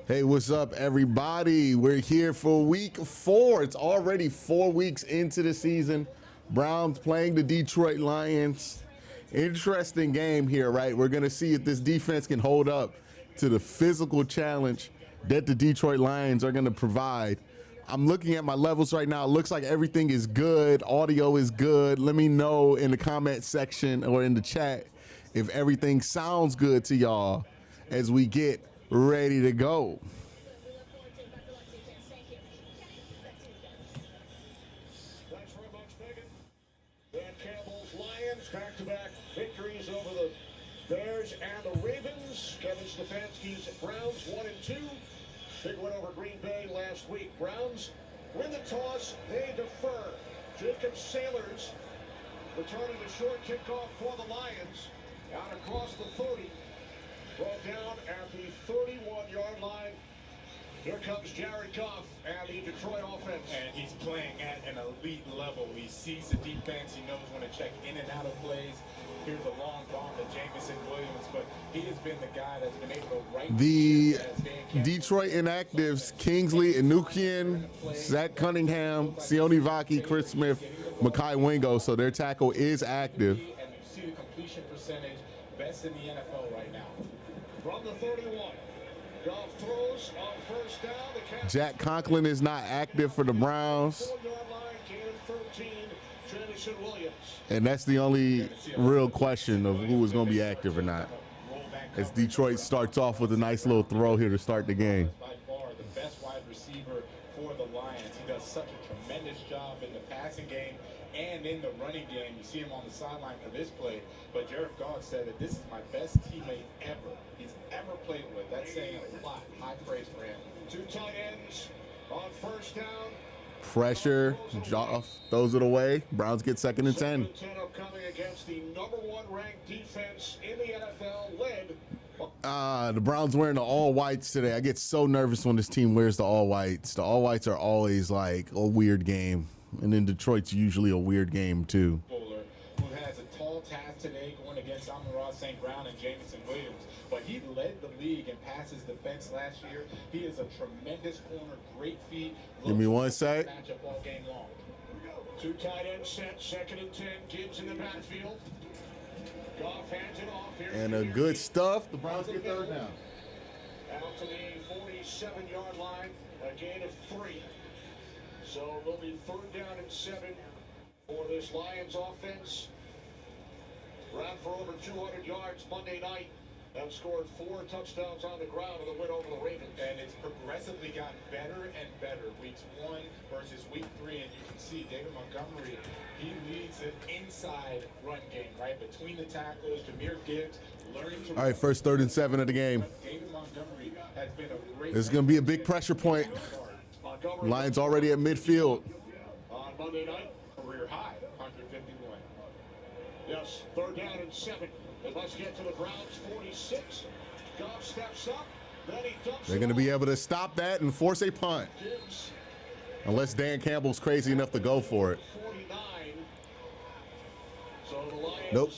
Hey, what's up, everybody? We're here for week 4. It's already 4 weeks into the season. Browns playing the Detroit Lions. Interesting game here, right? We're going to see if this defense can hold up to the physical challenge that the Detroit Lions are going to provide. I'm looking at my levels right now. It looks like everything is good. Audio is good. Let me know in the comment section or in the chat if everything sounds good to y'all as we get ready to go. Thanks very much, Megan. Dan Campbell's Lions back-to-back victories over the Bears and the Ravens. Kevin Stefanski's Browns 1-2. Big win over Green Bay last week. Browns win the toss. They defer. Jacob Sailors returning the short kickoff for the Lions. Out across the 30. Brought down at the 31-yard line. Here comes Jared Goff and the Detroit offense. And he's playing at an elite level. He sees the defense. He knows when to check in and out of plays. Here's a long bomb to Jamison Williams, but he has been the guy that's been able to right the Detroit inactives: Kingsley Anukian, Zach Cunningham, Sione Vaki, Chris Smith, Mekhi Wingo. So their tackle is active. And you see the completion percentage best in the NFL right now. From the 31, Goff throws on first down. Jack Conklin is not active for the Browns. 4-yard line, gain of 13, Jamison Williams. And that's the only real question of who is going to be active or not. As Detroit starts off with a nice little throw here to start the game. By far the best wide receiver for the Lions. He does such a tremendous job in the passing game and in the running game. You see him on the sideline for this play, but Jared Goff said that this is my best teammate ever he's ever played with. That's saying a lot. High praise for him. 2 tight ends on first down. Pressure, Joff throws it away. Browns get 2nd and 10. Coming against the #1 ranked defense in the NFL, led. The Browns wearing the all whites today. I get so nervous when this team wears the all whites. The all whites are always like a weird game, and then Detroit's usually a weird game too. Who has a tall task today going against Amon-Ra St. Brown and Jameson Williams, but he led the league in passes defense last year. He is a tremendous corner, great feet. Give me one sec. Matchup all game long. 2 tight ends set, 2nd and 10. Gibbs in the backfield. Goff hands it off here. And a good stuff. The Browns get 3rd down. Out to the 47-yard line, a gain of 3. So it'll be 3rd down and 7 for this Lions offense. Ran for over 200 yards Monday night and scored 4 touchdowns on the ground in the win over the Ravens. And it's progressively gotten better and better. Weeks 1 versus week 3, and you can see David Montgomery, he leads an inside run game, right? Between the tackles, Jahmyr Gibbs learning to... All right, first 3rd and 7 of the game. David Montgomery has been a great... This is going to be a big pressure point. Lions already at midfield. On Monday night, Career high, 151. yes, 3rd down and 7. And let's get to the Browns 46. Goff steps up, then he dumps. They're going to be able to stop that and force a punt. Gibbs, Unless Dan Campbell's crazy enough to go for it. 49. So the Lions Nope.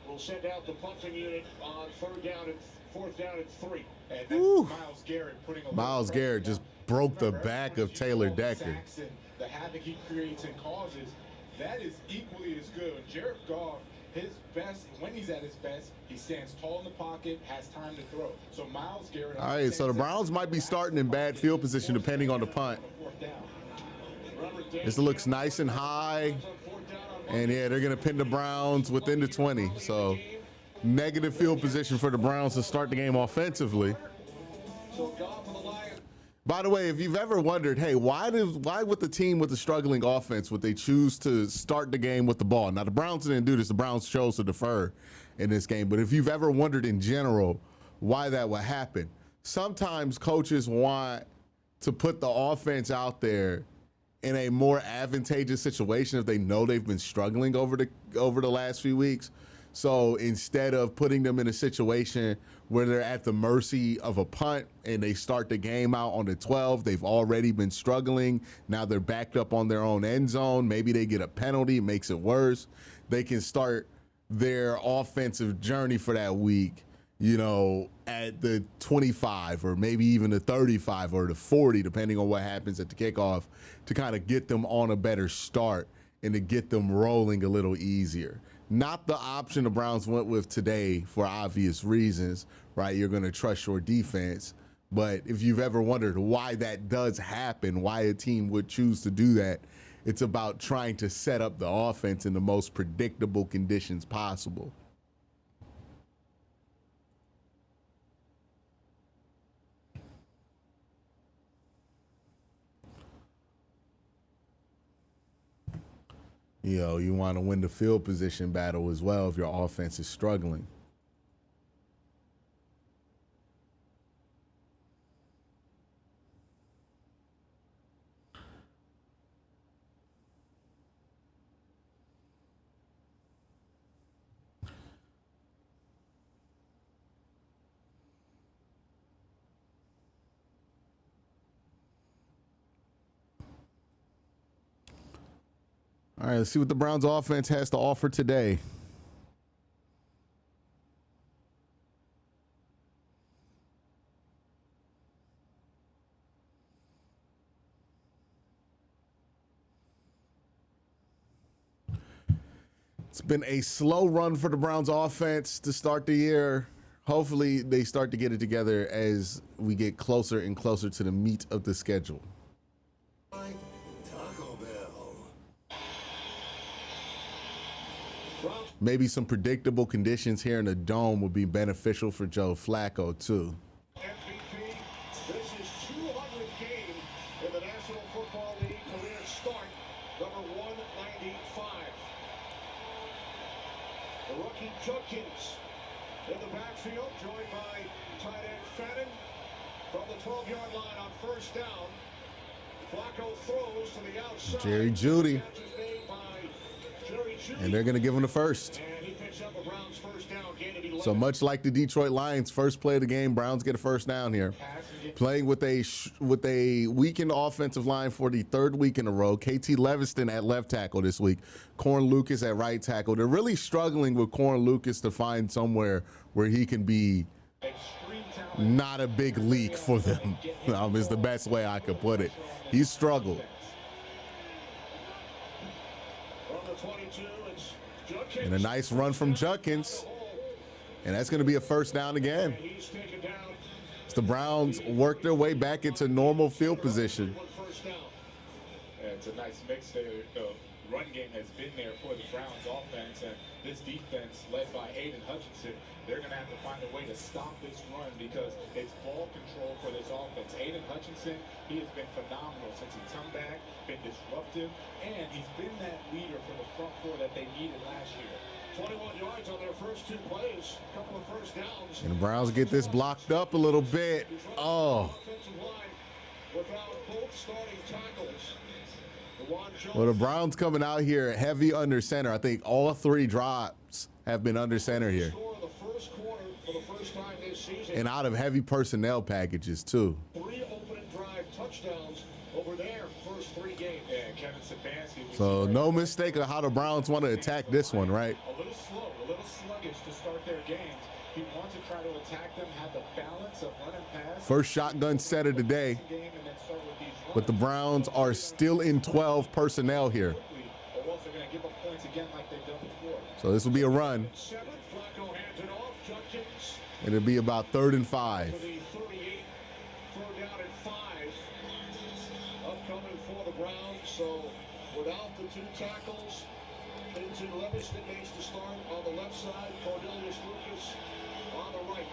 will send out the punting unit on 4th down and 3. And that's Woo. Myles Garrett putting a Myles little Garrett pressure just down. broke the Remember, back every of time Taylor you see all the Decker. sacks and the havoc he creates and causes, that is equally as good. Jared Goff, his best, when he's at his best, he stands tall in the pocket, has time to throw. So Myles Garrett. All right, so the Browns might be starting in bad field position depending on the punt. This looks nice and high. And yeah, they're going to pin the Browns within the 20. So negative field position for the Browns to start the game offensively. So Goff and the Lions. By the way, if you've ever wondered, hey, why with the team with the struggling offense would they choose to start the game with the ball? Now, the Browns didn't do this. The Browns chose to defer in this game. But if you've ever wondered in general why that would happen, sometimes coaches want to put the offense out there in a more advantageous situation if they know they've been struggling over the last few weeks. So instead of putting them in a situation where they're at the mercy of a punt and they start the game out on the 12, they've already been struggling. Now they're backed up on their own end zone. Maybe they get a penalty, makes it worse. They can start their offensive journey for that week, you know, at the 25 or maybe even the 35 or the 40, depending on what happens at the kickoff, to kind of get them on a better start and to get them rolling a little easier. Not the option the Browns went with today for obvious reasons, right? You're going to trust your defense. But if you've ever wondered why that does happen, why a team would choose to do that, it's about trying to set up the offense in the most predictable conditions possible. You know, you want to win the field position battle as well if your offense is struggling. All right, let's see what the Browns offense has to offer today. It's been a slow run for the Browns offense to start the year. Hopefully they start to get it together as we get closer and closer to the meat of the schedule. Maybe some predictable conditions here in the dome would be beneficial for Joe Flacco, too. MVP, this is 200th game in the National Football League career start, number 195. The rookie Judkins in the backfield, joined by tight end Fannin from the 12-yard line on first down. Flacco throws to the outside. Jerry Jeudy. Catch is made by Jerry Jeudy. And they're going to give him the first. And he picks up a Browns first down, gain of 11. So much like the Detroit Lions, first play of the game, Browns get a first down here. Playing with a weakened offensive line for the third week in a row. KT Leviston at left tackle this week. Corn Lucas at right tackle. They're really struggling with Corn Lucas to find somewhere where he can be not a big leak for them. Is the best way I could put it. He's struggled. And a nice run from Judkins. And that's going to be a first down again. As the Browns work their way back into normal field position. It's a nice mix there. The run game has been there for the Browns offense, and this defense led by Aiden Hutchinson, they're going to have to find a way to stop this run because it's ball control for this offense. Aiden Hutchinson, he has been phenomenal since he's come back, been disruptive, and he's been that leader for the front four that they needed last year. 21 yards on their first two plays, a couple of first downs. And the Browns get this blocked up a little bit. Oh. Without both starting tackles. Well, the Browns coming out here heavy under center. I think all three drops have been under center here. And out of heavy personnel packages, too. 3 opening drive touchdowns over their first 3 games. Yeah, Kevin Stefanski. So no mistake of how the Browns want to attack this one, right? A little slow, a little sluggish to start their games. He wants to try to attack them, have the balance of run and pass. First shotgun set of the day. But the Browns are still in 12 personnel here. So this will be a run. And it'll be about 3rd and 5. Upcoming for the Browns, so without the 2 tackles, Vincent Leviston makes the start on the left side, Cornelius Lucas on the right.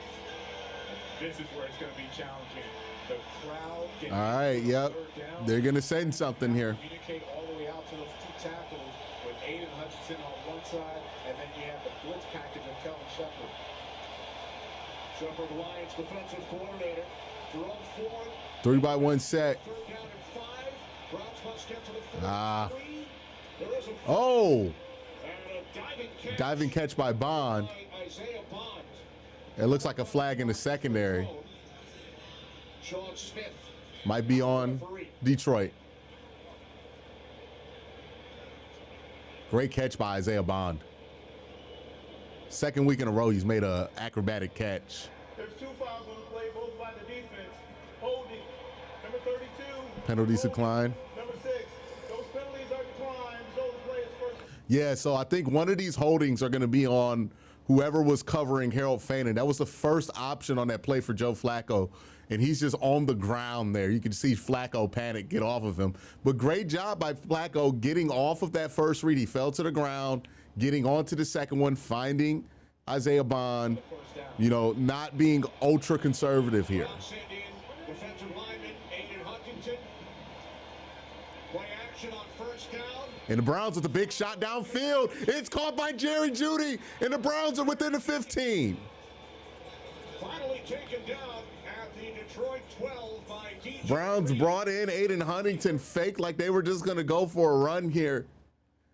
This is where it's going to be challenging. The crowd getting all right, yep. They're going to send something here. Communicate all the way out to those 2 tackles with Aiden Hutchinson on one side, and then you have the blitz package of Kelvin Shepard. Shepard, the Lions defensive coordinator. Jerome Ford. 3-by-1 set. 3rd down and 5. Browns must get to the 43. There is a Oh. And a Diving catch by Bond. by Isaiah Bond. It looks like a flag in the secondary. Sean Smith. Might be on Detroit. Great catch by Isaiah Bond. 2nd week in a row he's made an acrobatic catch. There's 2 fouls on the play, both by the defense. Holding. Number 32. Penalties decline. Number 6. Those penalties are declined. So the play is first. Yeah, so I think one of these holdings are going to be on whoever was covering Harold Fainin. That was the first option on that play for Joe Flacco. And he's just on the ground there. You can see Flacco panic, get off of him. But great job by Flacco getting off of that first read. He fell to the ground, getting onto the second one, finding Isaiah Bond, you know, not being ultra conservative here. Defensive lineman Aiden Hutchinson. Play action on first down. And the Browns with a big shot downfield. It's caught by Jerry Jeudy, and the Browns are within the 15. Finally taken down at the Detroit 12 by DJ. Browns brought in Aiden Huntington, fake like they were just going to go for a run here.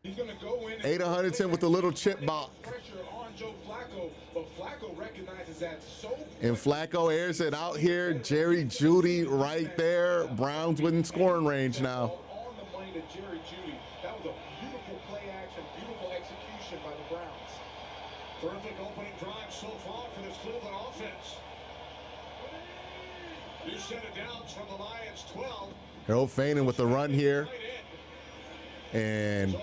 He's going to go in. Aiden Huntington with a little chip block. Pressure on Joe Flacco, but Flacco recognizes that so. And Flacco airs it out here. Jerry Jeudy right there. Browns within scoring range now. On the money to Jerry Jeudy. That was a beautiful play action, beautiful execution by the Browns. Terrific opening drive so far for this Cleveland offense. New set of downs from the Lions 12. Harold Fainin with the run here. And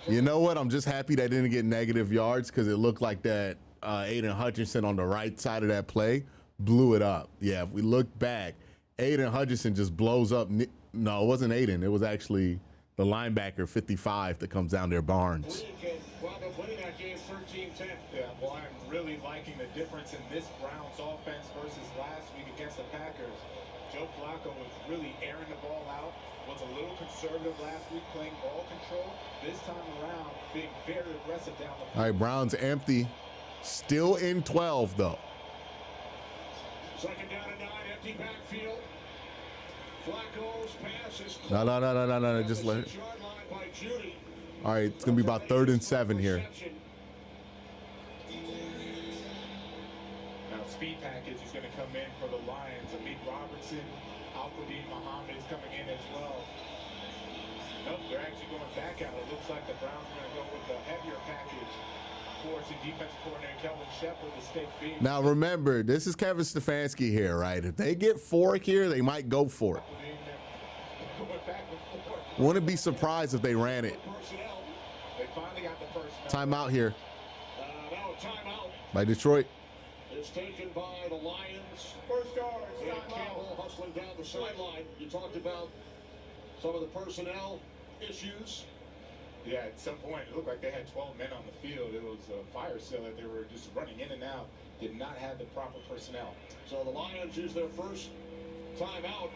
you know what? I'm just happy they didn't get negative yards because it looked like that Aiden Hutchinson on the right side of that play blew it up. Yeah, if we look back, Aiden Hutchinson just blows up. No, it wasn't Aiden. It was actually the linebacker, 55, that comes down there, Barnes. Wound up winning that game 13-10. Yeah, well, I'm really liking the difference in this Browns offense versus last week against the Packers. Joe Flacco was really airing the ball out, was a little conservative last week playing ball control. This time around, being very aggressive down the field. All right, Browns empty. Still in 12, though. 2nd down and 9, empty backfield. Flacco's pass is No. Just let it. All right, it's going to be about 3rd and 7 here. Now, speed package is going to come in for the Lions. Amit Robertson, Al-Qadim Muhammad is coming in as well. Nope, they're actually going back out. It looks like the Browns are going to go with the heavier package. Forcing defense coordinator Kelvin Shepard to stay big. Now, remember, this is Kevin Stefanski here, right? If they get 4 here, they might go for it. Wouldn't be surprised if they ran it. They finally got the first Timeout here No, timeout. by Detroit. It's taken by the Lions. First yard, And timeout. Campbell hustling down the sideline. You talked about some of the personnel issues. Yeah, at some point, it looked like they had 12 men on the field. It was a fire sale that they were just running in and out. Did not have the proper personnel. So the Lions use their first timeout.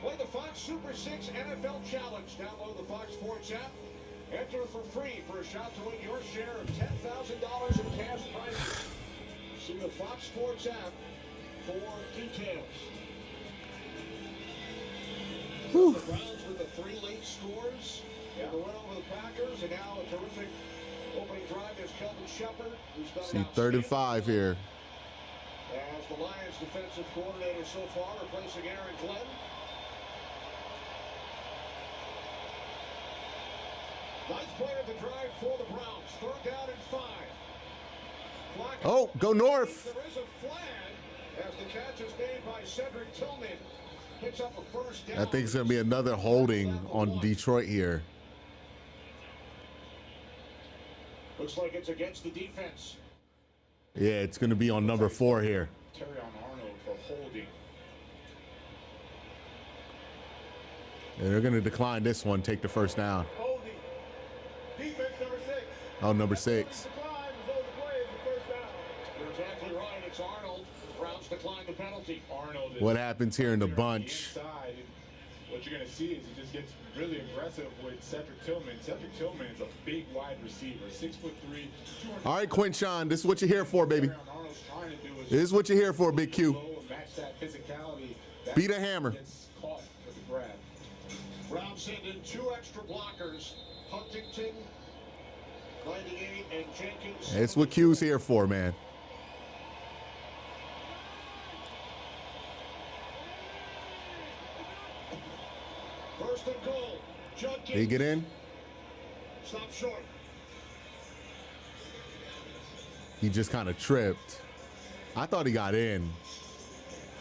Play the Fox Super 6 NFL Challenge. Download the Fox Sports app. Enter for free for a shot to win your share of $10,000 in cash prizes. See the Fox Sports app for details. Whew. The Browns with the 3 late scores in the win over the Packers, and now a terrific opening drive is Kelvin Shepard, who's done See, 3rd and 5 here. as the Lions defensive coordinator so far, replacing Aaron Glenn. Ninth play of the drive for the Browns. 3rd down and 5. Flacco. Oh, go north. There is a flag as the catch is made by Cedric Tillman. Picks up a first down. I think it's going to be another holding on Detroit here. Looks like it's against the defense. Yeah, it's going to be on number 4 here. Terry on Arnold for holding. And they're going to decline this one, take the first down. Holding. Defense number 6. Oh, number 6. Decline, result of the play is the first down. You're exactly right. It's Arnold. The Browns decline the penalty. Arnold is What happens here in the on bunch? inside, and what you're going to see is he just gets really aggressive with Cedric Tillman. Cedric Tillman is a big wide receiver, 6'3", 200. All right, Quincy, this is what you're here for, baby. Arnold's trying to do is This is what you're here for, Big Q. low and match that physicality. That Beat a hammer. Gets caught with the grab. Browns send in 2 extra blockers. Huntington, 98, and Jenkins. That's what Q's here for, man. First and goal. Jenkins. Did he get in? Stop short. He just kind of tripped. I thought he got in.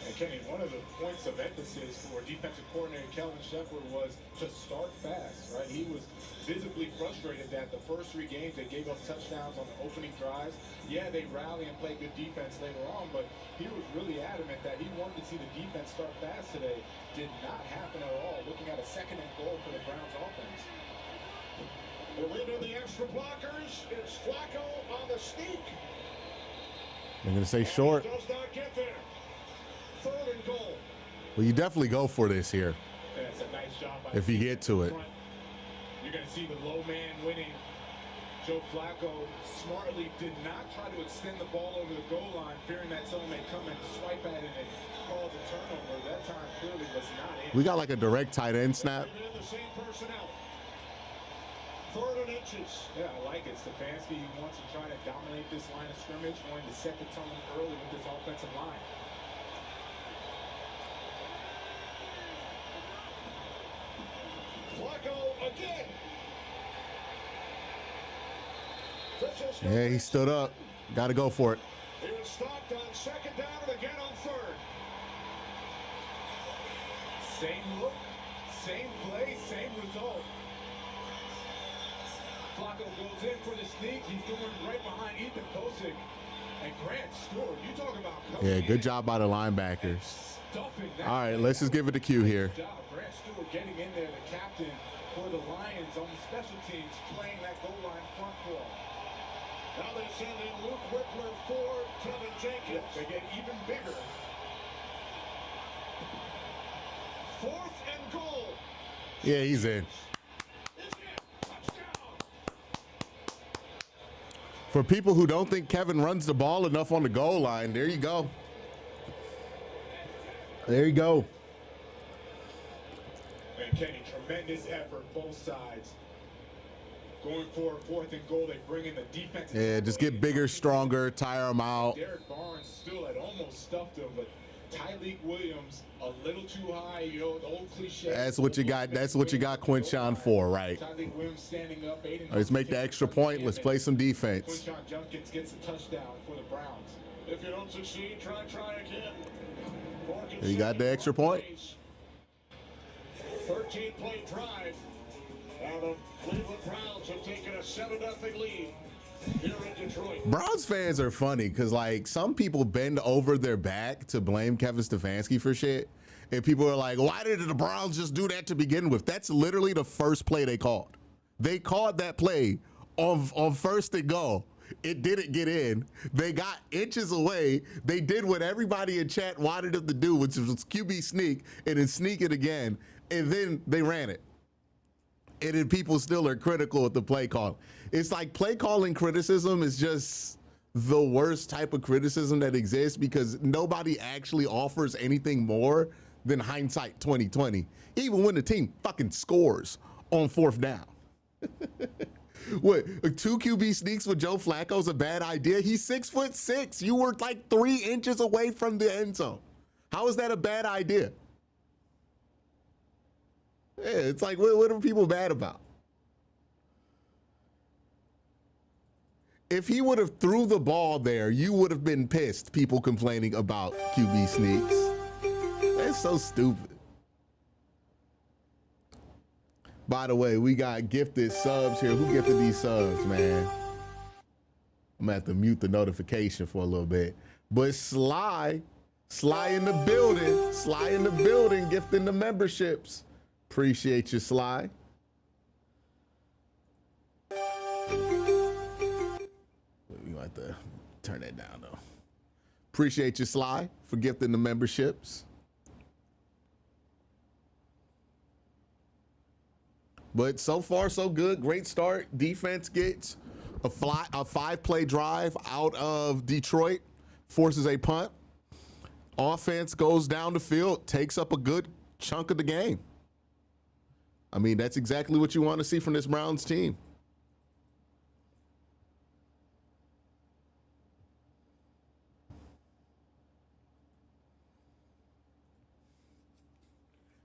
And Kenny, one of the points of emphasis for defensive coordinator Kelvin Shepard was to start fast, right? He was visibly frustrated that the first 3 games they gave up touchdowns on the opening drives. Yeah, they rally and play good defense later on, but he was really adamant that he wanted to see the defense start fast today. Did not happen at all. Looking at a 2nd and goal for the Browns offense. The lead of the extra blockers is Flacco on the sneak. I'm going to say short. Does not get there. 3rd and goal. Well, you definitely go for this here And it's a nice job by if you get to it. front. You're going to see the low man winning. Joe Flacco smartly did not try to extend the ball over the goal line, fearing that someone may come and swipe at it and cause a turnover. That time clearly was not in. We got like a direct tight end snap. They've been in the same personnel. 3rd and inches. Yeah, I like it. Stefanski wants to try to dominate this line of scrimmage, wanting to set the tone early with this offensive line. Flacco again. Yeah, he stood up. Got to go for it. He was stopped on 2nd down and again on 3rd. Same look, same play, same result. Flacco goes in for the sneak. He's doing right behind Ethan Posick. And Grant Stewart, you talk about Yeah, good job by the linebackers. All right, let's just give it to Q here. Good job. Grant Stewart getting in there, the captain for the Lions on the special teams, playing that goal line front ball. Now they send in Luke Whippler for Kevin Jenkins. They get even bigger. 4th and goal. Yeah, he's in. It's in. Touchdown. For people who don't think Kevin runs the ball enough on the goal line, there you go. There you go. And Kenny, tremendous effort, both sides. Going for a 4th and goal, they bring in the defense. Yeah, just get bigger, stronger, tire them out. Derek Barnes still had almost stuffed him, but Tyreek Williams a little too high, you know, the old cliche. That's what you got. That's what you got Quincy for, right? Tyreek Williams standing up. Let's make the extra point. Let's play some defense. Quincy Junkins gets a touchdown for the Browns. If you don't succeed, try again. You got the extra point. 13-play drive. Now the Cleveland Browns have taken a 7-0 lead here in Detroit. Browns fans are funny because, like, some people bend over their back to blame Kevin Stefanski for shit. And people are like, why did the Browns just do that to begin with? That's literally the first play they called. They called that play on 1st and goal. It didn't get in. They got inches away. They did what everybody in chat wanted them to do, which was QB sneak and then sneak it again. And then they ran it. And then people still are critical of the play call. It's like play calling criticism is just the worst type of criticism that exists because nobody actually offers anything more than hindsight 2020, even when the team fucking scores on 4th down. What, 2 QB sneaks with Joe Flacco is a bad idea? He's 6'6". You were like 3 inches away from the end zone. How is that a bad idea? Yeah, it's like, what are people mad about? If he would have threw the ball there, you would have been pissed, people complaining about QB sneaks. That's so stupid. By the way, we got gifted subs here. Who gifted these subs, man? I'm gonna have to mute the notification for a little bit. But Sly in the building, gifting the memberships. Appreciate you, Sly. We have to turn that down, though. Appreciate you, Sly, for gifting the memberships. But so far, so good. Great start. Defense gets a 5-play drive out of Detroit, forces a punt. Offense goes down the field, takes up a good chunk of the game. I mean, that's exactly what you want to see from this Browns team.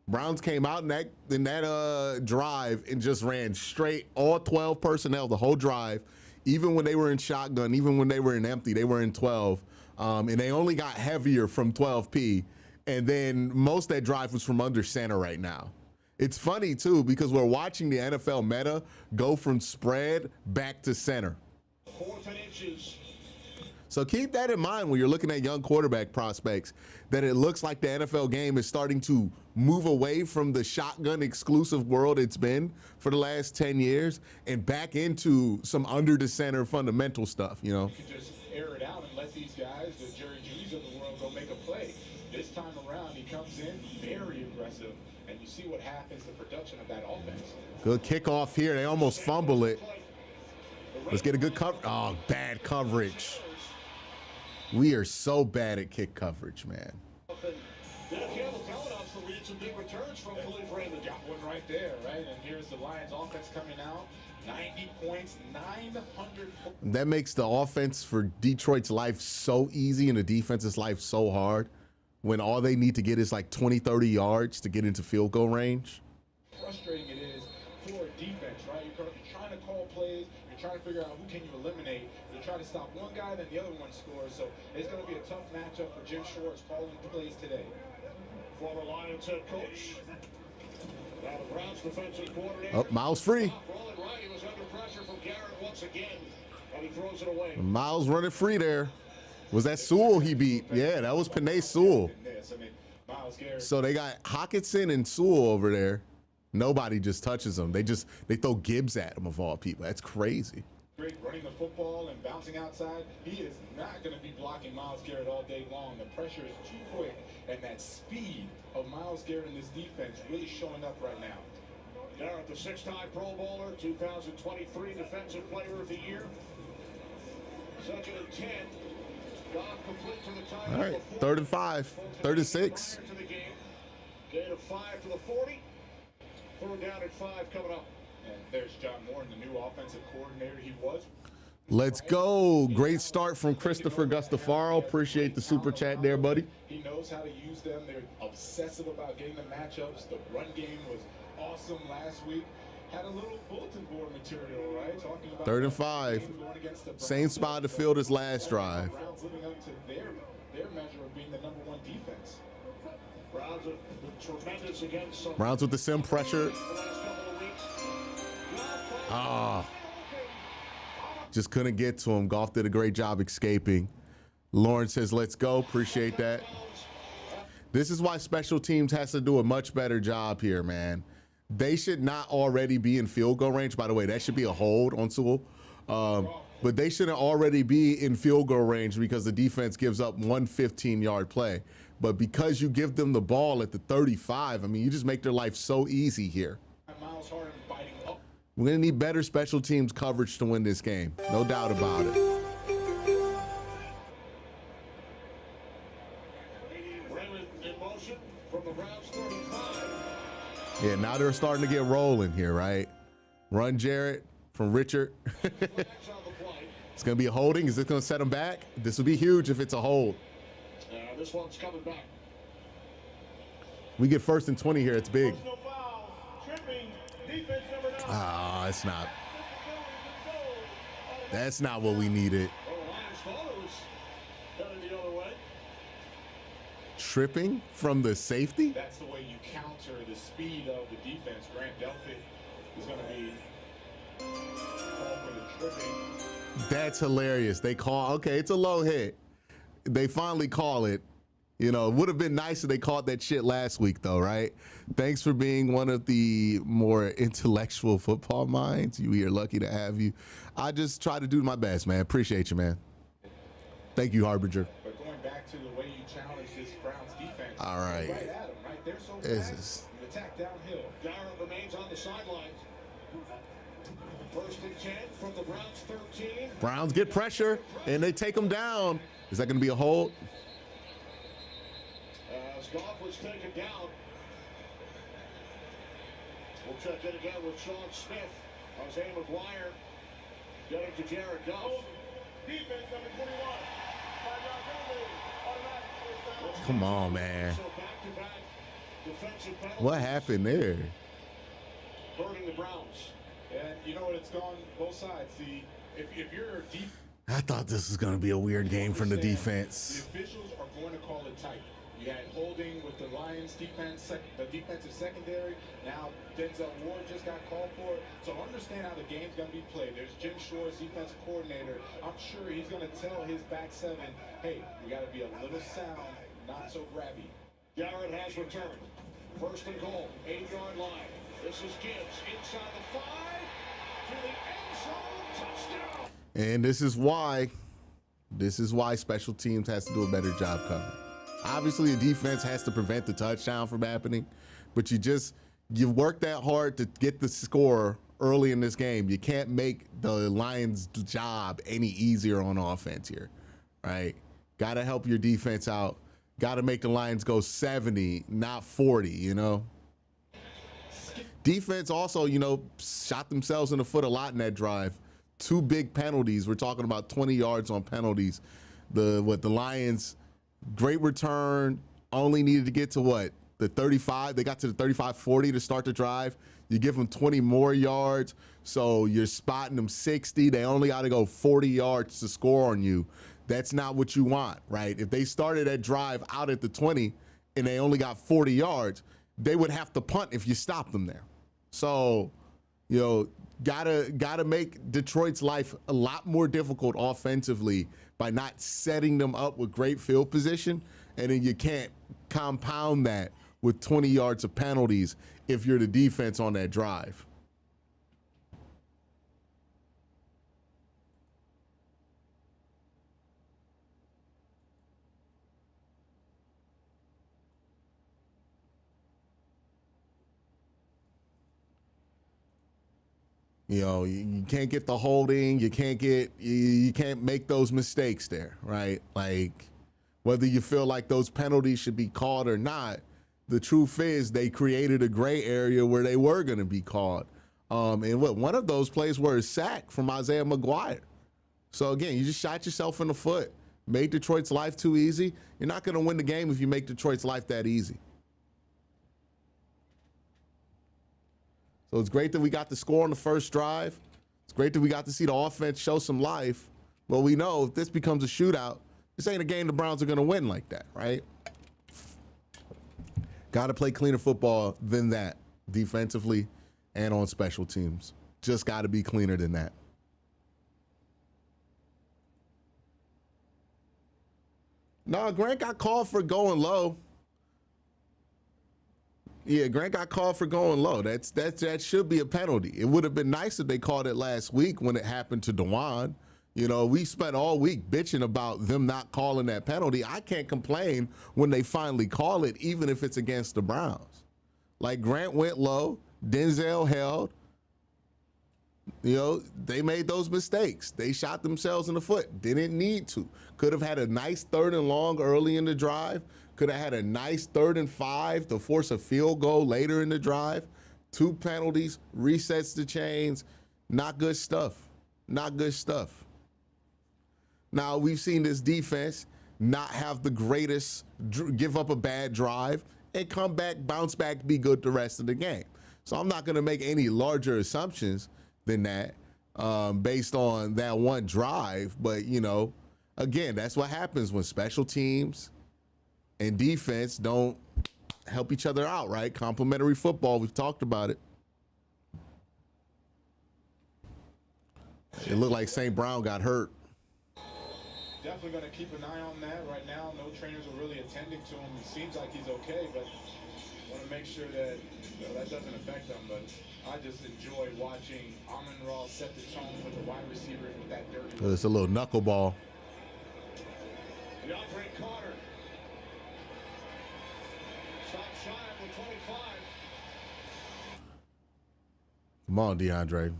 Browns came out in that drive and just ran straight, all 12 personnel the whole drive. Even when they were in shotgun, even when they were in empty, they were in 12. And they only got heavier from 12P. And then most of that drive was from under center right now. It's funny, too, because we're watching the NFL meta go from spread back to center. 4th and inches. So keep that in mind when you're looking at young quarterback prospects, that it looks like the NFL game is starting to move away from the shotgun exclusive world it's been for the last 10 years and back into some under the center fundamental stuff, you know? You can just air it out and let these guys, the Jerry Judy's of the world, go make a play. This time around, he comes in very aggressive, and you see what happens, the production of that offense. Good kickoff here. They almost fumble it. Let's get a good cover. Oh, bad coverage. We are so bad at kick coverage, man. Got one right there, right? And here's the Lions offense coming out. 90 points, 900. That makes the offense for Detroit's life so easy and the defense's life so hard when all they need to get is like 20, 30 yards to get into field goal range. Frustrating it is for defense, right? You're trying to call plays. You're trying to figure out who can you eliminate. You're trying to stop one guy, then the other one scores. So it's going to be a tough matchup for Jim Schwartz calling plays today. Former Lions head coach. Now the Browns defensive coordinator. Oh, Miles free. Rolling right, he was under pressure from Garrett once again, and he throws it away. Miles running free there. Was that Sewell he beat? Yeah, that was Penei Sewell. So they got Hockenson and Sewell over there. Nobody just touches them. They throw Gibbs at them of all people. That's crazy. Great running the football and bouncing outside. He is not going to be blocking Myles Garrett all day long. The pressure is too quick, and that speed of Myles Garrett in this defense really showing up right now. Garrett, the 6-time Pro Bowler, 2023 Defensive Player of the Year. 2nd and 10. Goff complete to the tight. All right, 3rd and 5, 3rd and 6. To the game. Gain of 5 to the 40. Third down at 5 coming up. And there's John Moore, the new offensive coordinator. He was. Let's go. Great start from Christopher Gustafaro. Appreciate the super chat there, buddy. He knows how to use them. They're obsessive about getting the matchups. The run game was awesome last week. Had a little bulletin board material, right? Talking about 3rd and 5. Same spot of the field as last drive. Browns living up to their measure of being the #1 defense. Browns are tremendous against some. Browns with the sim pressure. The last couple of weeks. Ah. Just couldn't get to him. Goff did a great job escaping. Lawrence says, let's go. Appreciate that. This is why special teams has to do a much better job here, man. They should not already be in field goal range. By the way, that should be a hold on Sewell. But they shouldn't already be in field goal range because the defense gives up one 15-yard play. But because you give them the ball at the 35, I mean, you just make their life so easy here. Miles Harden biting up. We're going to need better special teams coverage to win this game. No doubt about it. Raymond in motion from the Browns 35. Yeah, now they're starting to get rolling here, right? Run Jarrett from Richard. Flags on the play. It's going to be a holding. Is it going to set him back? This would be huge if it's a hold. This one's coming back. We get 1st and 20 here. It's big. Personal foul. Tripping. Defense number 9. Ah, it's not. That's not what we needed. Oh, the Lions thought it was headed the other way. Tripping from the safety? That's the way you counter the speed of the defense. Grant Delpit is going to be called for the tripping. That's hilarious. They call, okay, it's a low hit. They finally call it. You know, it would have been nice if they caught that shit last week, though, right? Thanks for being one of the more intellectual football minds. We are lucky to have you. I just try to do my best, man. Appreciate you, man. Thank you, Harbinger. But going back to the way you challenge this Browns defense. All right. Right at them, right? They're so This fast. is- You attack downhill. Garrett remains on the sidelines. 1st and 10 from the Browns 13. Browns get pressure, and they take them down. Is that going to be a hold? As Goff was taken down. We'll check in again with Sean Smith. Isaiah McGuire getting to Jared Goff. Defense number 21. 5-yard penalty. Automatic first down. Come on, man. So back-to-back defensive penalties. What happened there? Hurting the Browns. And you know what? It's gone both sides. See, if you're deep. I thought this was going to be a weird game from the The defense. officials are going to call it tight. You had holding with the Lions defense, the defensive secondary. Now Denzel Ward just got called for it. So understand how the game's going to be played. There's Jim Shore's defensive coordinator. I'm sure he's going to tell his back seven, hey, we got to be a little sound, not so grabby. Garrett has returned. 1st and goal, 8-yard line. This is Gibbs inside the 5 to the end zone. Touchdown. And this is why special teams has to do a better job covering. Obviously, the defense has to prevent the touchdown from happening, but you work that hard to get the score early in this game. You can't make the Lions' job any easier on offense here, right? Got to help your defense out. Got to make the Lions go 70, not 40, you know? Defense also, shot themselves in the foot a lot in that drive. 2 big penalties. We're talking about 20 yards on penalties. The Lions, great return, only needed to get to the 35. They got to the 35-40 to start the drive. You give them 20 more yards, so you're spotting them 60. They only got to go 40 yards to score on you. That's not what you want, right? If they started that drive out at the 20 and they only got 40 yards, they would have to punt if you stop them there. So, gotta make Detroit's life a lot more difficult offensively by not setting them up with great field position, and then you can't compound that with 20 yards of penalties if you're the defense on that drive. You can't get the holding. You can't make those mistakes there, right? Like, whether you feel like those penalties should be called or not, the truth is they created a gray area where they were going to be called. And one of those plays were a sack from Isaiah McGuire. So again, you just shot yourself in the foot, made Detroit's life too easy. You're not going to win the game if you make Detroit's life that easy. So it's great that we got the score on the first drive. It's great that we got to see the offense show some life. But we know if this becomes a shootout, this ain't a game the Browns are going to win like that, right? Got to play cleaner football than that, defensively and on special teams. Just got to be cleaner than that. No, Grant got called for going low. Yeah, Grant got called for going low. That should be a penalty. It would have been nice if they called it last week when it happened to DeJuan. You know, we spent all week bitching about them not calling that penalty. I can't complain when they finally call it, even if it's against the Browns. Like, Grant went low, Denzel held. You know, they made those mistakes. They shot themselves in the foot. Didn't need to. Could have had a nice 3rd and long early in the drive. Could have had a nice 3rd and 5 to force a field goal later in the drive. 2 penalties, resets the chains. Not good stuff. Not good stuff. Now, we've seen this defense not have the greatest, give up a bad drive and come back, bounce back, be good the rest of the game. So I'm not going to make any larger assumptions than that based on that one drive. But, you know, again, that's what happens when special teams and defense don't help each other out, right? Complementary football, we've talked about it. It looked like St. Brown got hurt. Definitely going to keep an eye on that. Right now, no trainers are really attending to him. It seems like he's okay, but want to make sure that that doesn't affect him. But I just enjoy watching Amon-Ra set the tone with the wide receiver with that dirty. It's a little knuckleball. DeAndre Carter. Stop shy of the 25. Come on, DeAndre.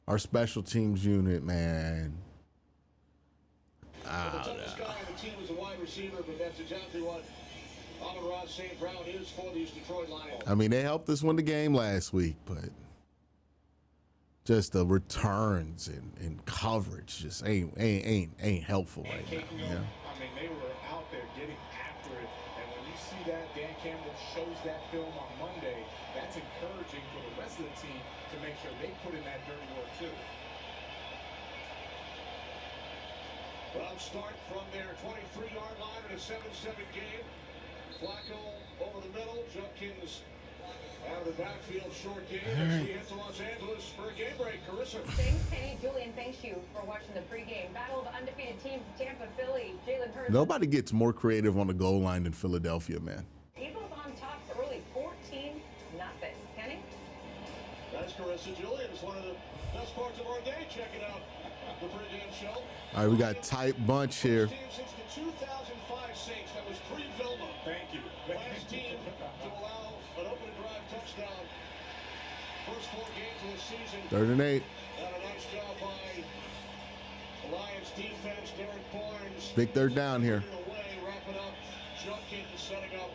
Our special teams unit, man. The toughest guy on the team is a wide receiver, but that's exactly what Amon-Ra St. Brown is for these Detroit Lions. I mean, they helped us win the game last week, but just the returns and coverage just ain't helpful right now. Yeah. I mean, they were out there getting after it, and when you see that, Dan Campbell shows that film on Monday, that's encouraging for the rest of the team to make sure they put in that dirty work too. Browns start from their 23-yard line in a 7-7 game. Flacco over the middle. Judkins out of the backfield, short game. As we head to Los Angeles for a game break. Carissa. Thanks, Penny. Julian, thanks you for watching the pregame. Battle of undefeated teams, Tampa, Philly, Jalen Hurts. Nobody gets more creative on the goal line than Philadelphia, man. Eagles on top early, 14-0. Kenny? That's Carissa. Julian is one of the best parts of our day, checking out the pregame show. All right, we got tight bunch here. Since the 2005 Saints, that was pre-Vilma. Thank you. Last team to allow an open drive touchdown. First 4 games of the season. 3rd and 8. Done a nice job by the Lions defense. Derek Barnes. Big 3rd down here. Away, wrapping up. Judkins setting up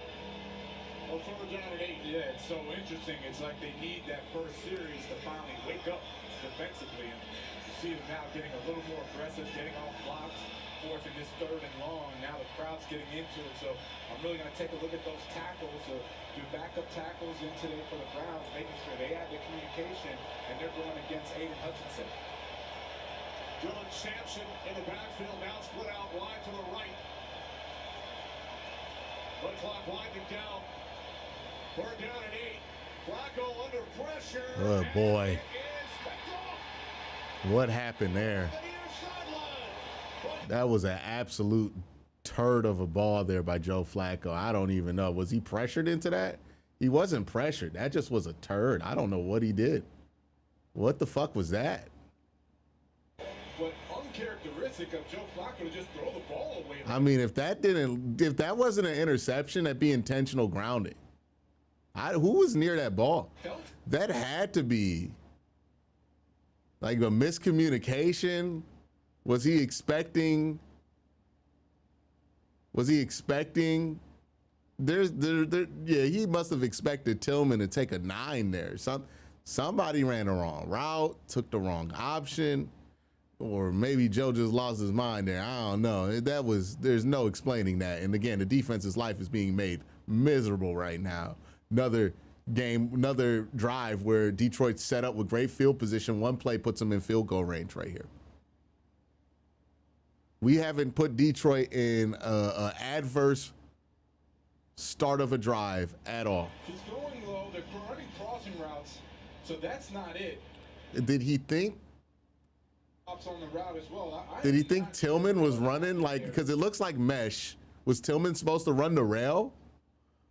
a 3rd down and 8. Yeah, it's so interesting. It's like they need that first series to finally wake up defensively. And you see them now getting a little more aggressive, getting off blocks, forcing this 3rd and long. Now the crowd's getting into it. So I'm really going to take a look at those tackles, or do backup tackles in today for the Browns, making sure they have the communication and they're going against Aiden Hutchinson. Dylan Sampson in the backfield, now split out wide to the right. Play clock winding down. 4th down and 8. Flacco under pressure. Oh, boy. What happened there? That was an absolute turd of a ball there by Joe Flacco. I don't even know. Was he pressured into that? He wasn't pressured. That just was a turd. I don't know what he did. What the fuck was that? But uncharacteristic of Joe Flacco to just throw the ball away. I mean, if that wasn't an interception, that'd be intentional grounding. Who was near that ball? That had to be like a miscommunication. Was he expecting Yeah, he must have expected Tillman to take a 9 there. Somebody ran the wrong route, took the wrong option, or maybe Joe just lost his mind there. I don't know. There's no explaining that. And again, the defense's life is being made miserable right now. Another drive where Detroit set up with great field position. One play puts them in field goal range right here. We haven't put Detroit in an adverse start of a drive at all. He's going low. They're running crossing routes, so that's not it. Did he think? On the route as well. Did he think Tillman was running like, because it looks like mesh? Was Tillman supposed to run the rail?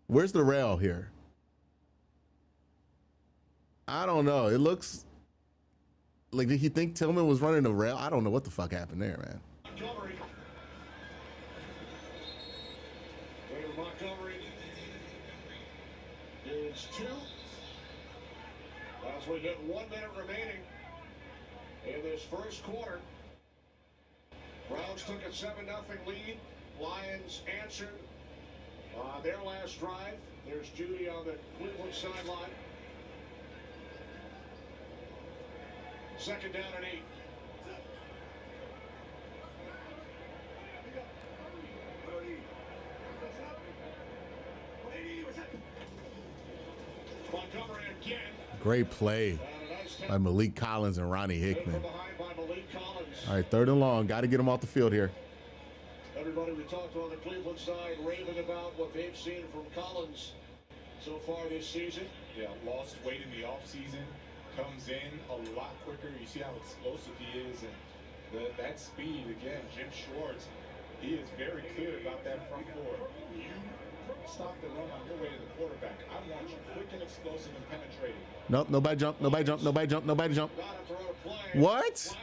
Where's the rail here? I don't know. It looks like, did he think Tillman was running the rail? I don't know what the fuck happened there, man. Montgomery is 2. As we get 1 minute remaining in this first quarter. Browns took a 7-0 lead. Lions answered their last drive. There's Judy on the Cleveland sideline. 2nd down and 8. Montgomery again. Great play by Malik Collins and Ronnie Hickman. All right, 3rd and long. Got to get him off the field here. Everybody we talked to on the Cleveland side raving about what they've seen from Collins so far this season. Yeah, lost weight in the offseason. Comes in a lot quicker. You see how explosive he is. And that speed, again, Jim Schwartz, he is very clear about that front four. You stop the run on your way to the quarterback. I want you quick and explosive and penetrating. Nope, nobody jump, nobody jump, nobody jump, nobody jump. What?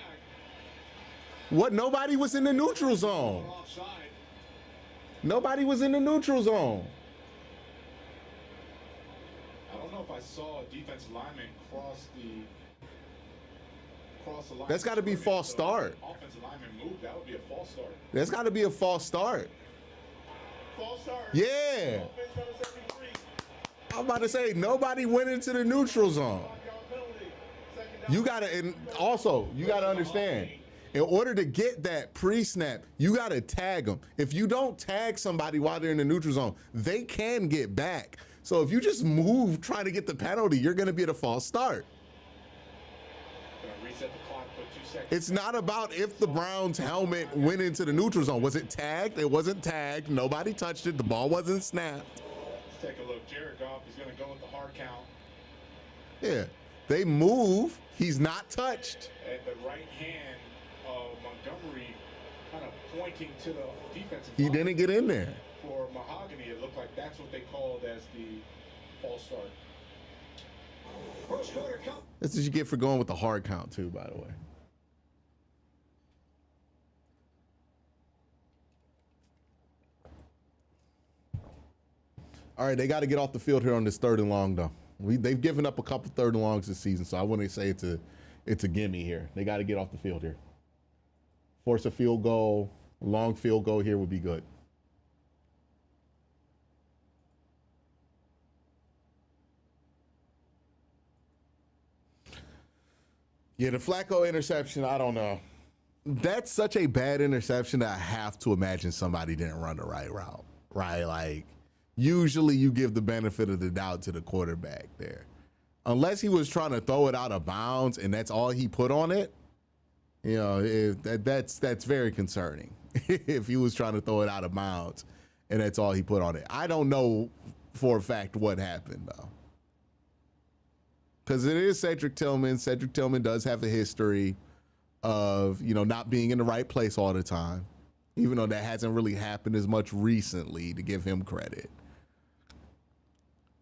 What? Nobody was in the neutral zone. Nobody was in the neutral zone. I don't know if I saw a defensive lineman cross the line. That's got to be false start. Offensive lineman moved. That would be a false start. That's got to be a false start. False start. Yeah. I'm about to say, nobody went into the neutral zone. You got to, and also, you got to understand, in order to get that pre-snap, you got to tag them. If you don't tag somebody while they're in the neutral zone, they can get back. So if you just move trying to get the penalty, you're going to be at a false start. Reset the clock, put 2 seconds. It's not about if the Browns helmet went into the neutral zone. Was it tagged? It wasn't tagged. Nobody touched it. The ball wasn't snapped. Let's take a look. Jared Goff is going to go with the hard count. Yeah. They move. He's not touched. And the right hand of Montgomery kind of pointing to the defensive. He didn't get in there. For Mahogany, it looked like that's what they called as the false start. First quarter count. That's what you get for going with the hard count, too, by the way. All right, they got to get off the field here on this 3rd and long, though. They've given up a couple 3rd and longs this season, so I wouldn't say it's a gimme here. They got to get off the field here. Force a field goal, long field goal here would be good. Yeah, the Flacco interception, I don't know. That's such a bad interception that I have to imagine somebody didn't run the right route, right? Like, usually you give the benefit of the doubt to the quarterback there. Unless he was trying to throw it out of bounds and that's all he put on it, you know, that's very concerning. If he was trying to throw it out of bounds and that's all he put on it. I don't know for a fact what happened, though. Because it is Cedric Tillman. Cedric Tillman does have a history of, you know, not being in the right place all the time, even though that hasn't really happened as much recently, to give him credit.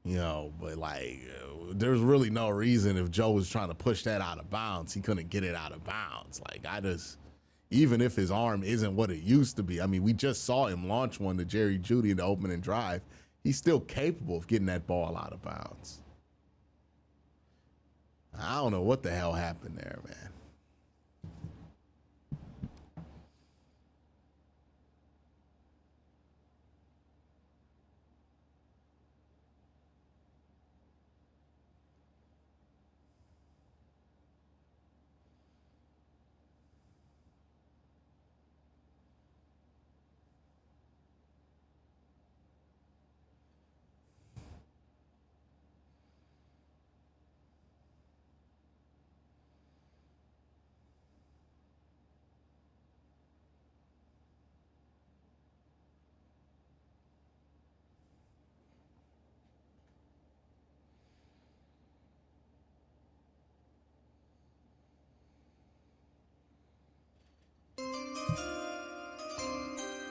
You know, but like, there's really no reason if Joe was trying to push that out of bounds, he couldn't get it out of bounds. Like, even if his arm isn't what it used to be, I mean, we just saw him launch one to Jerry Jeudy in the opening drive. He's still capable of getting that ball out of bounds. I don't know what the hell happened there, man.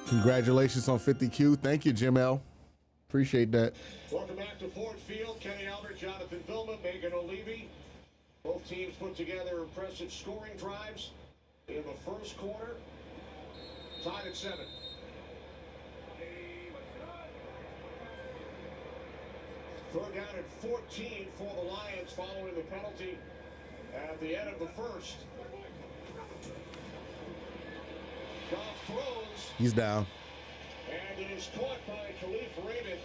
Congratulations on 50Q. Thank you, Jim L. Appreciate that. Welcome back to Ford Field. Kenny Albert, Jonathan Vilma, Megan O'Leary. Both teams put together impressive scoring drives in the first quarter. Tied at 7. Third down at 14 for the Lions following the penalty at the end of the first. Goff throws. He's down. And it is caught by Khalif Raymond,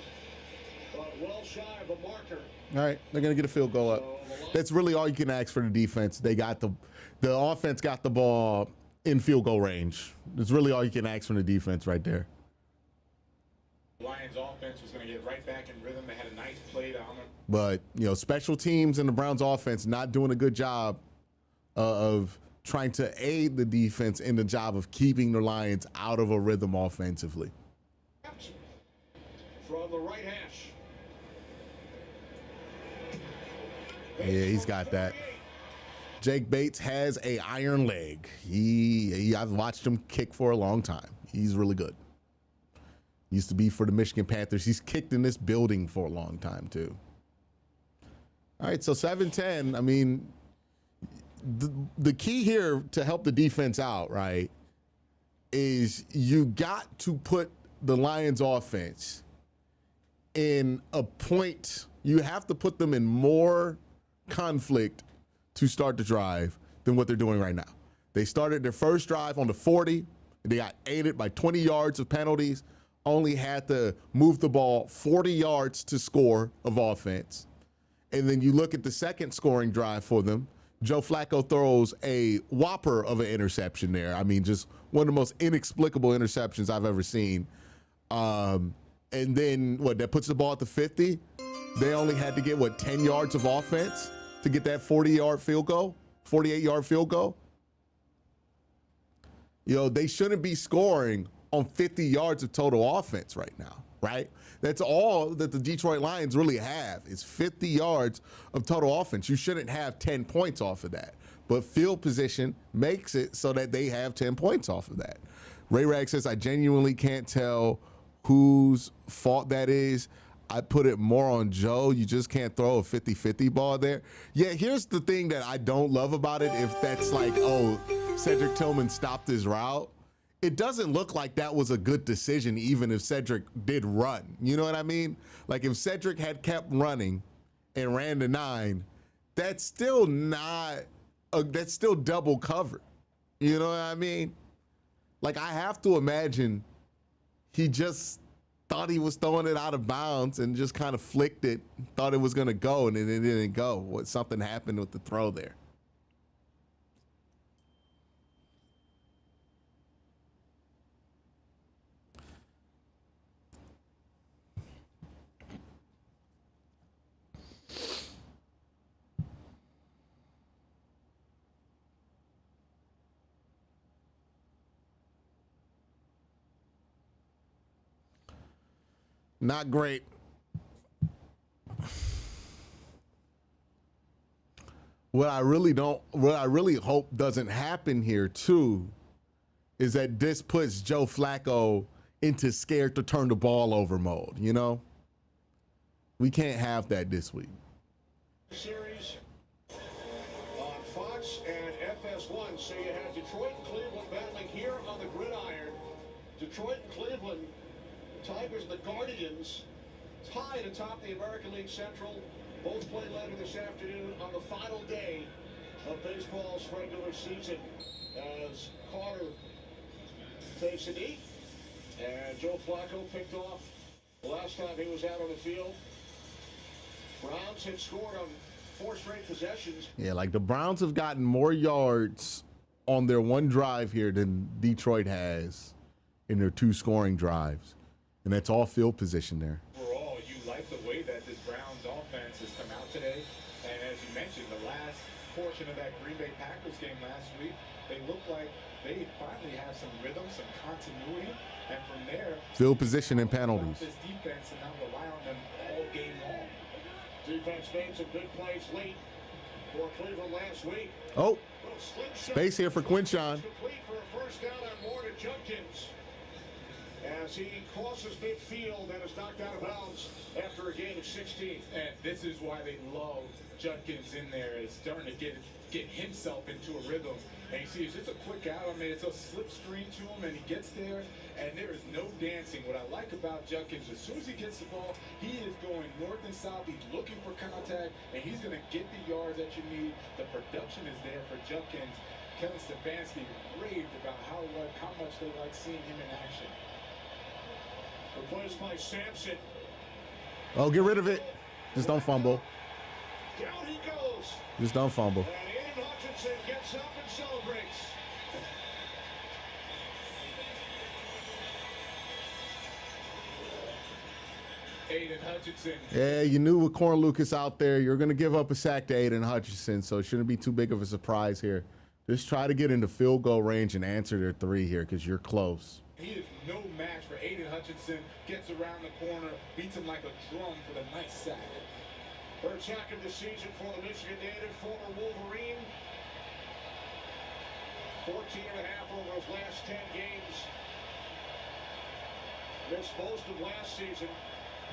but well shy of a marker. All right, they're gonna get a field goal up. That's really all you can ask for the defense. They got the offense got the ball in field goal range. That's really all you can ask from the defense right there. Lions offense was going to get right back in rhythm. They had a nice play down there. But you know, special teams and the Browns offense not doing a good job of trying to aid the defense in the job of keeping the Lions out of a rhythm offensively. From the right hash. Yeah, he's got that. Jake Bates has a iron leg. I've watched him kick for a long time. He's really good. Used to be for the Michigan Panthers. He's kicked in this building for a long time too. All right, so 7-10. I mean, the key here to help the defense out, right, is you got to put the Lions offense in a point. You have to put them in more conflict to start the drive than what they're doing right now. They started their first drive on the 40. They got aided by 20 yards of penalties, only had to move the ball 40 yards to score of offense. And then you look at the second scoring drive for them. Joe Flacco throws a whopper of an interception there. I mean, just one of the most inexplicable interceptions I've ever seen. And then, that puts the ball at the 50? They only had to get, 10 yards of offense to get that 40-yard field goal, 48-yard field goal? You know, they shouldn't be scoring on 50 yards of total offense right now, right? That's all that the Detroit Lions really have is 50 yards of total offense. You shouldn't have 10 points off of that. But field position makes it so that they have 10 points off of that. Ray Rag says, I genuinely can't tell whose fault that is. I put it more on Joe. You just can't throw a 50-50 ball there. Yeah, here's the thing that I don't love about it. If that's like, Cedric Tillman stopped his route, it doesn't look like that was a good decision, even if Cedric did run. You know what I mean? Like if Cedric had kept running and ran to 9, that's still that's still double covered. You know what I mean? Like I have to imagine he just thought he was throwing it out of bounds and just kind of flicked it, thought it was going to go, and it didn't go. Something happened with the throw there. Not great. What I really hope doesn't happen here too is that this puts Joe Flacco into scared to turn the ball over mode, you know? We can't have that this week. Series on Fox and FS1. So you have Detroit and Cleveland battling here on the gridiron. Detroit and Cleveland, Tigers and the Guardians tied atop the American League Central. Both play later this afternoon on the final day of baseball's regular season as Carter takes a knee and Joe Flacco picked off the last time he was out on the field. Browns had scored on 4 straight possessions. Yeah, like the Browns have gotten more yards on their one drive here than Detroit has in their 2 scoring drives. And that's all field position there. Overall, you like the way that this Browns offense has come out today. And as you mentioned, the last portion of that Green Bay Packers game last week, they look like they finally have some rhythm, some continuity. And from there, field position and penalties. This defense and not rely on them all game long. Defense made some good plays late for Cleveland last week. Oh, space here for Quincy. Complete for a first down on Ward and Junkins. as he crosses midfield and is knocked out of bounds after a gain of 16. And this is why they love Judkins in there, is starting to get himself into a rhythm. And you see, it's just a quick out. I mean, it's a slip screen to him, and he gets there, and there is no dancing. What I like about Judkins, as soon as he gets the ball, he is going north and south. He's looking for contact, and he's going to get the yards that you need. The production is there for Judkins. Kevin Stefanski raved about how much they like seeing him in action. Replaced by Sampson. Oh, get rid of it. Just don't fumble. Down he goes. Just don't fumble. And Aiden Hutchinson gets up and celebrates. Aiden Hutchinson. Yeah, you knew with Corn Lucas out there, you're going to give up a sack to Aiden Hutchinson, so it shouldn't be too big of a surprise here. Just try to get into field goal range and answer their three here because you're close. He is no match for Aiden Hutchinson. Gets around the corner, beats him like a drum for the nice sack. Third sack of the season for the Michigan native, former Wolverine. 14 and a half over his last 10 games. Missed most of last season.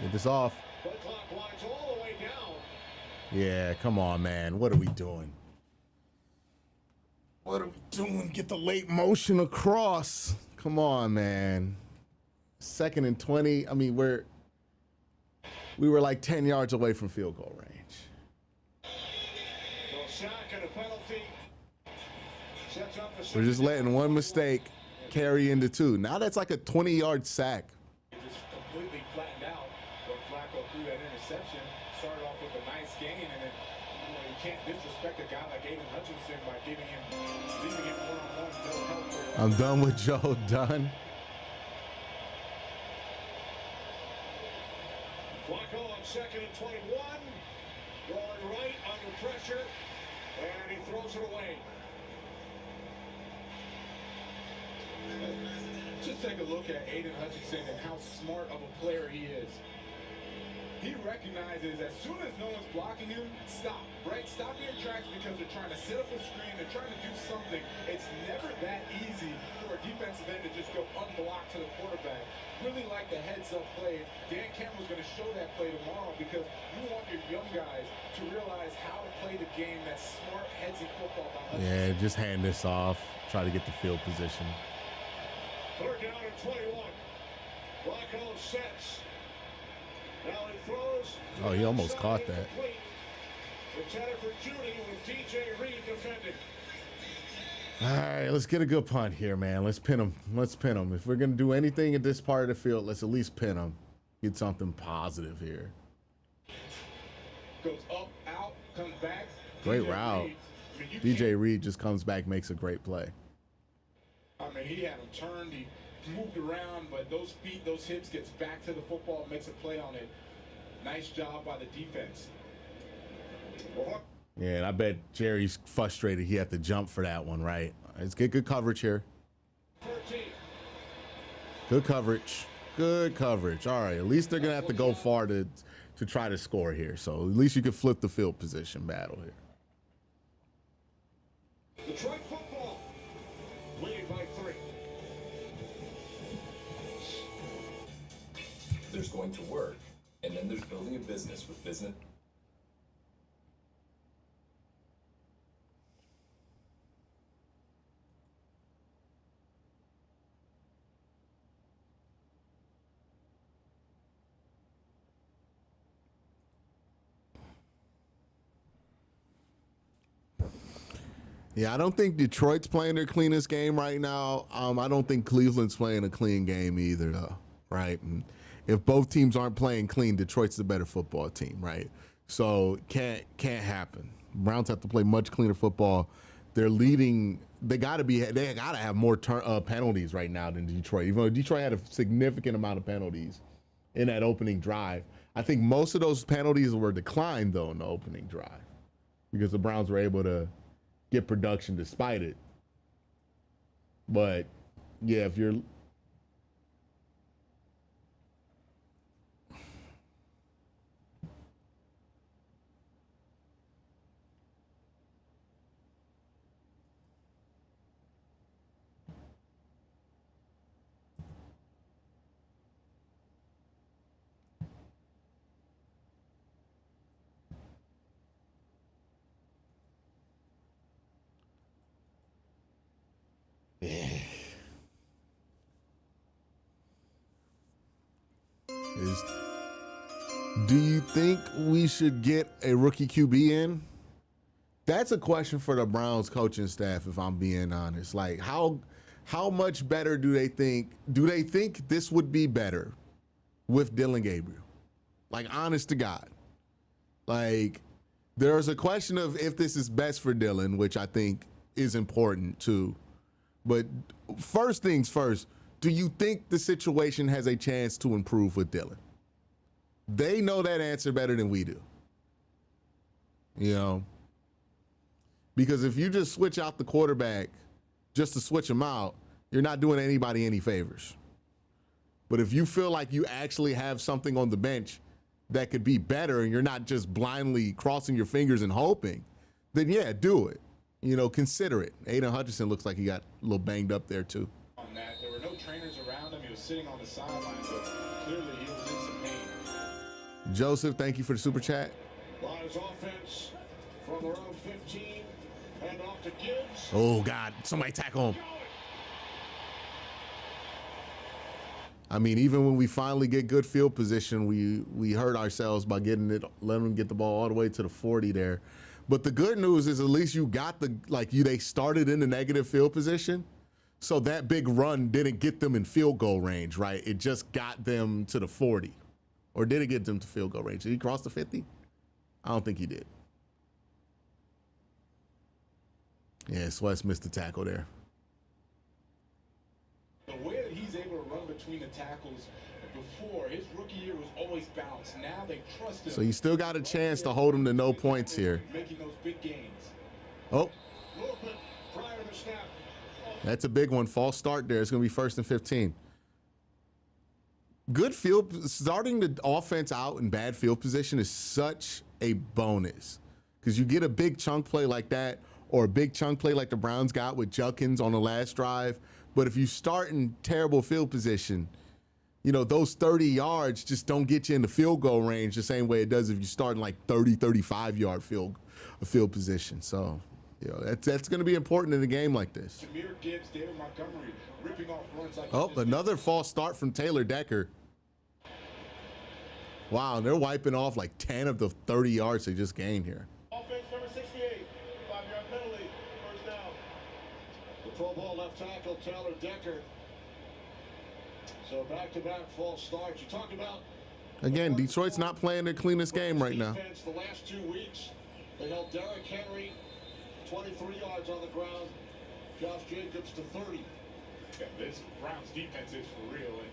Get this off. Play clock winds all the way down. Yeah, come on, man. What are we doing? What are we doing? Get the late motion across. Come on, man. 2nd and 20. I mean, we were like 10 yards away from field goal range. So sack and a penalty. Sets up the We're just letting one mistake carry into two. Now that's like a 20-yard sack. Just completely flattened out. But Flacco threw that interception. Started off with a nice gain, and then you can't disrespect a guy like Aiden Hutchinson by leaving him one-on-one. No help for I'm done with Joe. Done. Flacco on 2nd and 21. Going right under pressure. And he throws it away. Just take a look at Aiden Hutchinson and how smart of a player he is. He recognizes as soon as no one's blocking him, stop, right? Stop in your tracks because they're trying to set up a screen, they're trying to do something. It's never that easy for a defensive end to just go unblocked to the quarterback. Really like the heads-up play. Dan Campbell's going to show that play tomorrow because you want your young guys to realize how to play the game, that smart headsy football. Yeah, just hand this off. Try to get the field position. 3rd down and 21. Flacco sets. Now he throws. Oh, he almost caught that. It's headed for Judy with DJ Reed defending. All right, let's get a good punt here, man. Let's pin him. Let's pin him. If we're going to do anything at this part of the field, let's at least pin him. Get something positive here. Goes up, out, comes back. Great DJ route. Reed. I mean, DJ Reed just comes back, makes a great play. I mean, he had him turned, he moved around, but those feet, those hips, gets back to the football, makes a play on it. Nice job by the defense. Yeah, and I bet Jerry's frustrated he had to jump for that one, right? Let's get good coverage here. 13. Good coverage. Good coverage. All right, at least they're going to have to go far to try to score here. So at least you can flip the field position battle here. Detroit football. Lead by 3. There's going to work, and then there's building a business with business. Yeah, I don't think Detroit's playing their cleanest game right now. I don't think Cleveland's playing a clean game either, though, right? And if both teams aren't playing clean, Detroit's the better football team, right? So can't happen. Browns have to play much cleaner football. They're leading. They gotta have more penalties right now than Detroit. Even though Detroit had a significant amount of penalties in that opening drive, I think most of those penalties were declined though in the opening drive because the Browns were able to get production despite it. But yeah, if you're Do you think we should get a rookie QB in? That's a question for the Browns coaching staff, if I'm being honest. Like, how much better do they think this would be better with Dylan Gabriel? Like, honest to God. Like, there's a question of if this is best for Dylan, which I think is important too. But first things first, do you think the situation has a chance to improve with Dylan? They know that answer better than we do. You know? Because if you just switch out the quarterback just to switch him out, you're not doing anybody any favors. But if you feel like you actually have something on the bench that could be better and you're not just blindly crossing your fingers and hoping, then yeah, do it. You know, consider it. Aiden Hutchinson looks like he got a little banged up there too. On that, there were no trainers around him. He was sitting on the sideline, but clearly he was in some pain. Joseph, thank you for the super chat. Lions offense from their own 15. Hand off to Gibbs. Oh, God. Somebody tackle him. I mean, even when we finally get good field position, we hurt ourselves by letting them get the ball all the way to the 40 there. But the good news is at least you got they started in the negative field position. So that big run didn't get them in field goal range, right? It just got them to the 40. Or did it get them to field goal range? Did he cross the 50? I don't think he did. Yeah, Sweats missed the tackle there. The way that he's able to run between the tackles before, his rookie year was always bounced. Now they trust him. So you still got a chance to hold him to no points here. Making those big gains. Oh. Movement prior to the snap. That's a big one. False start there. It's going to be 1st and 15. Good field, starting the offense out in bad field position is such a bonus because you get a big chunk play like that or a big chunk play like the Browns got with Judkins on the last drive. But if you start in terrible field position, you know, those 30 yards just don't get you in the field goal range the same way it does if you start in like 30, 35-yard field position. So, you know, that's going to be important in a game like this. Jameer Gibbs, David Montgomery, ripping off runs like another false start from Taylor Decker. Wow, they're wiping off like 10 of the 30 yards they just gained here. Offense number 68, 5-yard penalty, first down. The Pro Bowl left tackle, Taylor Decker. So back-to-back false starts. You talk about... Again, Detroit's not playing their cleanest game right now. The last 2 weeks, they held Derrick Henry 23 yards on the ground. Josh Jacobs to 30. Yeah, this Browns defense is for real. And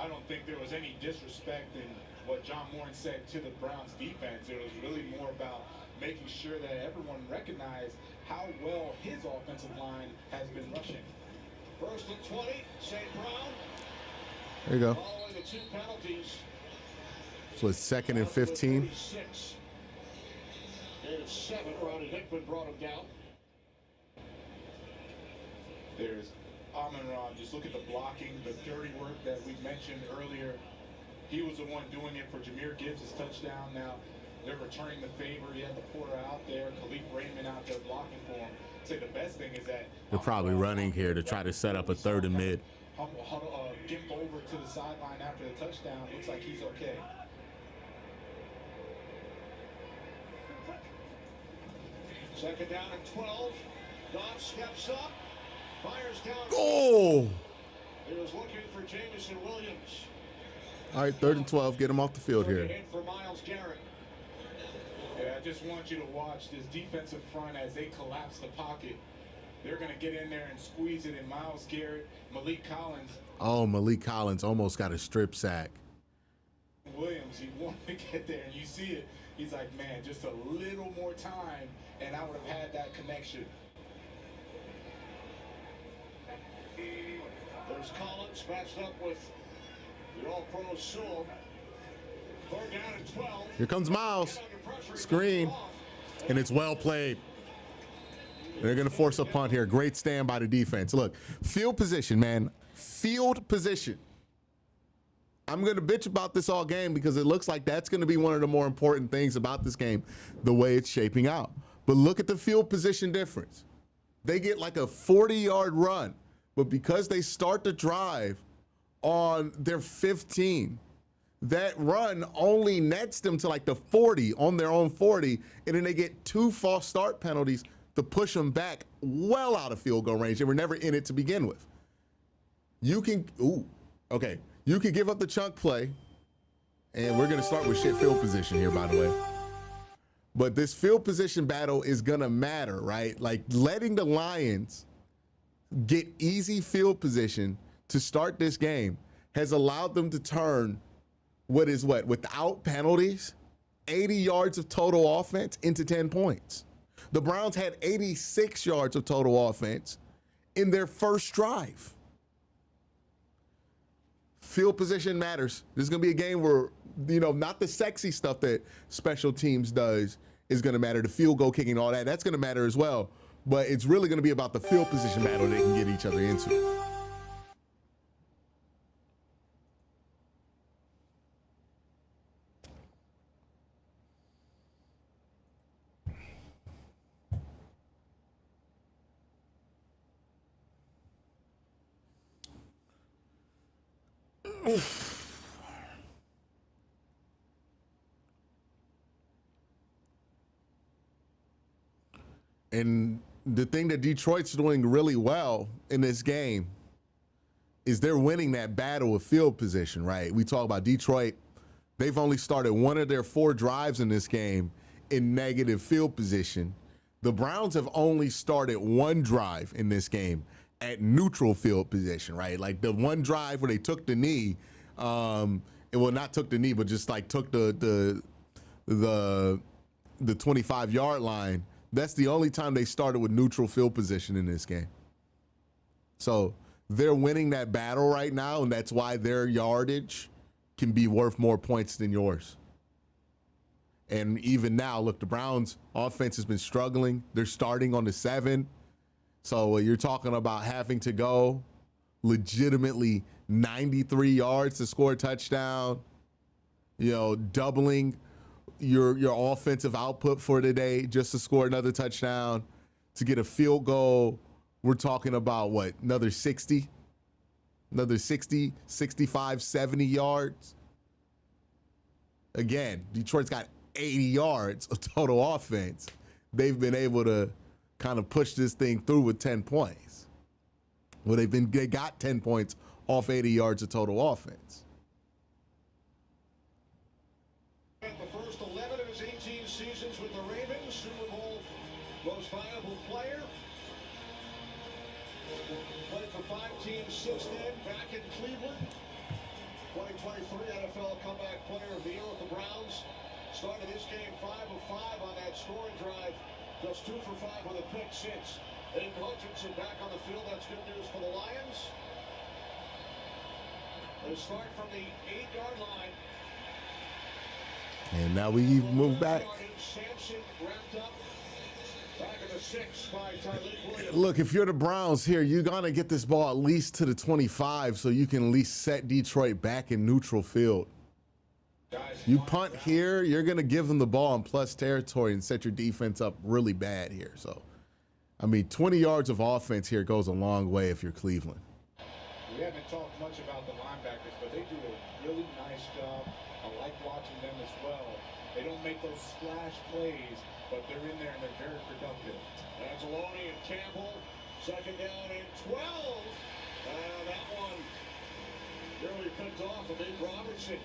I don't think there was any disrespect in what John Moore said to the Browns defense. It was really more about making sure that everyone recognized how well his offensive line has been rushing. 1st and 20, St. Brown. There you go. Following the 2 penalties. So it's 2nd and 15. Gain of 7. Ronnie Hickman brought him down. There's Amon-Ra. Just look at the blocking, the dirty work that we mentioned earlier. He was the one doing it for Jameer Gibbs' touchdown. Now they're returning the favor. He had the Porter out there, Khalif Raymond out there blocking for him. Say the best thing is that they're probably running here to try to set up a 3rd and mid. Gimp over to the sideline after the touchdown. Looks like he's okay. Second down and 12. Goff steps up, fires down. Oh! He was looking for Jamison Williams. All right, 3rd and 12. Get him off the field here. Hit for Myles Garrett. Yeah, I just want you to watch this defensive front as they collapse the pocket. They're going to get in there and squeeze it in. Myles Garrett, Malik Collins. Oh, Malik Collins almost got a strip sack. Williams, he wanted to get there, and you see it. He's like, man, just a little more time, and I would have had that connection. There's Collins matched up with the All-Pro Sewell. 3rd down and 12. Here comes Miles. Screen. And it's well played. They're going to force a punt here. Great stand by the defense. Look, field position, man. Field position. I'm going to bitch about this all game because it looks like that's going to be one of the more important things about this game, the way it's shaping out. But look at the field position difference. They get like a 40-yard run but because they start the drive on their 15, that run only nets them to like the 40 on their own 40, and then they get 2 false start penalties to push them back well out of field goal range. They were never in it to begin with. You can, you can give up the chunk play, and we're going to start with shit field position here, by the way. But this field position battle is going to matter, right? Like letting the Lions get easy field position to start this game has allowed them to turn without penalties, 80 yards of total offense into 10 points. The Browns had 86 yards of total offense in their first drive. Field position matters. This is going to be a game where, not the sexy stuff that special teams does is going to matter. The field goal kicking, all that, that's going to matter as well. But it's really going to be about the field position battle they can get each other into. And the thing that Detroit's doing really well in this game is they're winning that battle of field position, right? We talk about Detroit. They've only started 1 of their 4 drives in this game in negative field position. The Browns have only started 1 drive in this game at neutral field position, right? Like the 1 drive where they took the knee, not took the knee, but just like took the 25-yard line. That's the only time they started with neutral field position in this game. So they're winning that battle right now, and that's why their yardage can be worth more points than yours. And even now, look, the Browns' offense has been struggling. They're starting on the 7. So you're talking about having to go legitimately 93 yards to score a touchdown, doubling your offensive output for today just to score another touchdown. To get a field goal, we're talking about another 60, 65, 70 yards. Again, Detroit's got 80 yards of total offense. They've been able to kind of push this thing through with 10 points. Well, they got 10 points off 80 yards of total offense. The first 11 of his 18 seasons with the Ravens, Super Bowl most valuable player. Played for 5 teams since then, back in Cleveland. 2023 NFL Comeback Player of the Year with the Browns. Started this game 5 of 5 on that scoring drive. Just 2 for 5 with a pick since. Aiden Hutchinson back on the field. That's good news for the Lions. They start from the 8-yard line. And now we move back. Sampson wrapped up. Back at the 6 by Tyreek Williams. Look, if you're the Browns here, you're going to get this ball at least to the 25 so you can at least set Detroit back in neutral field. You punt here, you're going to give them the ball in plus territory and set your defense up really bad here. So, 20 yards of offense here goes a long way if you're Cleveland. We haven't talked much about the linebackers, but they do a really nice job. I like watching them as well. They don't make those splash plays, but they're in there and they're very productive. Anzalone and Campbell, 2nd down and 12. And that one nearly picked off of Nate Robertson.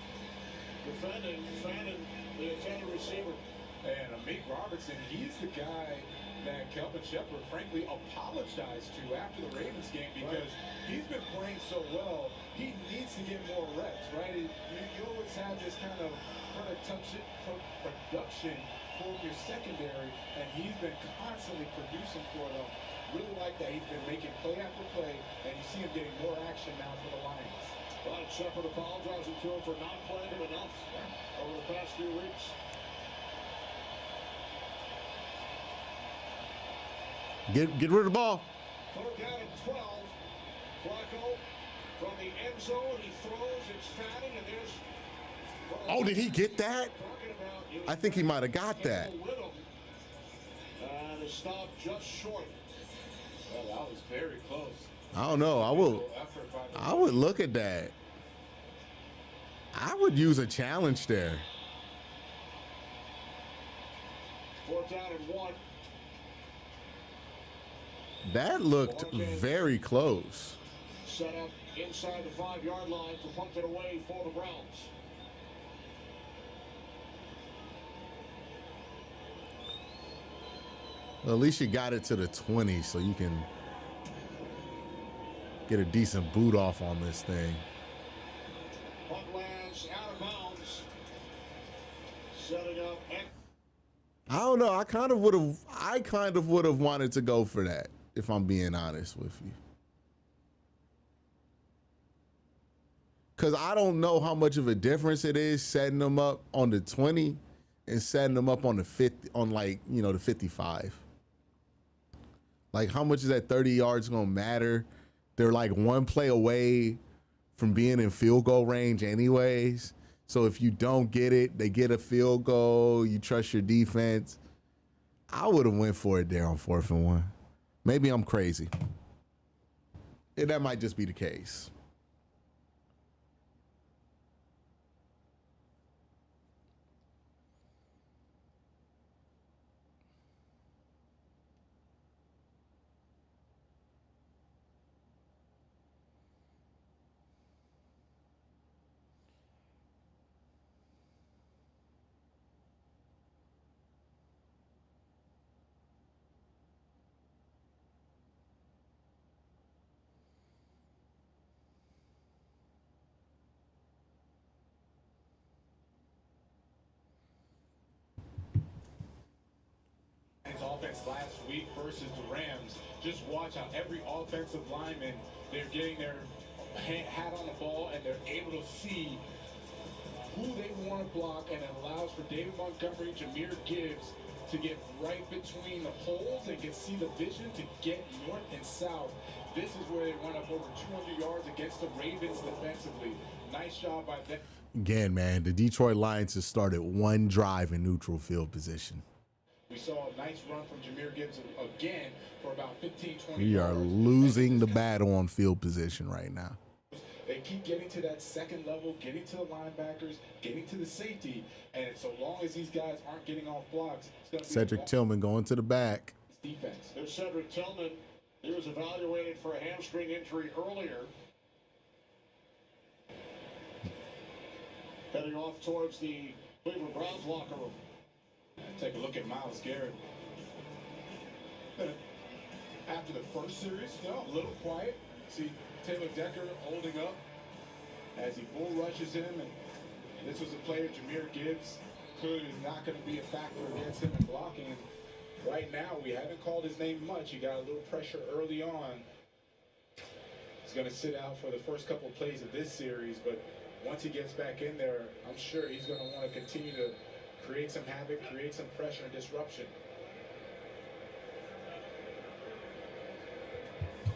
Defending, fanning the intended receiver. And Amik Robertson, he's the guy that Kelvin Shepard, frankly, apologized to after the Ravens game because he's been playing so well. He needs to get more reps, right? You always have this kind of production for your secondary, and he's been constantly producing for them. Really like that. He's been making play after play, and you see him getting more action now for the Lions. But Shepard apologizing to him for not playing him enough over the past few weeks. Get rid of the ball. 3rd down and 12. Flacco from the end zone. He throws. It's Fanning, and there's. Oh, did he get that? I think he might have got that. And a stop just short. Well, that was very close. I don't know. I would look at that. I would use a challenge there. 4th down and 1. That looked very close. Set up inside the 5-yard line to punt it away for the Browns. Well, at least you got it to the 20 so you can get a decent boot off on this thing. Punt lands out of bounds. Setting up. I don't know. I kind of would have wanted to go for that, if I'm being honest with you. Because I don't know how much of a difference it is setting them up on the 20 and setting them up on the 50, on like, you know, the 55. Like, how much is that 30 yards going to matter? They're like one play away from being in field goal range anyways. So if you don't get it, they get a field goal. You trust your defense. I would have went for it there on 4th and 1. Maybe I'm crazy. And that might just be the case. Offense last week versus the Rams. Just watch how every offensive lineman, they're getting their hat on the ball and they're able to see who they want to block, and it allows for David Montgomery, Jahmyr Gibbs to get right between the holes and can see the vision to get north and south. This is where they run up over 200 yards against the Ravens defensively. Nice job by them. Again, man, the Detroit Lions have started one drive in neutral field position. We saw a nice run from Jahmyr Gibbs again for about 15, 20 We yards. are losing the battle on field position right now. They keep getting to that second level, getting to the linebackers, getting to the safety, and so long as these guys aren't getting off blocks, it's going to be Cedric Tillman going to the back. defense. There's Cedric Tillman. He was evaluated for a hamstring injury earlier. Heading off towards the Cleveland Browns locker room. Take a look at Myles Garrett. After the first series, you know, a little quiet. See Taylor Decker holding up as he bull rushes him, and this was a player, Jahmyr Gibbs, clearly is not going to be a factor against him in blocking. Right now, we haven't called his name much. He got a little pressure early on. He's going to sit out for the first couple of plays of this series, but once he gets back in there, I'm sure he's going to want to continue to create some havoc, create some pressure and disruption.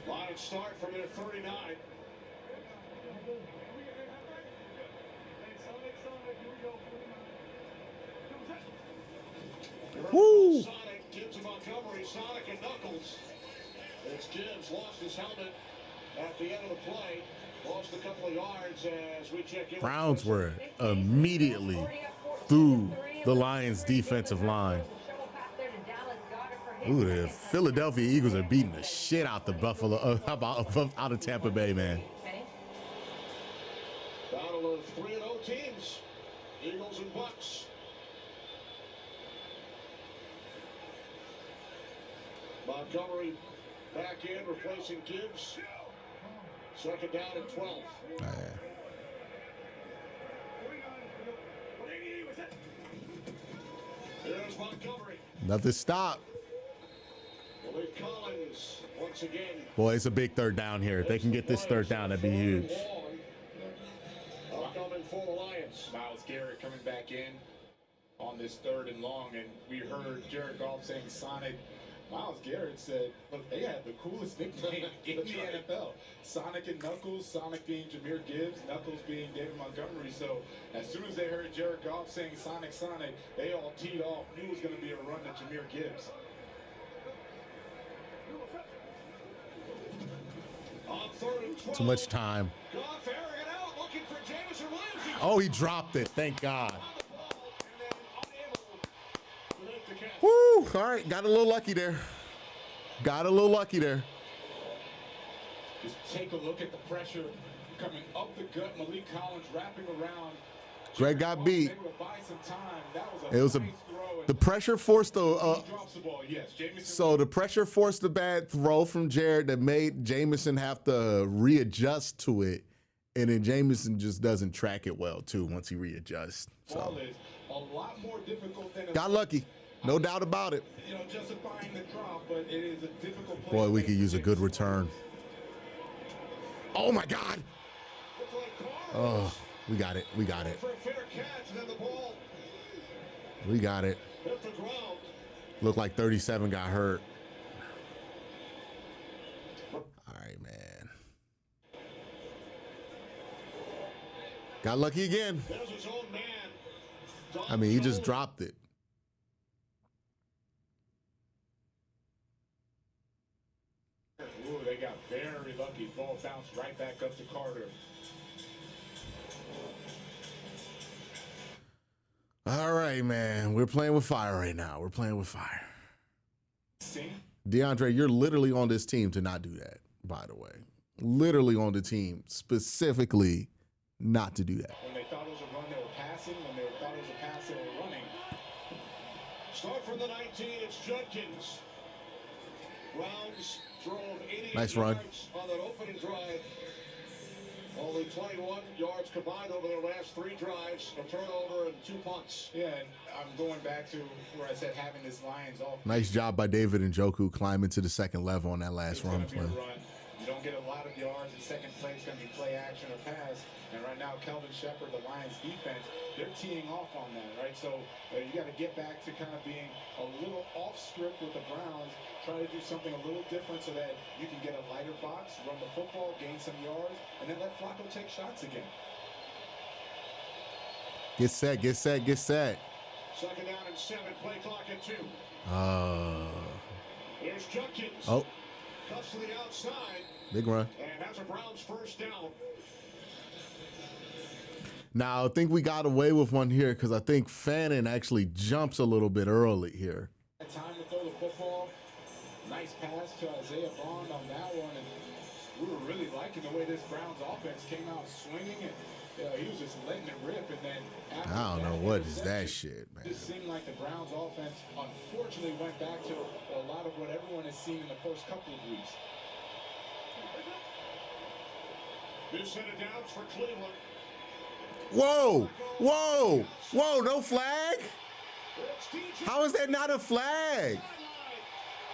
Lions start from their 39. Woo! Sonic, Gibbs and Montgomery, Sonic and Knuckles. It's Gibbs, lost his helmet at the end of the play. Lost a couple of yards as we check in. Browns were immediately through the Lions' defensive line. Ooh, the Philadelphia Eagles are beating the shit out the out of Tampa Bay, man. Battle of 3-0 teams, Eagles and Bucks. Montgomery back in, replacing Gibbs. Second down and 12. Oh, yeah. Here's Montgomery. Nothing stop. Malik Collins once again. Boy, it's a big third down here. If they can get this third down, that'd be huge. Coming for the Lions. Myles Garrett coming back in on this 3rd and long, and we heard Jared Goff saying Sonic. Myles Garrett said, look, they have the coolest nickname in the NFL. Sonic and Knuckles, Sonic being Jahmyr Gibbs, Knuckles being David Montgomery. So as soon as they heard Jared Goff saying Sonic, Sonic, they all teed off, knew it was going to be a run to Jahmyr Gibbs. On 3rd and 12. Too much time. Goff airing it out, looking for Jameson Williams. Oh, he dropped it. Thank God. On the ball, and then unable to make the catch. Woo! All right, got a little lucky there. Got a little lucky there. Just take a look at the pressure coming up the gut. Malik Collins wrapping around. Greg got beat. Able to buy some time. That was It was nice throw. the pressure forced the. He drops the ball. Yes, Jameson. So the pressure forced the bad throw from Jared that made Jameson have to readjust to it, and then Jameson just doesn't track it well too once he readjusts. So Ball is a lot more difficult than got lucky, no doubt about it. you know, justifying the drop, but it is a difficult play. Boy, we could use a good return. Oh my God! Looked like Carr Oh, we got it. We got it. for a fair catch, and then the ball We got it. hit the ground. Looked like 37 got hurt. All right, man. Got lucky again. There's his own man. I mean, he just dropped it. Ooh, they got very lucky. Ball bounced right back up to Carter. All right, man. We're playing with fire right now. We're playing with fire. See? DeAndre, you're literally on this team to not do that, by the way. Literally on the team, specifically not to do that. When they thought it was a run, they were passing. When they thought it was a pass, they were running. Start from the 19, it's Judkins. Browns drove 88 Nice run. yards on that opening drive. Only 21 yards combined over their last 3 drives, a turnover and 2 punts. Yeah, and I'm going back to where I said having this Lions off. Nice job by David and Njoku climbing to the second level on that last It's going run to be play. a run. You don't get a lot of yards. The second play is going to be play action or pass. And right now, Kelvin Shepard, the Lions defense, they're teeing off on that, right? So you got to get back to kind of being a little off script with the Browns. Try to do something a little different so that you can get a lighter box, run the football, gain some yards, and then let Flacco take shots again. Get set, get set, get set. Second down and 7, play clock at 2. Here's Judkins. Oh, Cuts to the outside, big run. and has a Browns first down. Now, I think we got away with one here because I think Fannin actually jumps a little bit early here. Time to throw the football. Nice pass to Isaiah Bond on that one. And we were really liking the way this Browns offense came out swinging. And he was just letting it rip. And then after I don't that know what is interception, that shit, man. It seemed like the Browns offense unfortunately went back to a lot of what everyone has seen in the first couple of weeks. This set of downs for Cleveland. Whoa, whoa, whoa, no flag? It's DJ How is that not a flag? sideline.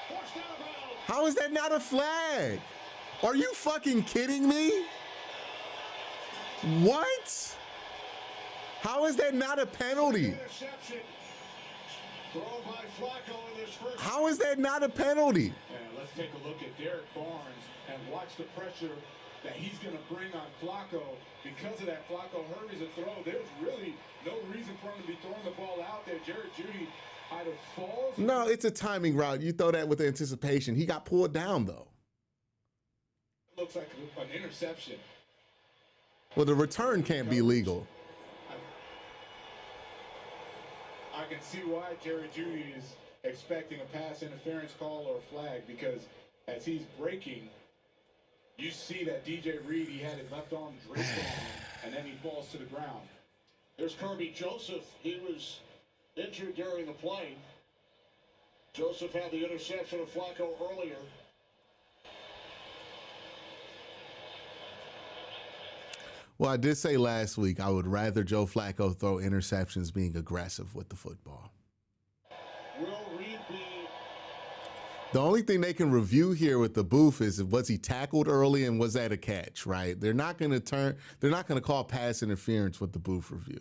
Forced out of bounds. How is that not a flag? Are you fucking kidding me? What? How is that not a penalty? Interception. Thrown by Flacco in this first. How is that not a penalty? And let's take a look at Derek Barnes and watch the pressure that he's going to bring on Flacco. Because of that, Flacco hurries a throw. There's really no reason for him to be throwing the ball out there. Jared Judy either falls. No, it's a timing route. You throw that with anticipation. He got pulled down, though. Looks like an interception. Well, the return can't be legal. I can see why Jared Judy is expecting a pass interference call or a flag, because as he's breaking, you see that DJ Reed, he had his left arm draped on him, and then he falls to the ground. There's Kirby Joseph. He was injured during the play. Joseph had the interception of Flacco earlier. Well, I did say last week I would rather Joe Flacco throw interceptions being aggressive with the football. Will Reed be? The only thing they can review here with the booth is was he tackled early and was that a catch, right? They're not going to call pass interference with the booth review.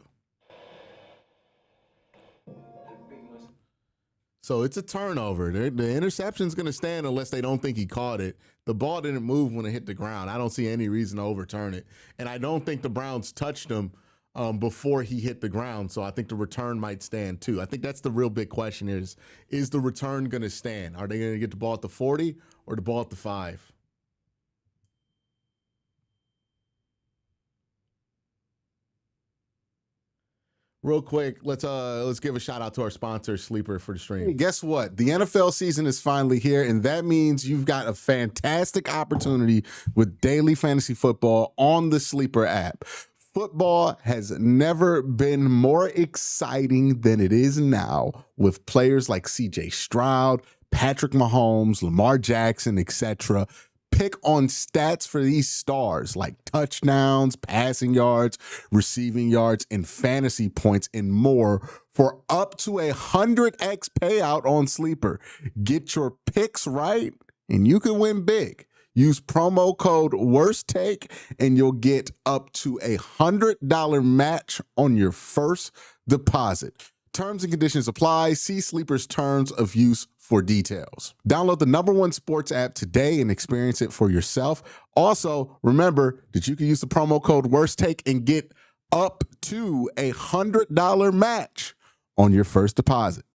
So it's a turnover. The interception's going to stand unless they don't think he caught it. The ball didn't move when it hit the ground. I don't see any reason to overturn it. And I don't think the Browns touched him before he hit the ground. So I think the return might stand too. I think that's the real big question is the return going to stand? Are they going to get the ball at the 40 or the ball at the 5? Real quick, let's give a shout out to our sponsor, Sleeper, for the stream. Hey, guess what? The NFL season is finally here, and that means you've got a fantastic opportunity with daily fantasy football on the Sleeper app. Football has never been more exciting than it is now with players like CJ Stroud, Patrick Mahomes, Lamar Jackson, etc. Pick on stats for these stars like touchdowns, passing yards, receiving yards, and fantasy points and more for up to 100x payout on Sleeper. Get your picks right and you can win big. Use promo code WORSTTAKE and you'll get up to $100 match on your first deposit. Terms and conditions apply. See Sleeper's terms of use for details. Download the #1 sports app today and experience it for yourself. Also, remember that you can use the promo code WORSTTAKE and get up to $100 match on your first deposit.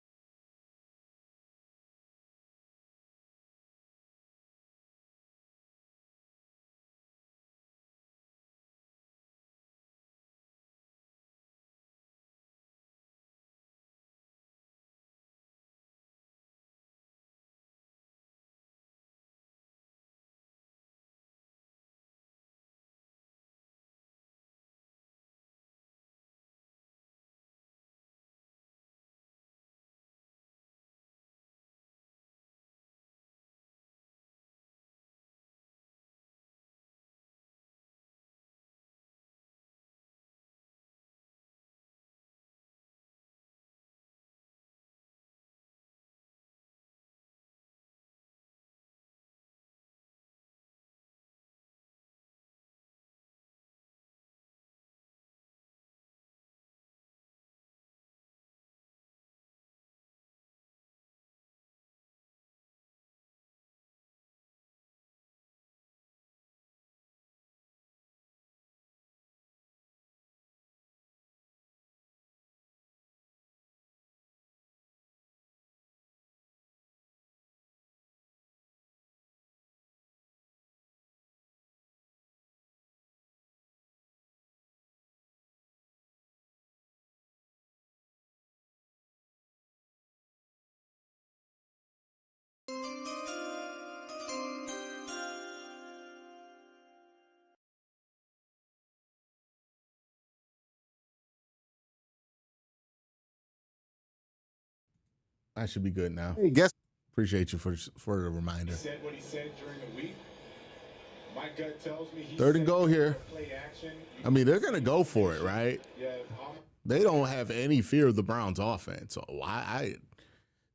I should be good now. Hey, guess. Appreciate you for the reminder. He said what he said during the week. My gut tells me he 3rd and goal here. play action. I mean, they're going to go for it, right? Yeah, They don't have any fear of the Browns offense. So I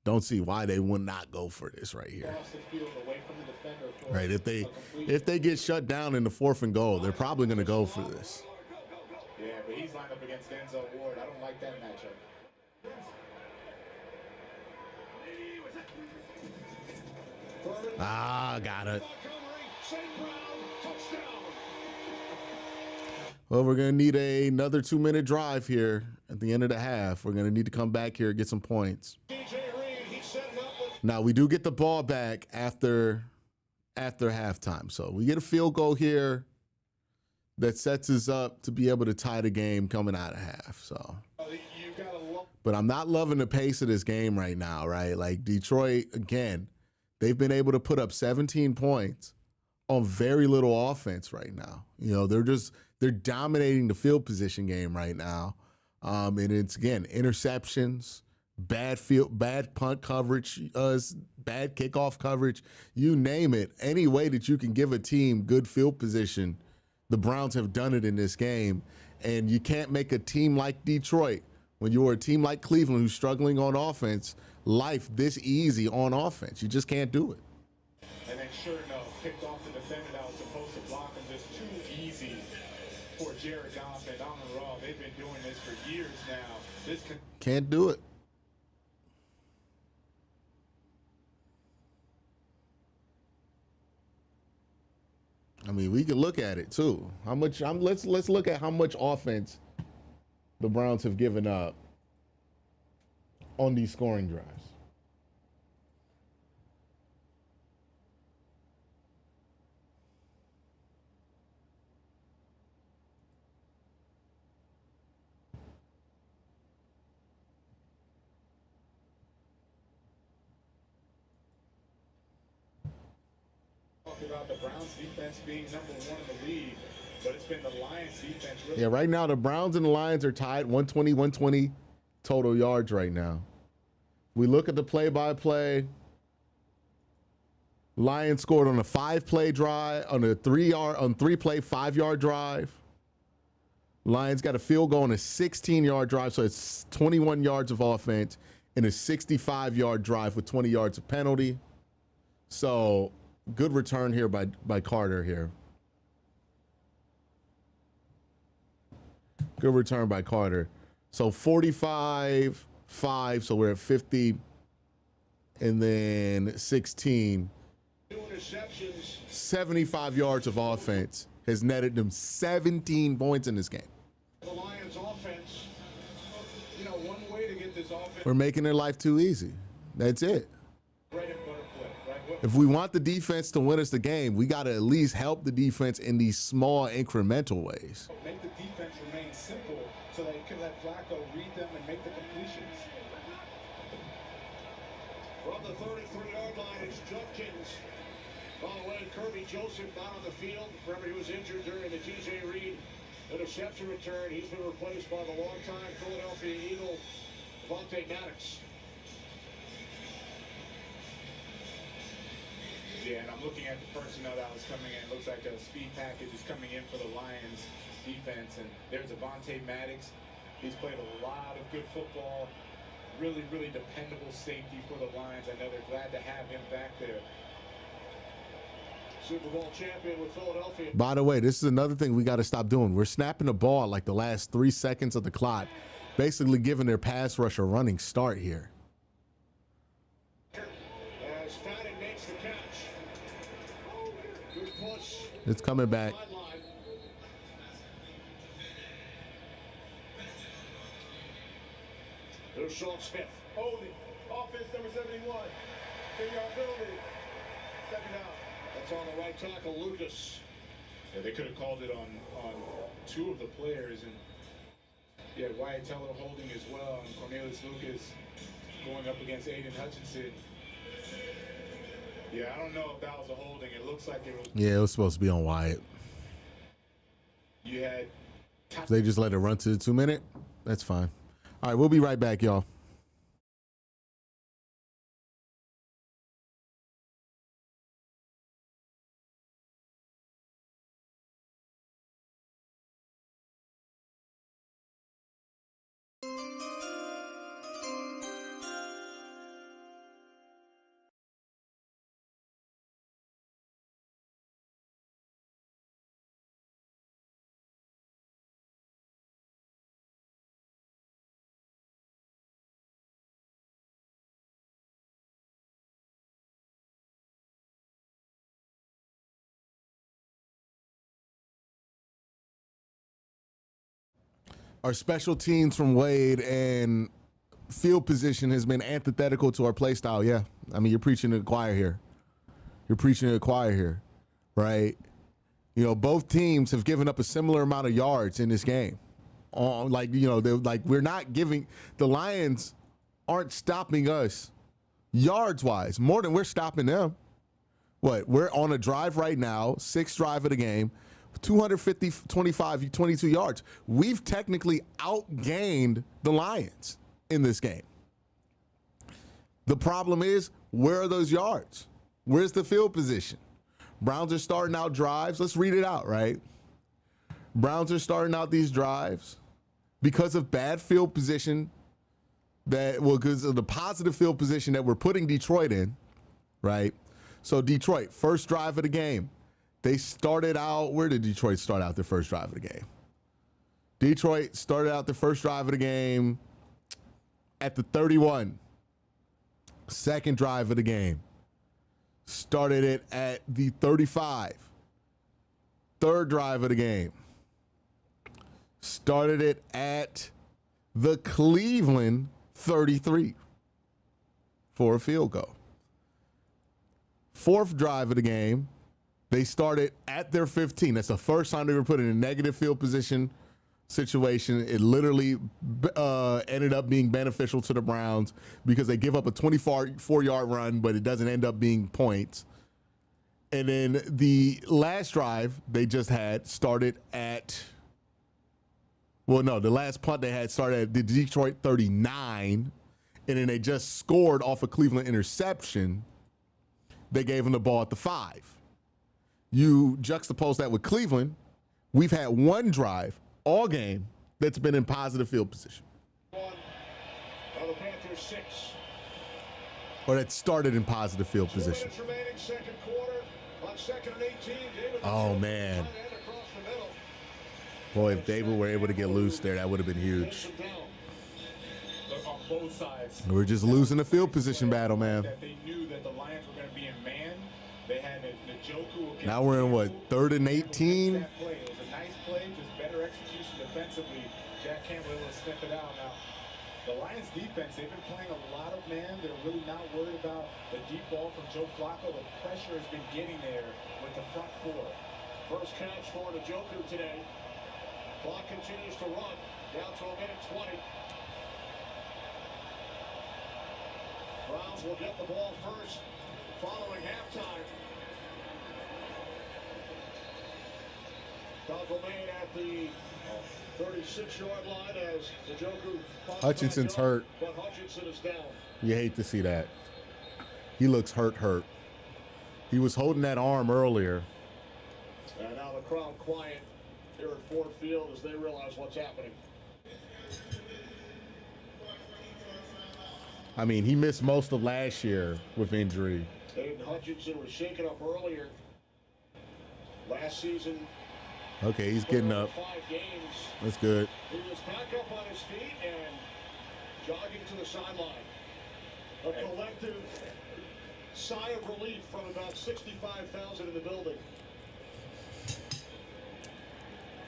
don't see why they would not go for this right here. Right, if they get shut down in the 4th and goal, they're probably going to go for this. Yeah, but he's lined up against Denzel Ward. I don't like that matchup. Got it. Well, we're going to need another 2-minute drive here at the end of the half. We're going to need to come back here and get some points. Now, we do get the ball back after halftime. So we get a field goal here that sets us up to be able to tie the game coming out of half. So, but I'm not loving the pace of this game right now, right? Like Detroit, again, they've been able to put up 17 points on very little offense right now. You know, they're dominating the field position game right now. And it's, again, interceptions, bad punt coverage, bad kickoff coverage, you name it. Any way that you can give a team good field position, the Browns have done it in this game. And you can't make a team like Detroit, when you're a team like Cleveland who's struggling on offense, life this easy on offense. You just can't do it. And then sure enough, picked off the defender that was supposed to block him, just too easy for Jared Goff and Amon Ra. They've been doing this for years now. Can't do it. I mean, we can look at it too. How much? Let's look at how much offense the Browns have given up on these scoring drives. talk about the Browns defense being #1 in the league, but it's been the Lions defense really. Yeah, right now the Browns and the Lions are tied 120 total yards right now. We look at the play-by-play. Lions scored on a 5-play drive, on a 3-play, 5-yard drive. Lions got a field goal on a 16-yard drive, so it's 21 yards of offense and a 65-yard drive with 20 yards of penalty. So good return here by Carter here. Good return by Carter. So 45-5, so we're at 50, and then 16. 75 yards of offense has netted them 17 points in this game. The Lions offense, you know, one way to get this offense. We're making their life too easy. That's it. Bread and butter play, right? If we want the defense to win us the game, we got to at least help the defense in these small incremental ways. Make the defense remain simple so that you can let Flacco read them and make the completions. From the 33-yard line, it's Judkins. By the way, Kirby Joseph not on the field. Remember, he was injured during the T.J. Reed interception return. He's been replaced by the longtime Philadelphia Eagle, Devontae Maddox. Yeah, and I'm looking at the personnel that was coming in. It looks like a speed package is coming in for the Lions defense. And there's Devontae Maddox. He's played a lot of good football. Really, really dependable safety for the Lions. I know they're glad to have him back there. Super Bowl champion with Philadelphia. By the way, this is another thing we got to stop doing. We're snapping the ball like the last 3 seconds of the clock, basically giving their pass rush a running start here. As Fadden makes the catch. Good push. It's coming back. Sideline. There's Sean Smith. Holding. Offense number 71. 10-yard penalty. Second down. That's on the right tackle, Lucas. Yeah, they could have called it on 2 of the players. And yeah, Wyatt Teller holding as well. And Cornelius Lucas going up against Aiden Hutchinson. Yeah, I don't know if that was a holding. It looks like it was. Yeah, it was supposed to be on Wyatt. You had. They just let it run to the 2-minute. That's fine. All right, we'll be right back, y'all. Our special teams from Wade and field position has been antithetical to our play style. Yeah. I mean, you're preaching to the choir here. You're preaching to the choir here, right? You know, both teams have given up a similar amount of yards in this game. We're not giving – the Lions aren't stopping us yards-wise more than we're stopping them. What? We're on a drive right now, 6th drive of the game. 250, 25, 22 yards. We've technically outgained the Lions in this game. The problem is, where are those yards? Where's the field position? Browns are starting out drives. Let's read it out, right? Browns are starting out these drives because of bad field position because of the positive field position that we're putting Detroit in, right? So Detroit, first drive of the game. They started out, where did Detroit start out their first drive of the game? Detroit started out the first drive of the game at the 31. Second drive of the game. Started it at the 35. Third drive of the game. Started it at the Cleveland 33 for a field goal. Fourth drive of the game. They started at their 15. That's the first time they were put in a negative field position situation. It literally ended up being beneficial to the Browns because they give up a 24-yard run, but it doesn't end up being points. And then the last drive they just had started at, well, no, the last punt they had started at the Detroit 39, and then they just scored off a Cleveland interception. They gave them the ball at the 5. You juxtapose that with Cleveland, we've had one drive all game that's been in positive field position. One of the Panthers 6. Or that started in positive field 2 position. minutes remaining, second quarter. On 2nd and 18, David. Oh, man. Across the middle. Boy, if David were able to get loose there, that would have been huge. Look, on both sides. We're just losing the field position battle, man. That they knew that the Lions were going to be in man. They had the Joku against Now we're in, what, 3rd and 18? That play. It was a nice play, just better execution defensively. Jack Campbell able to step it out. Now, the Lions defense, they've been playing a lot of man. They're really not worried about the deep ball from Joe Flacco. The pressure has been getting there with the front 4. First catch for the Joker today. Clock continues to run. Down to 1:20. Browns will get the ball first following halftime. Tackle made at the 36-yard line as the Joker. Hutchinson's hurt. But Hutchinson is down. You hate to see that. He looks hurt. He was holding that arm earlier. And now the crowd quiet here at Ford Field as they realize what's happening. I mean, he missed most of last year with injury. Aiden Hutchinson was shaken up earlier last season. Okay, he's getting up. 5 games. That's good. He was back up on his feet and jogging to the sideline. A collective sigh of relief from about 65,000 in the building.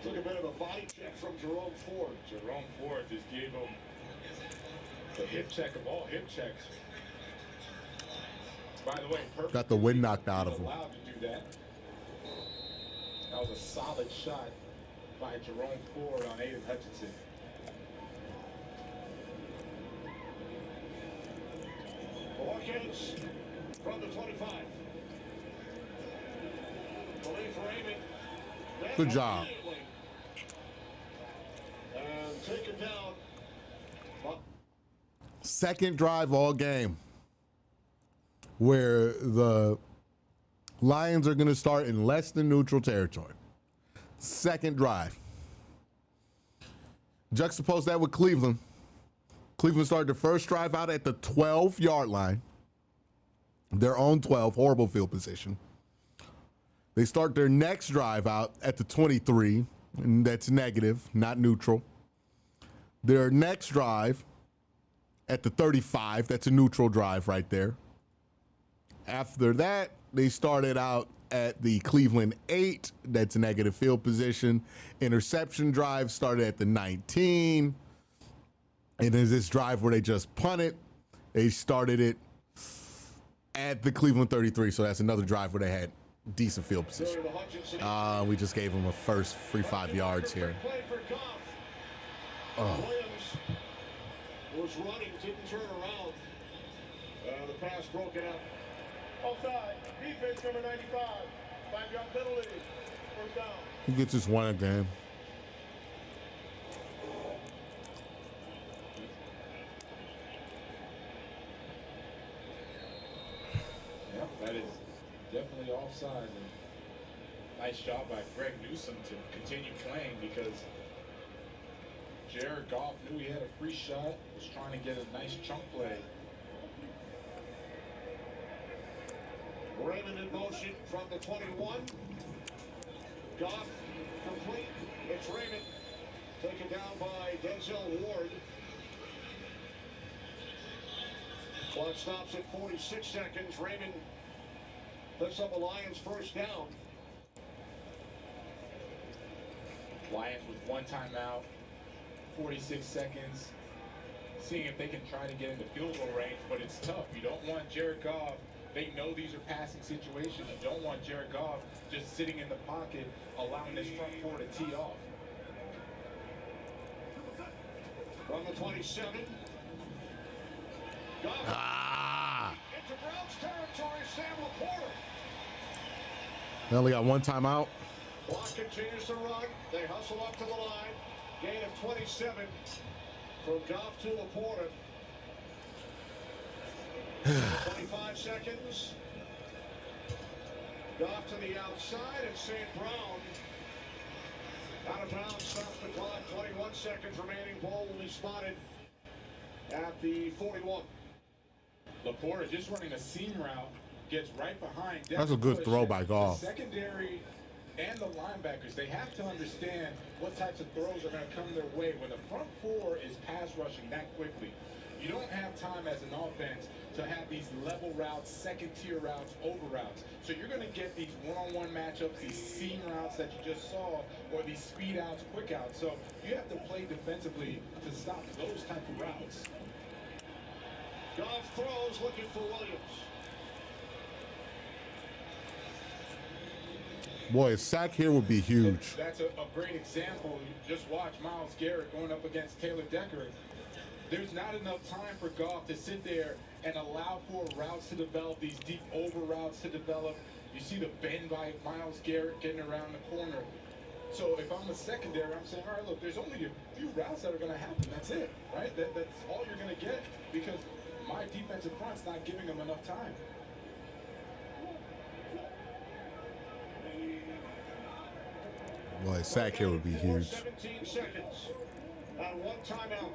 Took a bit of a body check from Jerome Ford. Jerome Ford just gave him the hip check of all hip checks. By the way, Got the wind knocked out of him. Allowed to do that. That was a solid shot by Jerome Ford on Aiden Hutchinson. Hawkins from the 25. Believe Raymond. Good job. And taken down. Second drive all game where the Lions are going to start in less than neutral territory. Second drive. Juxtapose that with Cleveland. Cleveland started the first drive out at the 12-yard line. Their own 12, horrible field position. They start their next drive out at the 23, and that's negative, not neutral. Their next drive at the 35, that's a neutral drive right there. After that, they started out at the Cleveland 8, that's negative field position. Interception drive started at the 19. And there's this drive where they just punted. They started it at the Cleveland 33, so that's another drive where they had decent field position. We just gave them a first free 5 yards here. Oh. Williams was running, didn't turn around. The pass broken up. Offside. Defense number 95. 5-yard penalty. First down. He gets his one again. Yep, that is definitely offside. And nice job by Greg Newsome to continue playing because Jared Goff knew he had a free shot, was trying to get a nice chunk play. Raymond in motion from the 21. Goff complete. It's Raymond. Taken down by Denzel Ward. Clock stops at 46 seconds. Raymond picks up a Lions first down. Lions with one timeout, 46 seconds, seeing if they can try to get into field goal range, but it's tough. You don't want Jared Goff. They know these are passing situations. You don't want Jared Goff just sitting in the pocket, allowing this front four to tee off. From the 27. Goff Ah! into Browns territory. Sam LaPorta. They only got one timeout. Clock continues to run. They hustle up to the line. Gain of 27 from Goff to Laporta. 25 seconds. Goff to the outside, and St. Brown out of bounds, stops the clock. 21 seconds remaining. Ball will be spotted at the 41. Laporta just running a seam route, gets right behind. That's a good throw by Goff. The secondary and the linebackers, they have to understand what types of throws are going to come their way when the front four is pass rushing that quickly. You don't have time as an offense to have these level routes, second-tier routes, over routes. So you're going to get these one-on-one matchups, these seam routes that you just saw, or these speed outs, quick outs. So you have to play defensively to stop those type of routes. Goff throws, looking for Williams. Boy, a sack here would be huge. That's a great example. You just watch Myles Garrett going up against Taylor Decker. There's not enough time for Goff to sit there and allow for routes to develop, these deep over routes to develop. You see the bend by Myles Garrett getting around the corner. So if I'm a secondary, I'm saying, all right, look, there's only a few routes that are going to happen. That's it, right? That's all you're going to get because my defensive front's not giving them enough time. Boy, a sack here would be huge. 17 seconds on one timeout.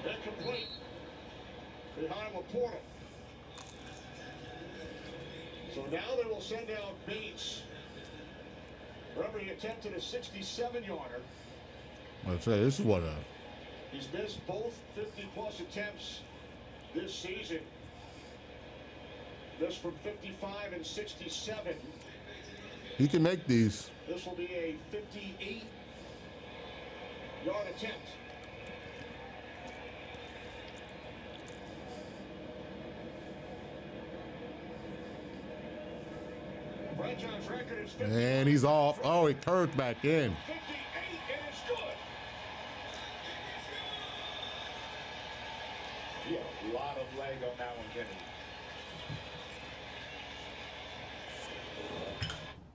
Incomplete. Behind Laporta. So now they will send out Bates. Remember, he attempted a 67-yarder. I'll tell you, this is what He's missed both 50-plus attempts this season. This from 55 and 67. he can make these. This will be a 58-yard attempt. Franchise record is 50. And he's off. Oh, he curved back in. 58, and it's good. Yeah, a lot of leg on that one, Kenny.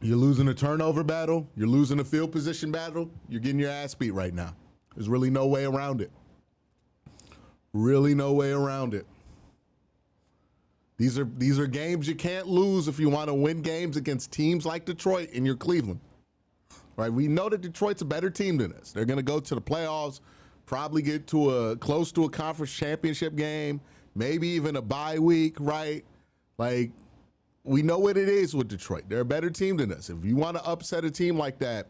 You're losing a turnover battle. You're losing a field position battle. You're getting your ass beat right now. There's really no way around it. Really no way around it. These are games you can't lose if you want to win games against teams like Detroit and you're Cleveland. Right? We know that Detroit's a better team than us. They're going to go to the playoffs, probably get to close to a conference championship game, maybe even a bye week, right? Like, we know what it is with Detroit. They're a better team than us. If you want to upset a team like that,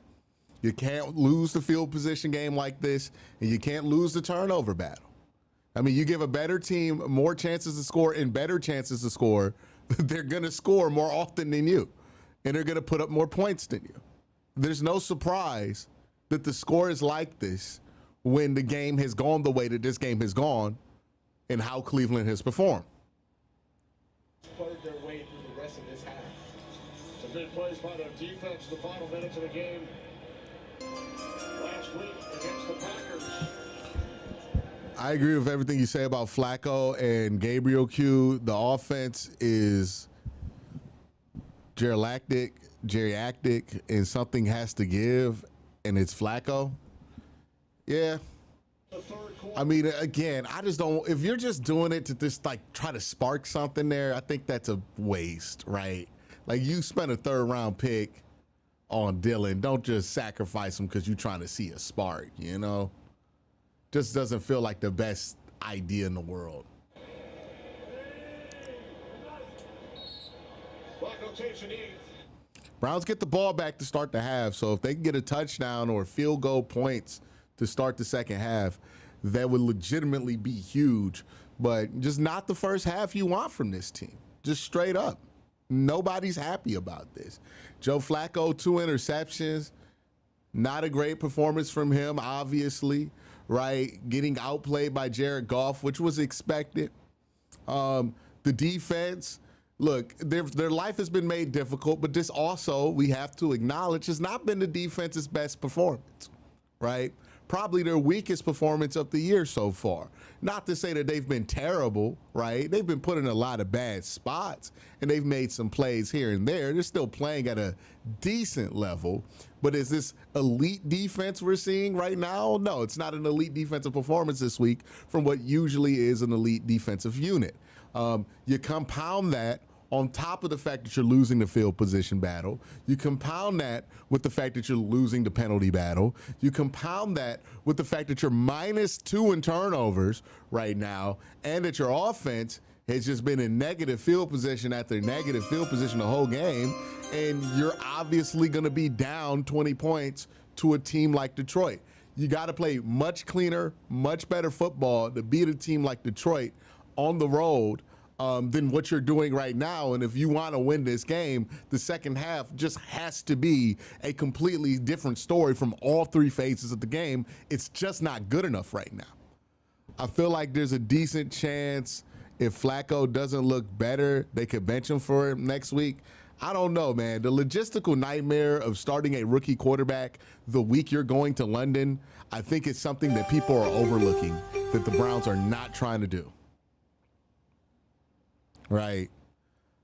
you can't lose the field position game like this, and you can't lose the turnover battle. I mean, you give a better team more chances to score and better chances to score, they're going to score more often than you, and they're going to put up more points than you. There's no surprise that the score is like this when the game has gone the way that this game has gone and how Cleveland has performed. Played their way through the rest of this half. Some big plays by their defense in the final minutes of the game last week against the Packers. I agree with everything you say about Flacco and Gabriel Q. The offense is geriatric, and something has to give, and it's Flacco. Yeah. I mean, again, I just don't. If you're just doing it to just like try to spark something there, I think that's a waste, right? Like, you spent a third-round pick on Dylan. Don't just sacrifice him because you're trying to see a spark, you know? Just doesn't feel like the best idea in the world. Flacco takes a knee. Browns get the ball back to start the half, so if they can get a touchdown or field goal points to start the second half, that would legitimately be huge, but just not the first half you want from this team. Just straight up. Nobody's happy about this. Joe Flacco, 2 interceptions. Not a great performance from him, obviously, right? Getting outplayed by Jared Goff, which was expected. The defense, look, their life has been made difficult, but this also, we have to acknowledge, has not been the defense's best performance, right? probably their weakest performance of the year so far. Not to say that they've been terrible, right? They've been put in a lot of bad spots, and they've made some plays here and there. They're still playing at a decent level, but is this elite defense we're seeing right now? No, it's not an elite defensive performance this week from what usually is an elite defensive unit. You compound that on top of the fact that you're losing the field position battle. You compound that with the fact that you're losing the penalty battle. You compound that with the fact that you're -2 in turnovers right now, and that your offense has just been in negative field position after negative field position the whole game, and you're obviously going to be down 20 points to a team like Detroit. You got to play much cleaner, much better football to beat a team like Detroit on the road than what you're doing right now. And if you want to win this game, the second half just has to be a completely different story from all three phases of the game. It's just not good enough right now. I feel like there's a decent chance if Flacco doesn't look better, they could bench him for him next week. I don't know, man. The logistical nightmare of starting a rookie quarterback the week you're going to London, I think it's something that people are overlooking, that the Browns are not trying to do. Right?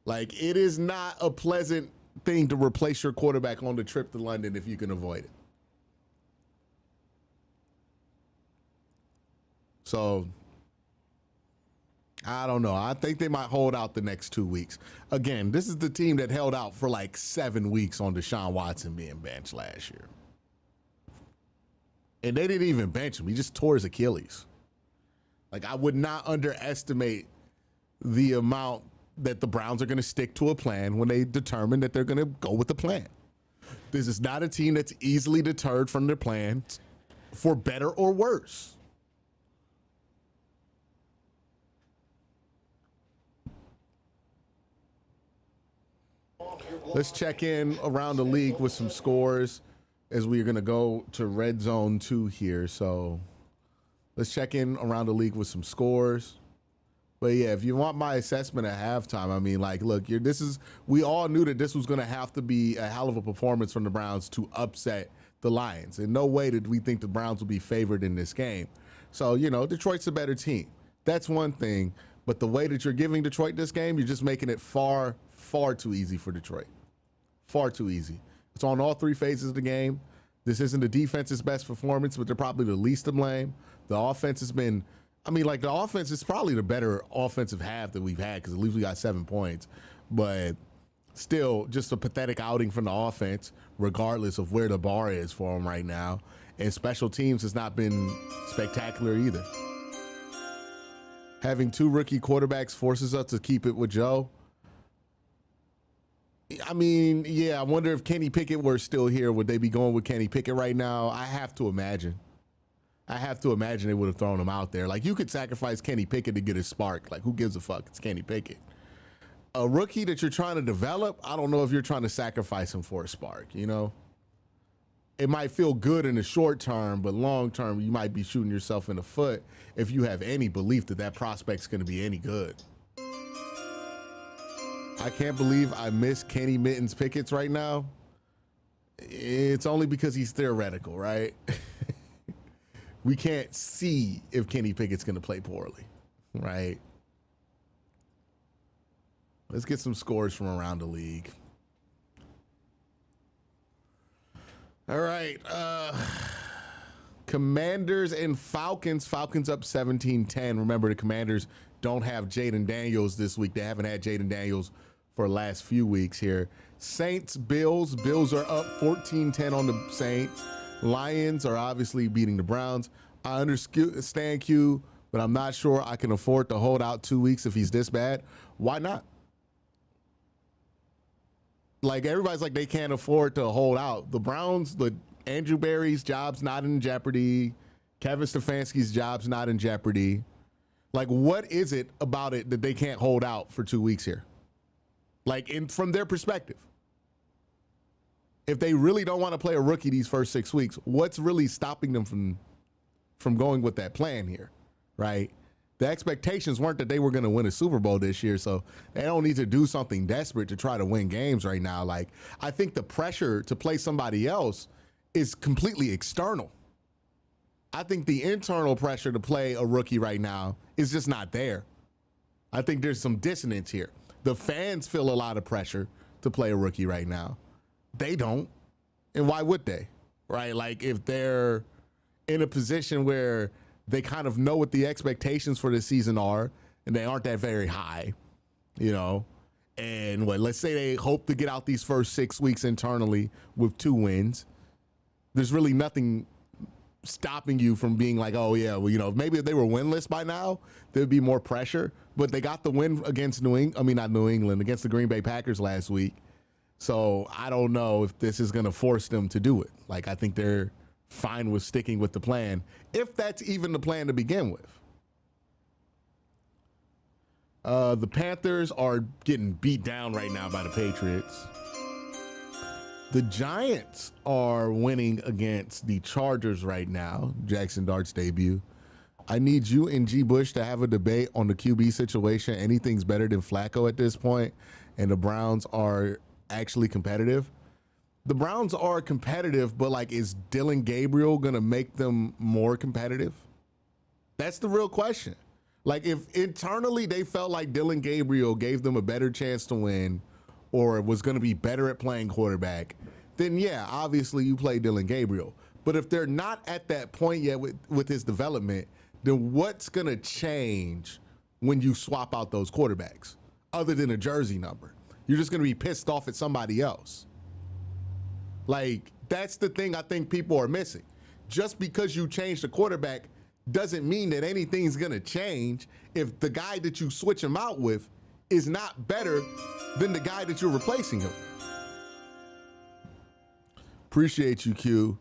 Like, it is not a pleasant thing to replace your quarterback on the trip to London if you can avoid it. So, I don't know. I think they might hold out the next 2 weeks. Again, this is the team that held out for like 7 weeks on Deshaun Watson being benched last year. And they didn't even bench him. He just tore his Achilles. Like, I would not underestimate the amount that the Browns are going to stick to a plan when they determine that they're going to go with the plan. This is not a team that's easily deterred from their plans, for better or worse. Let's check in around the league with some scores as we are going to go to Red Zone 2 here. So let's check in around the league with some scores. But yeah, if you want my assessment at halftime, I mean, like, look, we all knew that this was going to have to be a hell of a performance from the Browns to upset the Lions. In no way did we think the Browns would be favored in this game. So, you know, Detroit's a better team. That's one thing. But the way that you're giving Detroit this game, you're just making it far, far too easy for Detroit. Far too easy. It's on all three phases of the game. This isn't the defense's best performance, but they're probably the least to blame. The offense has been, I mean, like, the offense is probably the better offensive half that we've had because at least we got 7 points. But still, just a pathetic outing from the offense, regardless of where the bar is for them right now. And special teams has not been spectacular either. Having 2 rookie quarterbacks forces us to keep it with Joe. I mean, yeah, I wonder if Kenny Pickett were still here, would they be going with Kenny Pickett right now? I have to imagine. They would have thrown him out there. Like, you could sacrifice Kenny Pickett to get a spark. Like, who gives a fuck? It's Kenny Pickett. A rookie that you're trying to develop, I don't know if you're trying to sacrifice him for a spark, you know? It might feel good in the short term, but long term, you might be shooting yourself in the foot if you have any belief that that prospect's going to be any good. I can't believe I miss Kenny Mittens Pickett's right now. It's only because he's theoretical, right? We can't see if Kenny Pickett's going to play poorly, right? Let's get some scores from around the league. All right. Commanders and Falcons. Falcons up 17-10. Remember, the Commanders don't have Jaden Daniels this week. They haven't had Jaden Daniels for the last few weeks here. Saints, Bills. Bills are up 14-10 on the Saints. Lions are obviously beating the Browns. I understand Q, but I'm not sure I can afford to hold out 2 weeks if he's this bad. Why not? Like, everybody's like they can't afford to hold out. The Browns, Andrew Berry's job's not in jeopardy. Kevin Stefanski's job's not in jeopardy. Like, what is it about it that they can't hold out for 2 weeks here? Like, from their perspective. If they really don't want to play a rookie these first 6 weeks, what's really stopping them from going with that plan here, right? The expectations weren't that they were going to win a Super Bowl this year, so they don't need to do something desperate to try to win games right now. Like, I think the pressure to play somebody else is completely external. I think the internal pressure to play a rookie right now is just not there. I think there's some dissonance here. The fans feel a lot of pressure to play a rookie right now. They don't. And why would they? Right? Like, if they're in a position where they kind of know what the expectations for this season are, and they aren't that very high, you know, and let's say they hope to get out these first 6 weeks internally with 2 wins. There's really nothing stopping you from being like, oh yeah, well, you know, maybe if they were winless by now, there'd be more pressure, but they got the win against against the Green Bay Packers last week. So I don't know if this is going to force them to do it. Like, I think they're fine with sticking with the plan, if that's even the plan to begin with. The Panthers are getting beat down right now by the Patriots. The Giants are winning against the Chargers right now. Jackson Dart's debut. I need you and G. Bush to have a debate on the QB situation. Anything's better than Flacco at this point, and the Browns are actually competitive. The Browns are competitive, but like, is Dylan Gabriel going to make them more competitive? That's the real question. Like, if internally they felt like Dylan Gabriel gave them a better chance to win or was going to be better at playing quarterback, then yeah, obviously you play Dylan Gabriel. But if they're not at that point yet with his development, then what's going to change when you swap out those quarterbacks other than a jersey number? You're just going to be pissed off at somebody else. Like, that's the thing I think people are missing. Just because you change the quarterback doesn't mean that anything's going to change if the guy that you switch him out with is not better than the guy that you're replacing him. Appreciate you, Q.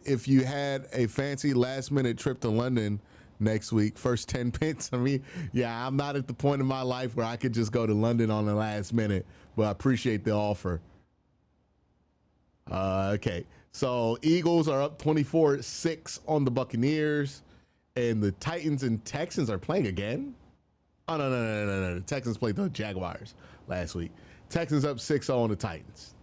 If you had a fancy last-minute trip to London next week, first 10 pence, I mean, yeah, I'm not at the point in my life where I could just go to London on the last minute, but I appreciate the offer. Okay, so Eagles are up 24-6 on the Buccaneers, and the Titans and Texans are playing again? Oh, no. The Texans played the Jaguars last week. Texans up 6-0 on the Titans.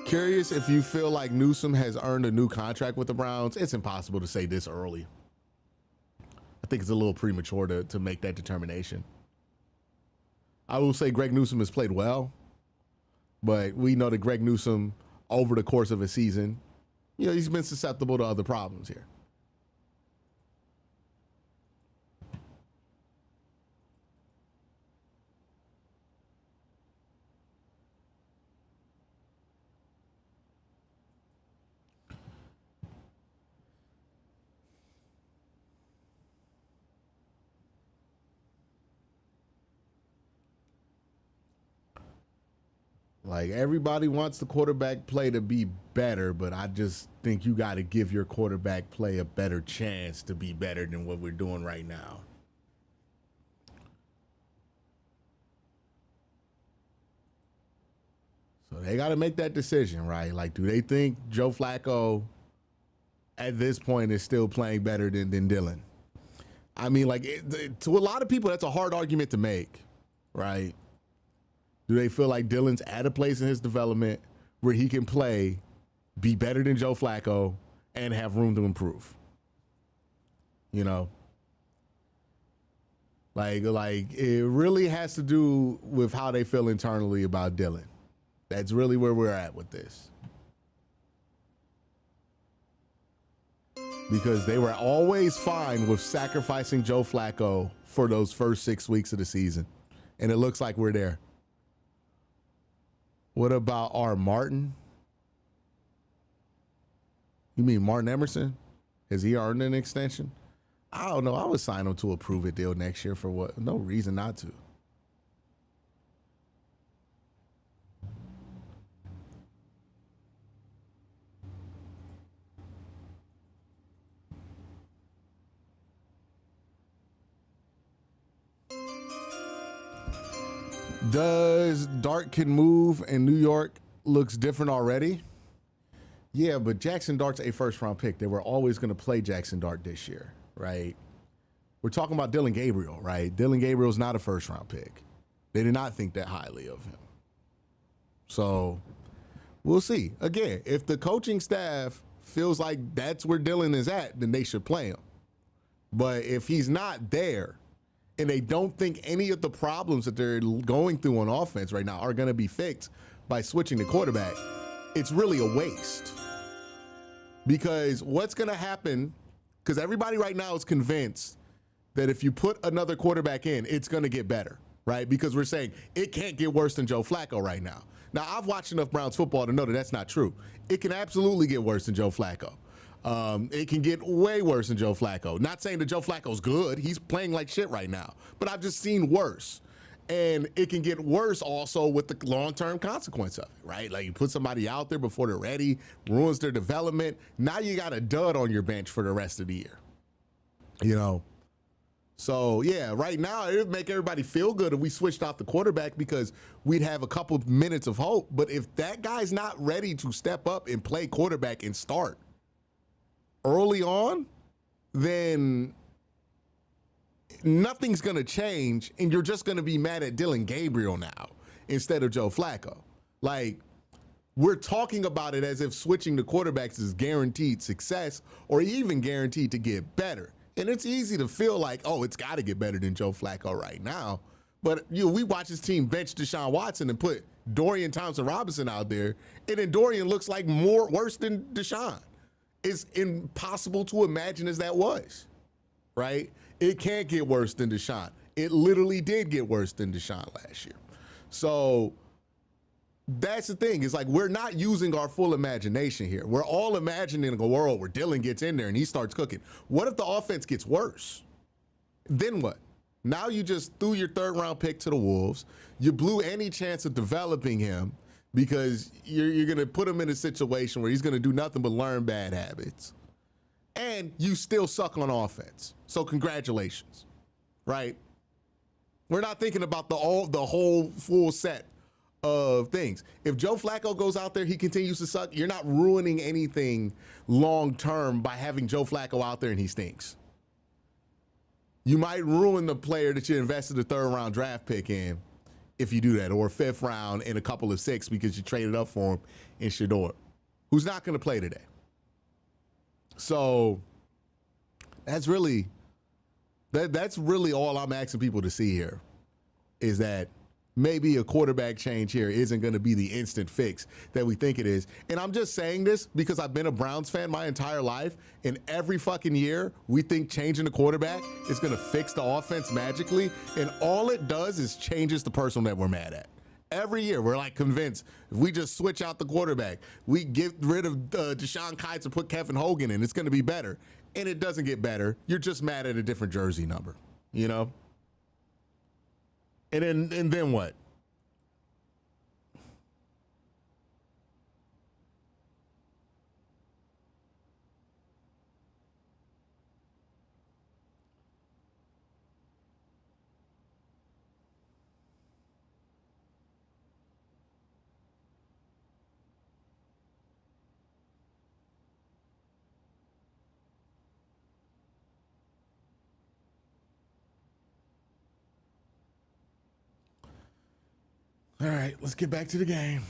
Curious if you feel like Newsom has earned a new contract with the Browns. It's impossible to say this early. I think it's a little premature to make that determination. I will say Greg Newsom has played well, but we know that Greg Newsom, over the course of a season, you know, he's been susceptible to other problems here. Like, everybody wants the quarterback play to be better, but I just think you got to give your quarterback play a better chance to be better than what we're doing right now. So they got to make that decision, right? Like, do they think Joe Flacco at this point is still playing better than Dylan? I mean, like, to a lot of people, that's a hard argument to make, right? Do they feel like Dylan's at a place in his development where he can play, be better than Joe Flacco, and have room to improve? You know? Like it really has to do with how they feel internally about Dylan. That's really where we're at with this. Because they were always fine with sacrificing Joe Flacco for those first 6 weeks of the season. And it looks like we're there. What about R. Martin? You mean Martin Emerson? Has he earned an extension? I don't know. I would sign him to a prove-it deal next year for what? No reason not to. Does Dart can move and New York looks different already? Yeah, but Jackson Dart's a first-round pick. They were always going to play Jackson Dart this year, right? We're talking about Dylan Gabriel, right? Dylan Gabriel's not a first-round pick. They did not think that highly of him. So We'll see. Again, if the coaching staff feels like that's where Dylan is at, then they should play him. But if he's not there and they don't think any of the problems that they're going through on offense right now are going to be fixed by switching the quarterback, it's really a waste. Because what's going to happen, because everybody right now is convinced that if you put another quarterback in, it's going to get better, right? Because we're saying it can't get worse than Joe Flacco right now. Now, I've watched enough Browns football to know that that's not true. It can absolutely get worse than Joe Flacco. It can get way worse than Joe Flacco. Not saying that Joe Flacco's good. He's playing like shit right now. But I've just seen worse. And it can get worse also with the long-term consequence of it, right? Like you put somebody out there before they're ready, ruins their development. Now you got a dud on your bench for the rest of the year. You know? So, yeah, right now it would make everybody feel good if we switched out the quarterback because we'd have a couple of minutes of hope. But if that guy's not ready to step up and play quarterback and start early on, then nothing's going to change, and you're just going to be mad at Dylan Gabriel now instead of Joe Flacco. Like, we're talking about it as if switching the quarterbacks is guaranteed success or even guaranteed to get better. And it's easy to feel like, oh, it's got to get better than Joe Flacco right now. But we watch his team bench Deshaun Watson and put Dorian Thompson-Robinson out there, and then Dorian looks like worse than Deshaun. It's impossible to imagine as that was, right? It can't get worse than Deshaun. It literally did get worse than Deshaun last year. So that's the thing. It's like we're not using our full imagination here. We're all imagining a world where Dylan gets in there and he starts cooking. What if the offense gets worse? Then what? Now you just threw your third-round pick to the Wolves. You blew any chance of developing him because you're going to put him in a situation where he's going to do nothing but learn bad habits. And you still suck on offense. So congratulations, right? We're not thinking about the whole full set of things. If Joe Flacco goes out there, he continues to suck, you're not ruining anything long-term by having Joe Flacco out there and he stinks. You might ruin the player that you invested a third-round draft pick in if you do that, or a fifth round and a couple of six because you traded up for him in Shador, who's not going to play today. So that's really all I'm asking people to see here is that maybe a quarterback change here isn't going to be the instant fix that we think it is. And I'm just saying this because I've been a Browns fan my entire life, and every fucking year we think changing the quarterback is going to fix the offense magically, and all it does is changes the person that we're mad at. Every year, we're like convinced if we just switch out the quarterback, we get rid of Deshaun Kites and put Kevin Hogan in, it's going to be better. And it doesn't get better. You're just mad at a different jersey number, you know? And then what? All right, let's get back to the game.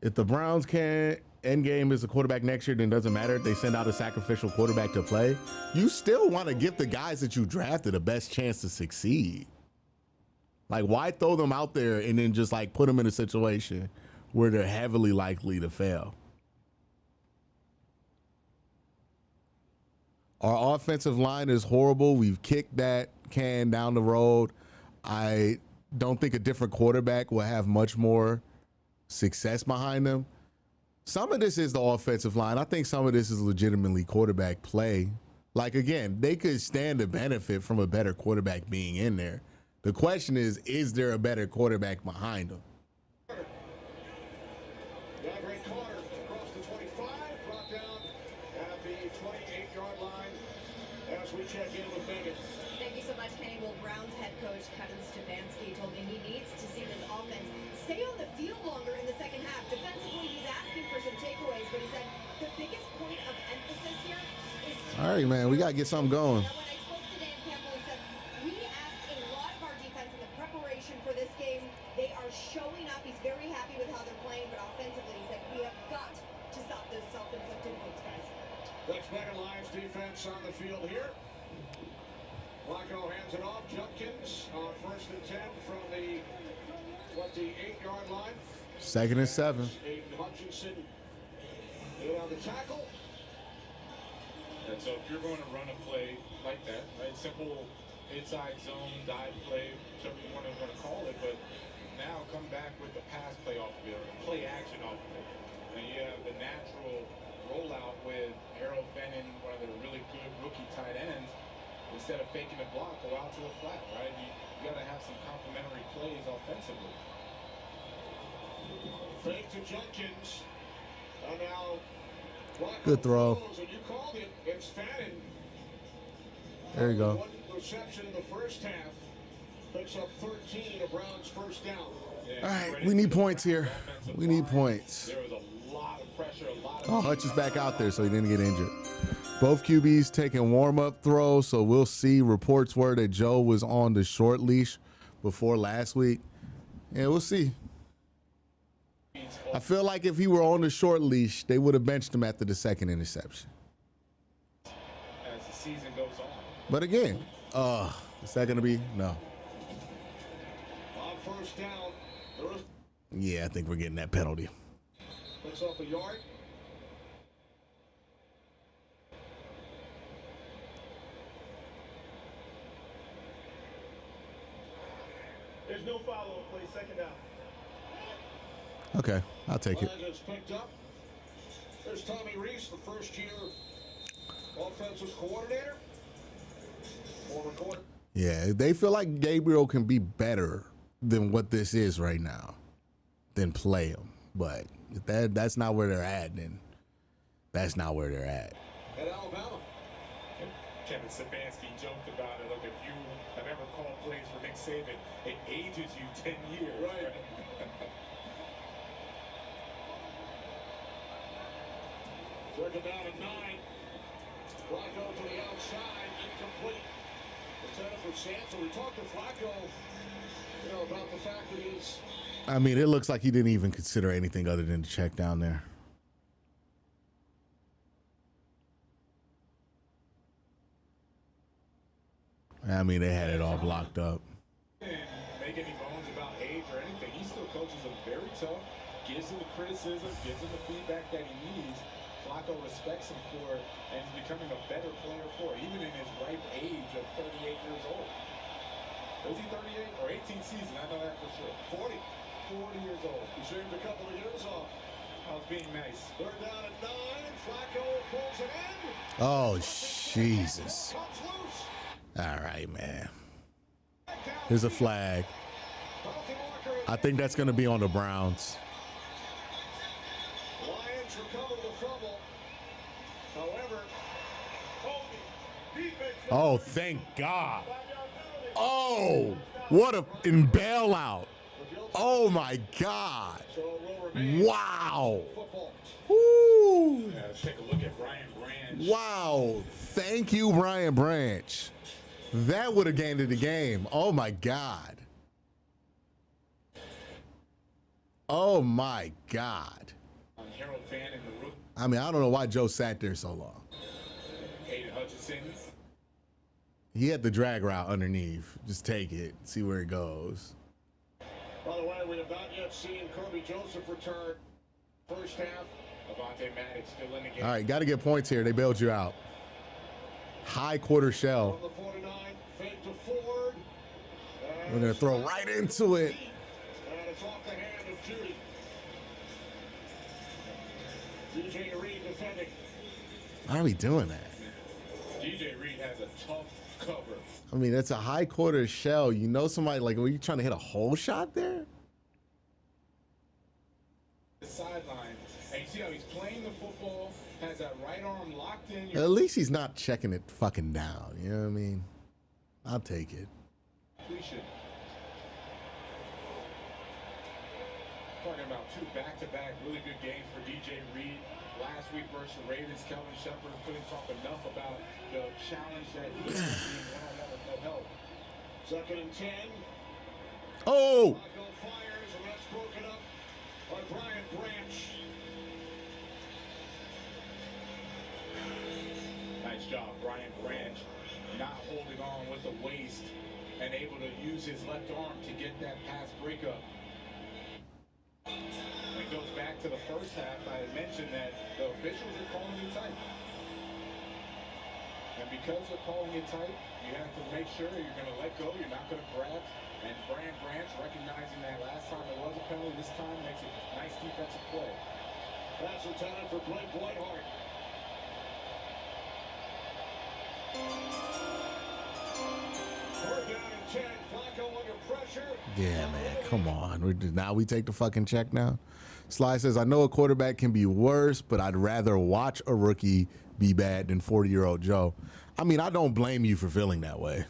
If the Browns can't end game is a quarterback next year, then it doesn't matter if they send out a sacrificial quarterback to play. You still want to give the guys that you drafted the best chance to succeed. Like, why throw them out there and then just like put them in a situation where they're heavily likely to fail? Our offensive line is horrible. We've kicked that can down the road. I don't think a different quarterback will have much more success behind them. Some of this is the offensive line. I think some of this is legitimately quarterback play. Like, again, they could stand to benefit from a better quarterback being in there. The question is there a better quarterback behind them? Check in with Megan. Thank you so much, Kenny. Well, Browns head coach Kevin Stefanski told me he needs to see this offense stay on the field longer in the second half. Defensively, he's asking for some takeaways, but he said the biggest point of emphasis here is... All right, man, we got to get something going. Now, when I spoke to Dan Campbell, he said, we asked a lot of our defense in the preparation for this game They are showing up. He's very happy with how they're playing, but offensively, he said, we have got to stop those self-inflicted wounds, guys. Let's back Lions defense on the field here. Flacco hands it off. Judkins on 1st and 10 from the 8-yard line. 2nd and 7. Aiden Hutchinson in on the tackle. And so if you're going to run a play like that, right, simple inside zone, dive play, whichever you want to call it, but now come back with the pass play off of it, or play action off of it. And you have the natural rollout with Harold Fenton, one of the really good rookie tight ends. Instead of faking a block, go out to the flat, right? You got to have some complementary plays offensively. Fake to Judkins. And now Flacco Good throw. throws, and you called it. It's Fenton. There you go. One reception in the first half. Picks up 13 of Brown's first down. Yeah, All right, we need points here. We need points. There was a lot of pressure, a lot of... Oh, Hutch is back out there, so he didn't get injured. Both QBs taking warm-up throws, so we'll see. Reports were that Joe was on the short leash before last week. Yeah, we'll see. I feel like if he were on the short leash, they would have benched him after the 2nd interception. As the season goes on. But again, is that going to be? No. On first down, Yeah, I think we're getting that penalty. picks up a yard. There's no follow-up play, 2nd down. Okay, I'll take it. Flag is picked up. There's Tommy Reese, the first-year offensive coordinator. Former quarter. Yeah, they feel like Gabriel can be better than what this is right now, then play him. But if that's not where they're at, then that's not where they're at. At Alabama. Kevin Stefanski joked about it. Look, if you have ever called plays for Nick Saban, it ages you 10 years. Right. Second down and 9. Flacco to the outside, incomplete. Intended for Sanford. We talked to Flacco, about the fact that he's... I mean, it looks like he didn't even consider anything other than to check down there. I mean, they had it all blocked up. Didn't make any bones about age or anything. He still coaches him very tough, gives him the criticism, gives him the feedback that he needs. Flacco respects him for it, and he's becoming a better player for it, even in his ripe age of 38 years old. Was he 38 or 18 season? I know that for sure. 40 years old. He shaved a couple of years off. I was being nice. Third down at 9. Flacco pulls it in. Oh, Jesus. Comes loose. All right, man. Here's a flag. I think that's going to be on the Browns. Lions recover the fumble. However, Oh, thank God. Oh, what a bailout. Oh, my God. so it will remain Wow. football. Woo. Let's take a look at Brian Branch. Wow. Thank you, Brian Branch. That would have ended the game. Oh, my God. Oh, my God. Harold Fan in the rook. I mean, I don't know why Joe sat there so long. Aiden Hutchinson. He had the drag route underneath. Just take it, see where it goes. By the way, we have not yet seen Kirby Joseph return. First half. Avonte Maddox still in the game. All right, got to get points here. They bailed you out. High quarter shell. From the 49, fake to Ford. We're going to throw right into it. And it's off the hand of Judy. DJ Reed defending. Why are we doing that? DJ Reed has a tough cover. I mean, it's a high quarter shell. You know somebody, like, were you trying to hit a hole shot there? The sideline. And you see how he's playing the football, has that right arm locked in. At least he's not checking it fucking down. You know what I mean? I'll take it. Completion. Talking about two back-to-back really good games for DJ Reed. Last week versus the Ravens, Kelvin Shepard couldn't talk enough about the challenge that he's being one-on-one with no help. Second and 10. Oh! Flacco by Brian Branch. Nice job, Brian Branch, not holding on with the waist and able to use his left arm to get that pass breakup. When it goes back to the first half, I had mentioned that the officials are calling it tight. And because they're calling it tight, you have to make sure you're going to let go, you're not going to grab. And Brian Branch, recognizing that last time there was a penalty, this time makes a nice defensive play. Pass intended for Blake Whitehart. Third down and 10. Flacco under pressure. Yeah, man, come on. Now we take the fucking check now. Sly says, I know a quarterback can be worse, but I'd rather watch a rookie be bad than 40-year-old Joe. I mean, I don't blame you for feeling that way.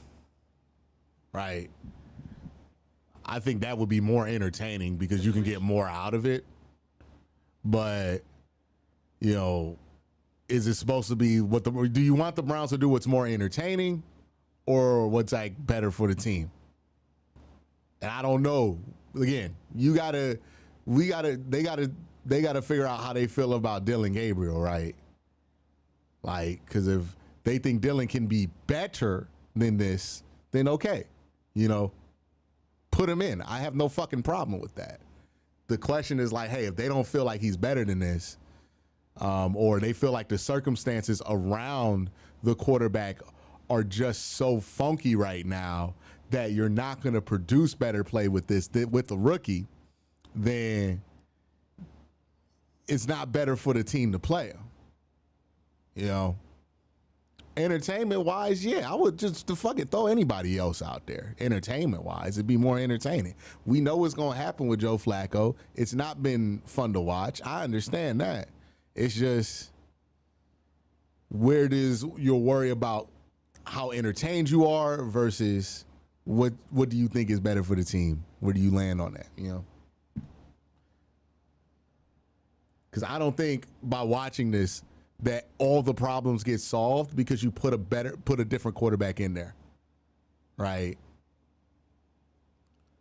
Right? I think that would be more entertaining because you can get more out of it. But, you know, is it supposed to be do you want the Browns to do what's more entertaining or what's like better for the team? And I don't know. Again, they gotta figure out how they feel about Dylan Gabriel, right? Like, because if they think Dylan can be better than this, then okay, you know, put him in. I have no fucking problem with that. The question is like, hey, if they don't feel like he's better than this, or they feel like the circumstances around the quarterback are just so funky right now that you're not going to produce better play with the rookie, then it's not better for the team to play him. You know, entertainment wise, yeah, I would just fucking throw anybody else out there. Entertainment wise, it'd be more entertaining. We know what's going to happen with Joe Flacco. It's not been fun to watch. I understand that. It's just, where does your worry about how entertained you are versus what do you think is better for the team? Where do you land on that? You know, because I don't think by watching this that all the problems get solved because you put a different quarterback in there, right?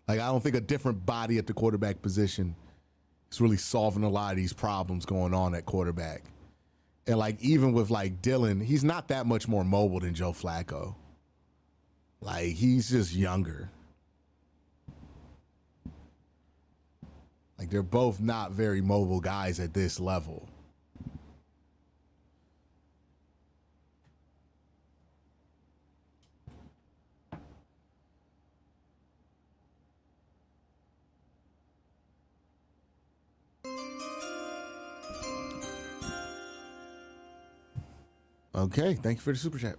Like, I don't think a different body at the quarterback position is really solving a lot of these problems going on at quarterback. And like, even with like Dylan, he's not that much more mobile than Joe Flacco. Like, he's just younger. Like, they're both not very mobile guys at this level. Okay, thank you for the super chat.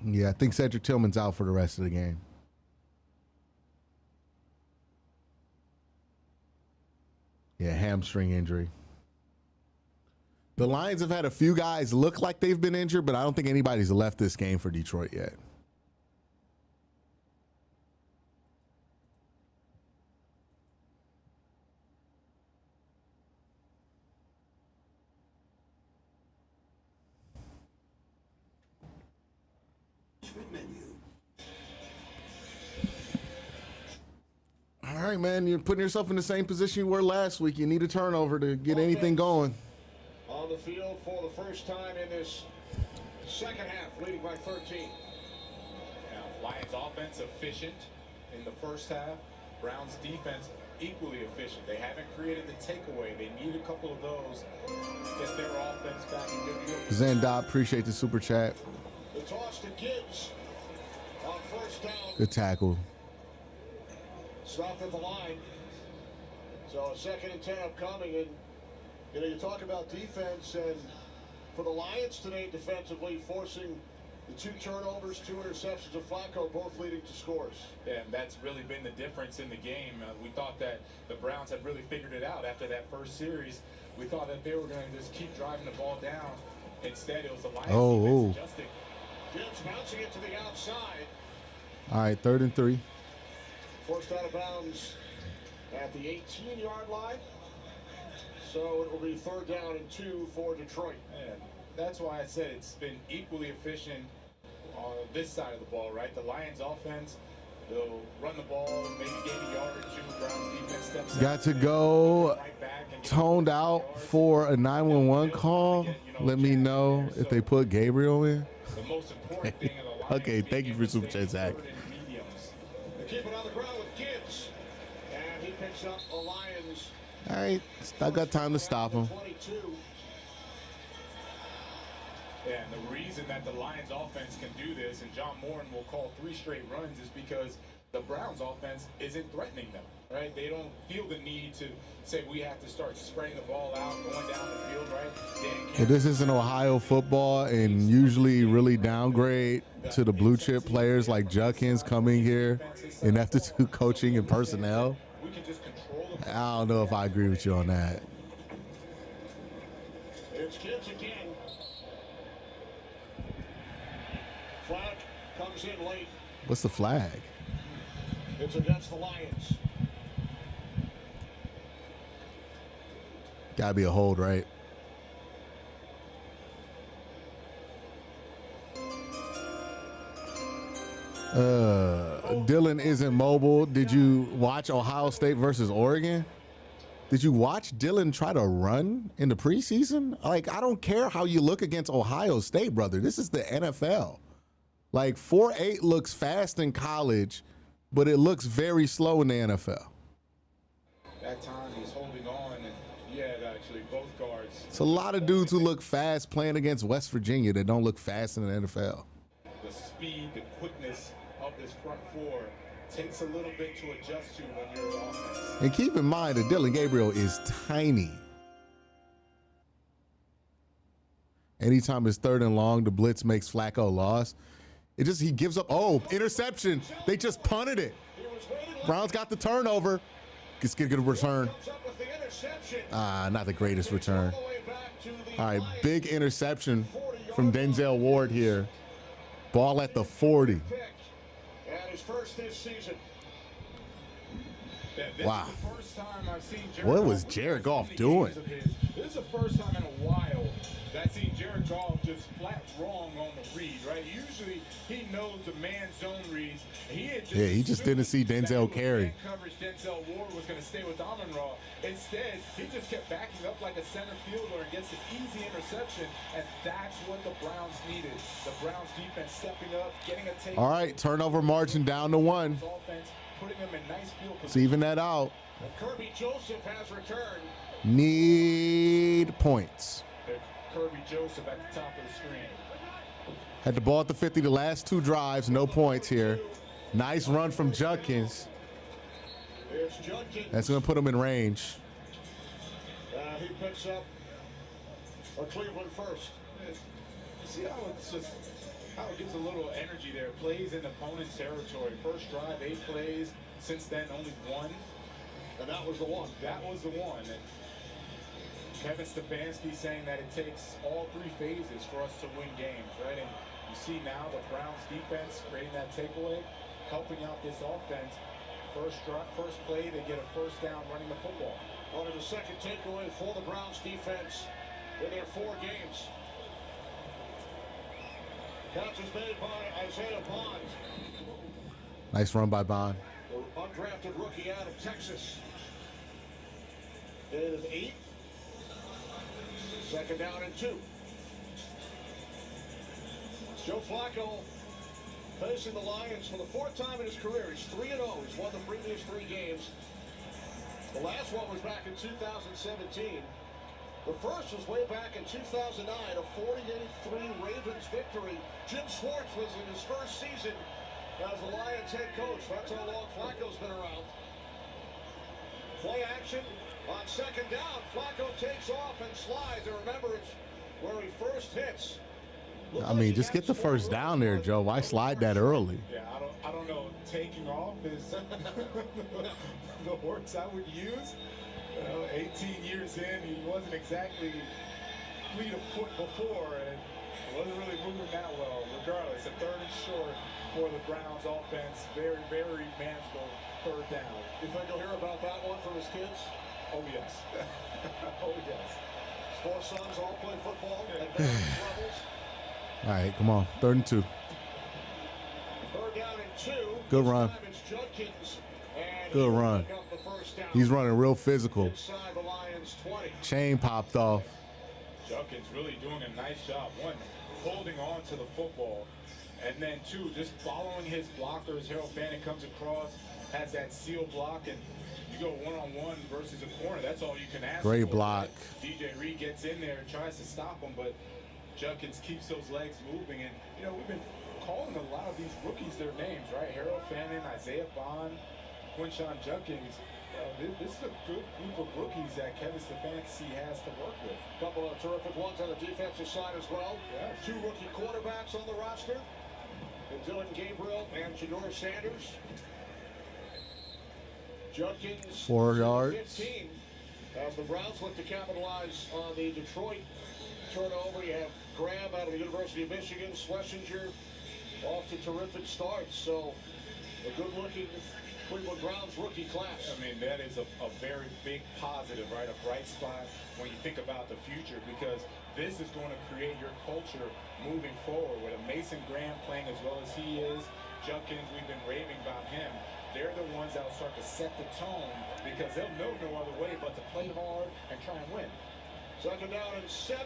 Yeah, I think Cedric Tillman's out for the rest of the game. Yeah, hamstring injury. The Lions have had a few guys look like they've been injured, but I don't think anybody's left this game for Detroit yet. All right, man, you're putting yourself in the same position you were last week. You need a turnover to get anything going. On the field for the first time in this second half, leading by 13. Now, Lions offense efficient in the first half. Browns defense equally efficient. They haven't created the takeaway. They need a couple of those to get their offense back in good field. Zendot, appreciate the super chat. The toss to Gibbs on first down. Good tackle. Stopped at the line. So a 2nd and 10 upcoming. And, you know, you talk about defense, and for the Lions today defensively, forcing the 2 turnovers, 2 interceptions of Flacco, both leading to scores. And that's really been the difference in the game. We thought that the Browns had really figured it out after that first series. We thought that they were going to just keep driving the ball down. Instead, it was the Lions defense adjusting. Gibbs bouncing it to the outside. All right, 3rd and 3. Forced out of bounds at the 18-yard line. So it will be 3rd down and 2 for Detroit. And that's why I said it's been equally efficient on this side of the ball, right? The Lions offense, they'll run the ball, maybe gain a yard or two. Browns defense steps up. Got to go toned out for a 911 call. Let me know if they put Gabriel in. The most important thing in the Lions Okay, thank you for Super Chat, Zach. They keep it on the ground with Gibbs. And he picks up the Lions. All right, I got time to stop him. 22. Yeah, and the reason that the Lions offense can do this, and John Moran will call 3 straight runs, is because the Browns offense isn't threatening them, right? They don't feel the need to say we have to start spreading the ball out, going down the field, right? Yeah, this isn't Ohio football, and usually really downgrade to the blue chip players like Judkins coming here and after two coaching and personnel. We can just control the I don't know if I agree with you on that. It's Gibbs again. Flag comes in late. What's the flag? It's against the Lions. Gotta be a hold, right? Dylan isn't mobile. Did you watch Ohio State versus Oregon? Did you watch Dylan try to run in the preseason? Like, I don't care how you look against Ohio State, brother. This is the NFL. Like, 4.8 looks fast in college, but it looks very slow in the NFL. That time he's holding on, and he had actually both guards. It's a lot of dudes who look fast playing against West Virginia that don't look fast in the NFL. The speed, the quickness of this front four takes a little bit to adjust to when you're on offense. And keep in mind that Dylan Gabriel is tiny. Anytime it's 3rd and long, the blitz makes Flacco lost. It just, he gives up. Oh, interception. They just punted it. Browns got the turnover. Let's get a good return. Not the greatest return. All right, big interception from Denzel Ward here. Ball at the 40. And his first this season. Wow. This is the first time I've seen Jared What was Goff Jared Goff in the doing? games of his. This is the first time in a while that I've seen Jared Goff just flat wrong on the read, right? Usually he knows the man zone reads. He just didn't see Denzel carry. Coverage Denzel Ward was going to stay with Amon-Ra. Instead, he just kept backing up like a center fielder and gets an easy interception, and that's what the Browns needed. The Browns defense stepping up, getting a take. All right, turnover margin down to 1. Offense, putting them in nice field Let's even that out. And Kirby Joseph has returned. Need points. Kirby Joseph at the top of the screen. Had the ball at the 50 the last 2 drives, no points here. Nice run from Judkins. There's Judkins. That's going to put him in range. He picks up a Cleveland first. See how it's just how it gives a little energy there. Plays in opponent's territory. First drive, 8 plays. Since then, only 1. And that was the one. That was the one. And Kevin Stefanski saying that it takes all 3 phases for us to win games, right? And you see now the Browns defense creating that takeaway, helping out this offense. First play, they get a first down running the football. Only the second takeaway for the Browns defense in their 4 games. Catch is made by Isaiah Bond, Nice run by Bond. the undrafted rookie out of Texas. It is 8. Second down and 2. Joe Flacco facing the Lions for the 4th time in his career. He's 3-0. He's won the previous 3 games. The last one was back in 2017. The first was way back in 2009, a 48-3 Ravens victory. Jim Schwartz was in his first season as the Lions head coach. That's how long Flacco's been around. Play action on second down. Flacco takes off and slides. And remember, it's where he first hits. I mean, just get the first down there, Joe. Why slide that early? Yeah, I don't know. Taking off is the words I would use. 18 years in, he wasn't exactly fleet of foot before, and Wasn't really moving that well. Regardless, a 3rd and short for the Browns offense. Very, very manageable 3rd down. You think he'll hear about that one from his kids? Oh, yes. Oh, yes. His 4 sons all play football at various levels. All right, come on. 3rd and 2. 3rd down and 2. Good This run. time it's Judkins, and Good he will run. pick up the first down. He's running real physical. Inside the Lions 20. Chain popped off. Judkins really doing a nice job. 1, holding on to the football. And then 2, just following his blockers. Harold Fannin comes across, has that seal block, and you go one-on-one versus a corner. That's all you can ask for. Great block. DJ Reed gets in there, tries to stop him, but Judkins keeps those legs moving. And, you know, we've been calling a lot of these rookies their names, right? Harold Fannin, Isaiah Bond, Quincy Judkins. This is a good group of rookies that Kevin Stefanski has to work with. Couple of terrific ones on the defensive side as well. Yeah. 2 rookie quarterbacks on the roster. And Dylan Gabriel and Jador Sanders. Judkins 4 yards. 15. As the Browns look to capitalize on the Detroit turnover, you have Graham out of the University of Michigan, Schlesinger off to terrific starts. So a good-looking Cleveland Browns rookie class. I mean, that is a very big positive, right? A bright spot when you think about the future, because this is going to create your culture moving forward. With a Mason Graham playing as well as he is, Judkins, we've been raving about him. They're the ones that will start to set the tone, because they'll know no other way but to play hard and try and win. 2nd down and 7.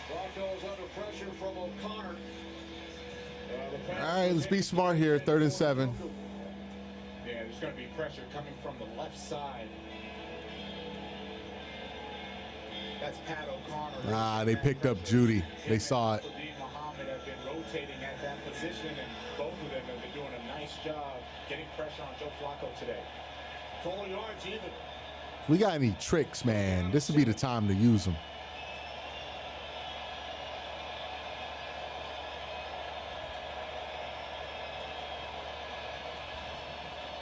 Flacco's under pressure from O'Connor. All right, let's be smart here. 3rd and 7. Yeah, there's going to be pressure coming from the left side. That's Pat O'Connor. They picked up Judy. They saw it. Muhammad have been rotating at that position, and both of them have been doing a nice job getting pressure on Joe Flacco today. Total yards even. We got any tricks, man? This would be the time to use them.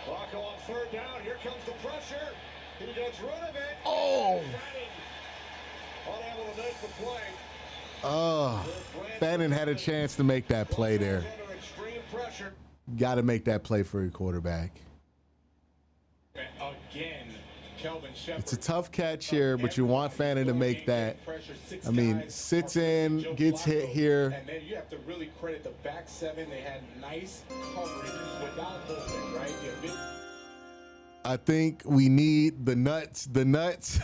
Flacco on 3rd down. Here comes the pressure. He gets rid of it. Oh. Unable to make the play. Fannin had a chance to make that play there. Under extreme pressure. Got to make that play for your quarterback. Again, Kelvin Shepherd. It's a tough catch here, but you want Fannin to make that. I mean, sits in, gets hit here. And then you have to really credit the back 7. They had nice coverage without holding, right? I think we need the nuts. The nuts.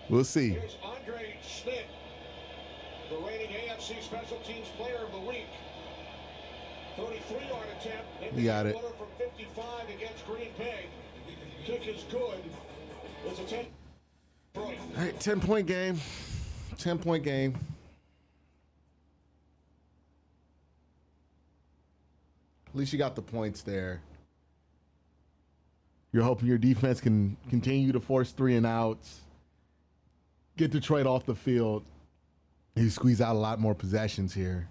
We'll see. Here's Andre Schmidt, the reigning AFC Special Teams Player of the Week. 33-yard attempt. We got it. From 55 against Green Bay. Kick is good. It's a 10. All right, 10-point game. 10-point game. At least you got the points there. You're hoping your defense can continue to force 3 and outs, get Detroit off the field. You squeeze out a lot more possessions here.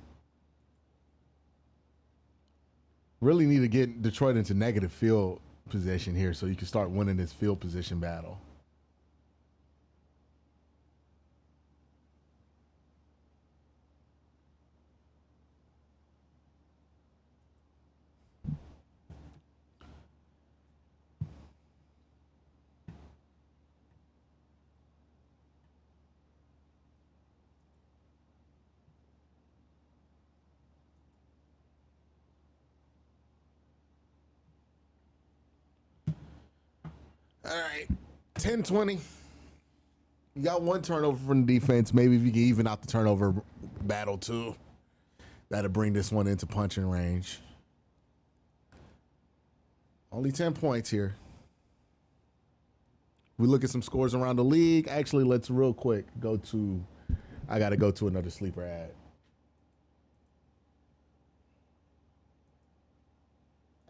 Really need to get Detroit into negative field position here so you can start winning this field position battle. All right, 10-20. You got 1 turnover from the defense. Maybe if you can even out the turnover battle too, that'll bring this one into punching range. Only 10 points here. We look at some scores around the league. Actually, let's real quick go to, I got to go to another sleeper ad.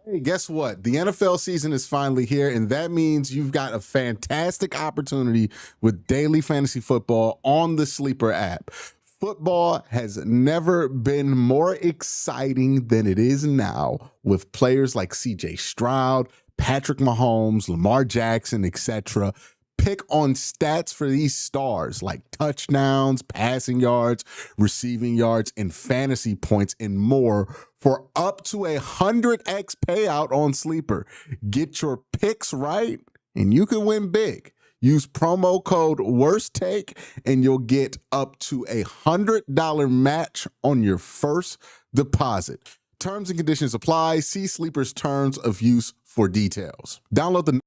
Hey, guess what? The NFL season is finally here, and that means you've got a fantastic opportunity with daily fantasy football on the Sleeper app. Football has never been more exciting than it is now, with players like CJ Stroud, Patrick Mahomes, Lamar Jackson, etc. pick on stats for these stars like touchdowns, passing yards, receiving yards, and fantasy points and more for up to 100x payout on Sleeper. Get your picks right and you can win big. Use promo code WORSTTAKE and you'll get up to $100 match on your first deposit. Terms and conditions apply. See Sleeper's terms of use for details. Download the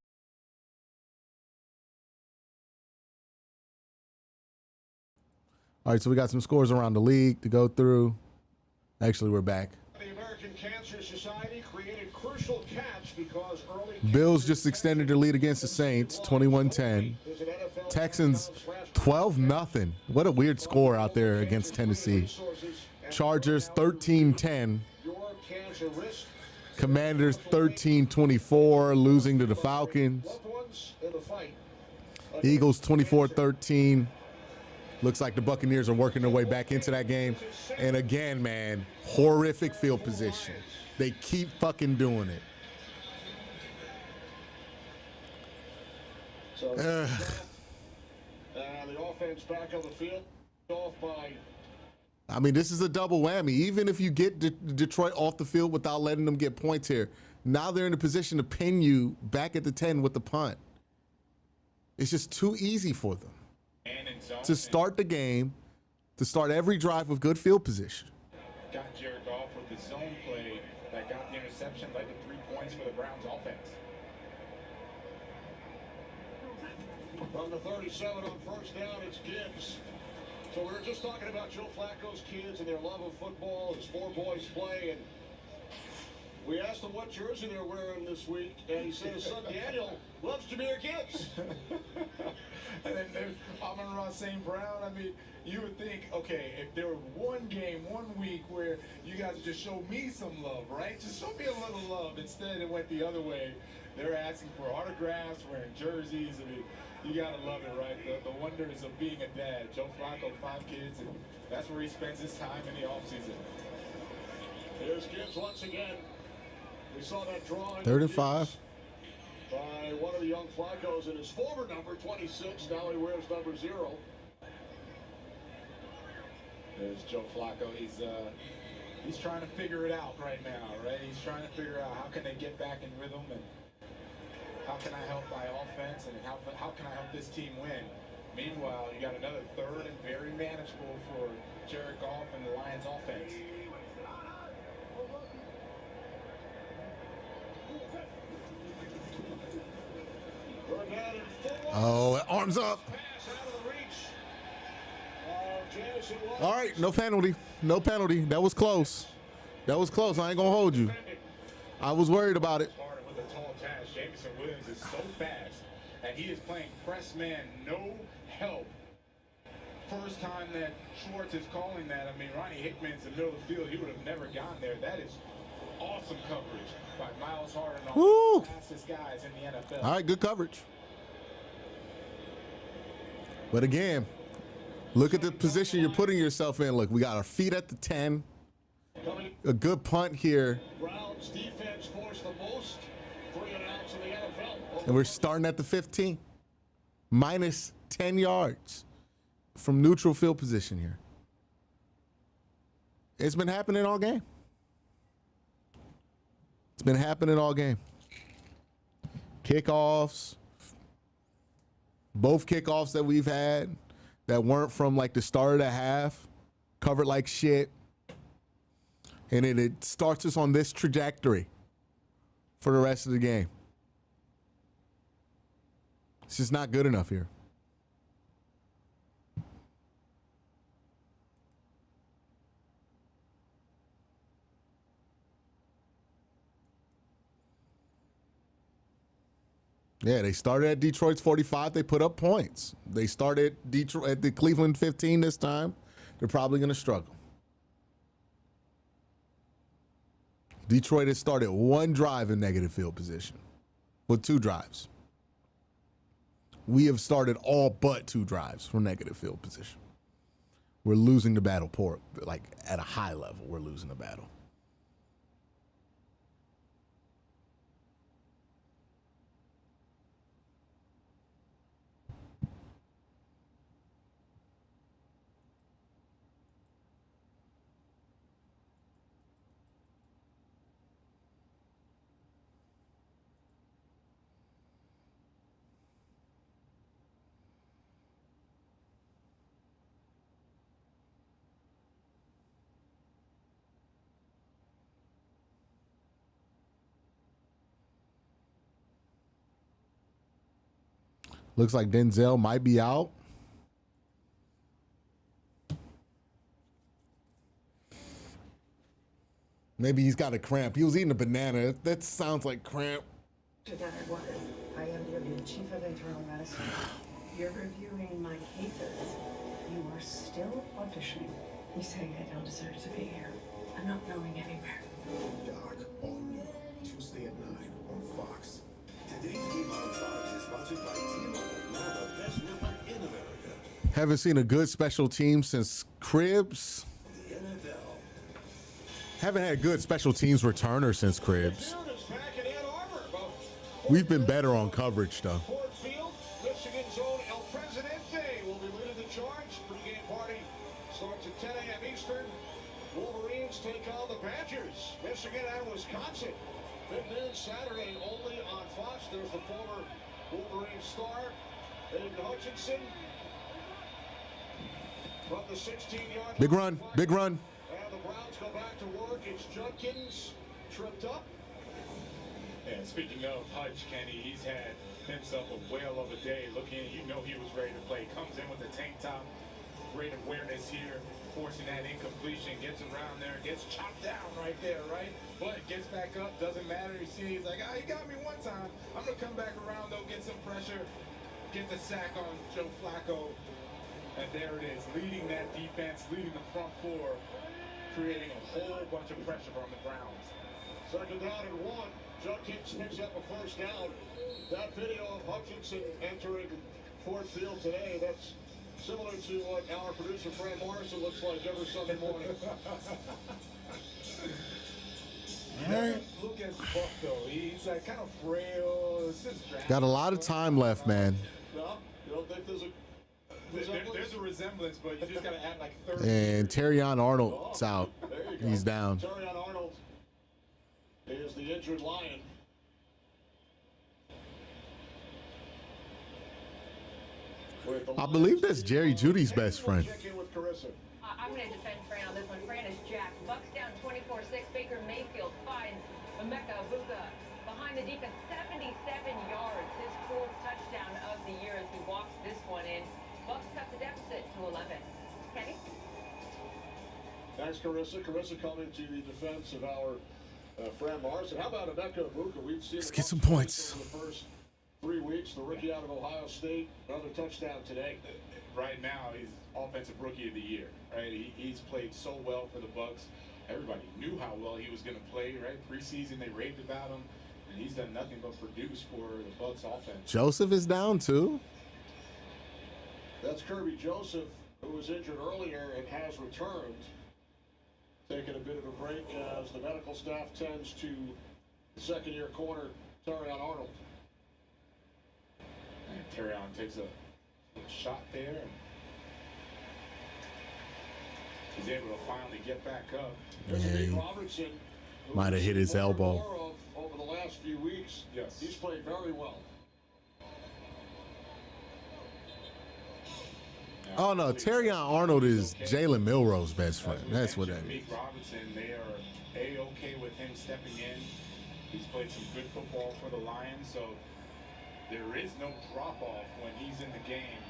All right, so we got some scores around the league to go through. Actually, we're back. The American Cancer Society created crucial catch because early Bills just extended their lead against the Saints, 21-10. Texans, 12-0. What a weird score out there against Tennessee. Chargers, 13-10. your cancer risk. Commanders, 13-24, losing to the Falcons. Loved ones in the fight. Eagles, 24-13. Looks like the Buccaneers are working their way back into that game. And again, man, horrific field position. They keep fucking doing it. So, the offense back on the field, off by. I mean, this is a double whammy. Even if you get Detroit off the field without letting them get points here, now they're in a position to pin you back at the 10 with the punt. It's just too easy for them to start the game, to start every drive with good field position. Got Jared Goff with the zone play that got the interception, led to 3 points for the Browns offense. From the 37 on first down, it's Gibbs. So we were just talking about Joe Flacco's kids and their love of football as 4 boys play, and we asked him what jersey they're wearing this week, and he said his son Daniel loves Jahmyr Gibbs. And then there's Amon-Ra St. Brown. I mean, you would think, okay, if there were one game, 1 week where you guys would just show me some love, right? Just show me a little love. Instead, it went the other way. They're asking for autographs, wearing jerseys. I mean, you got to love it, right? The wonders of being a dad. Joe Flacco, 5 kids, and that's where he spends his time in the offseason. Here's Gibbs once again. We saw that draw. 3rd and 5. By one of the young Flaccos in his former number, 26. Now he wears number 0. There's Joe Flacco. He's trying to figure it out right now, right? He's trying to figure out how can they get back in rhythm and how can I help my offense and how can I help this team win? Meanwhile, you got another 3rd and very manageable for Jared Goff and the Lions offense. Oh, arms up. All right, no penalty. No penalty. That was close. That was close. I ain't going to hold you. I was worried about it. With a tall task, Jameson Williams is so fast, and he is playing press man, no help. First time that Schwartz is calling that, I mean, Ronnie Hickman's in the middle of the field. He would have never gotten there. That is awesome coverage by Miles Harden, one of the fastest guys in the NFL. All right, good coverage. But again, look at the position you're putting yourself in. Look, we got our feet at the 10. A good punt here. Browns defense forced the most 3 and outs in the NFL. And we're starting at the 15. Minus 10 yards from neutral field position here. It's been happening all game. It's been happening all game. Kickoffs. Both kickoffs that we've had that weren't from like the start of the half, covered like shit. And it starts us on this trajectory for the rest of the game. It's just not good enough here. Yeah, they started at Detroit's 45. They put up points. They started Detroit at the Cleveland 15 this time. They're probably going to struggle. Detroit has started 1 drive in negative field position. Well, 2 drives. We have started all but 2 drives from negative field position. We're losing the battle, like at a high level, we're losing the battle. Looks like Denzel might be out. Maybe he's got a cramp. He was eating a banana. That sounds like cramp. That I was. I am the chief of internal medicine. You're reviewing my cases. You are still auditioning. You say I don't deserve to be here. I'm not going anywhere. Doc, all new. Tuesday at 9 on Fox. Today's game on Fox is sponsored by T-Mobile, now the best network in America. Haven't seen a good special team since Cribs. The NFL. Haven't had good special teams returner since Cribs. Soon is back in Ann Arbor. About We've been better on coverage, though. Ford Field, Michigan's own El Presidente will be leading the charge. Pre-game party starts at 10 a.m. Eastern. Wolverines take on the Badgers. Michigan and Wisconsin. Big noon Saturday only on Fox. There's the former Wolverine star, Aiden Hutchinson. From the 16-yard Big line. run, big run. And the Browns go back to work. It's Judkins tripped up. And speaking of Hutch, Kenny, he's had himself a whale of a day. Looking, you know he was ready to play. Comes in with the tank top. Great awareness here. Forcing that incompletion. Gets around there. Gets chopped down right there, right? But gets back up. Doesn't matter. You see, he's like, he got me one time. I'm going to come back around, though. Get some pressure. Get the sack on Joe Flacco. And there it is. Leading that defense. Leading the front four. Creating a whole bunch of pressure on the Browns. Second down and 1. Judkins picks up a first down. That video of Hutchinson entering Ford Field today, that's similar to what our producer Fran Morrison looks like every Sunday morning. Look at Buck, though. He's like kind of frail. It's just Got a lot of time left, man. No, you don't think there's a There's a resemblance, but you just got to add like 30. And Terrion Arnold's out. There you go. He's down. Terrion Arnold is the injured Lion. I believe that's Jerry Judy's best friend. Check in with Carissa. I'm going to defend Fran on this one. Fran is jacked. Bucks down 24-6. Baker Mayfield finds Emeka Egbuka behind the defense, 77 yards. His fourth touchdown of the year as he walks this one in. Bucks cut the deficit to 11. Kenny? Thanks, Carissa. Carissa coming to the defense of our Fran Morrison. How about Emeka Egbuka? We've seen Let's get some points. over the first 3 weeks. The rookie out of Ohio State, another touchdown today. Right now, he's offensive rookie of the year. Right, he's played so well for the Bucks. Everybody knew how well he was going to play. Right, preseason they raved about him, and he's done nothing but produce for the Bucks offense. Joseph is down too. That's Kirby Joseph, who was injured earlier and has returned. Taking a bit of a break as the medical staff tends to the second-year corner, Terrion Arnold. And Terrion takes a shot there. And he's able to finally get back up. There's Yeah, Nate he Robertson, who might have we've hit his seen more and elbow. more of over the last few weeks. Yes. He's played very well. Oh no, Terrion Arnold is Jalen Milroe's best friend. That's what that is. Nate Robertson, they are A-okay with him stepping in. He's played some good football for the Lions, so there is no drop-off when he's in the game.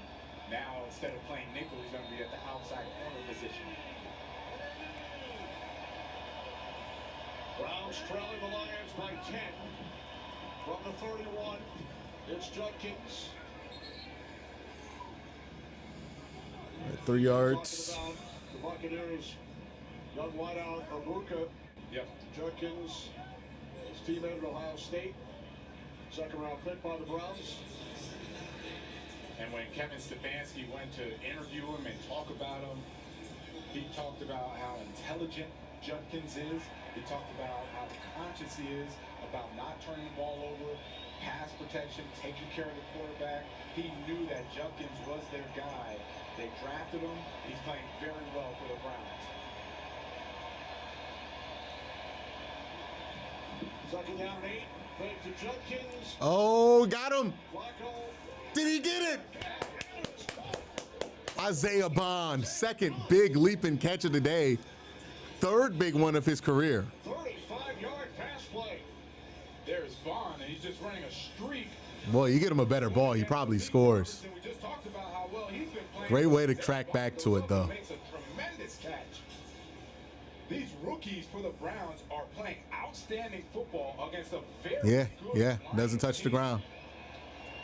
Now, instead of playing nickel, he's going to be at the outside corner position. Browns trailing the Lions by 10. From the 31, it's Judkins. 3 yards. Talking about the Buccaneers, young wideout Egbuka. Yep. Judkins, his teammate at Ohio State. Second-round pick by the Browns. And when Kevin Stefanski went to interview him and talk about him, he talked about how intelligent Judkins is. He talked about how conscious he is about not turning the ball over, pass protection, taking care of the quarterback. He knew that Judkins was their guy. They drafted him. He's playing very well for the Browns. Second down and 8. Fake to Judkins. Oh, got him. Flacco. Did he get it? Isaiah Bond, second big leaping catch of the day. Third big one of his career. 35-yard pass play. There's Vaughn, and he's just running a streak Boy, you get him a better ball, he probably scores. We just talked about how well he's been playing. Great way to track back to it, though. Makes a tremendous catch. These rookies for the Browns are playing outstanding football against a very good doesn't touch the team. ground.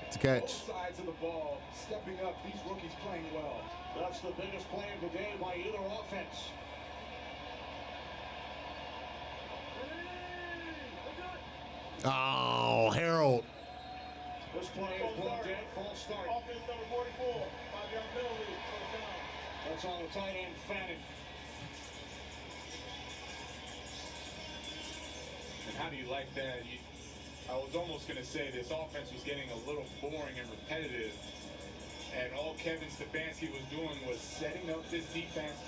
It's a catch. Both sides of the ball stepping up. These rookies playing well. That's the biggest play of the day by either offense. Oh, Harold. This play is blocked in. False start. Offense number 44. 5-yard penalty. First down. That's on the tight end, Fannin. And how do you like that? I was almost going to say this offense was getting a little boring and repetitive. And all Kevin Stefanski was doing was setting up this defense,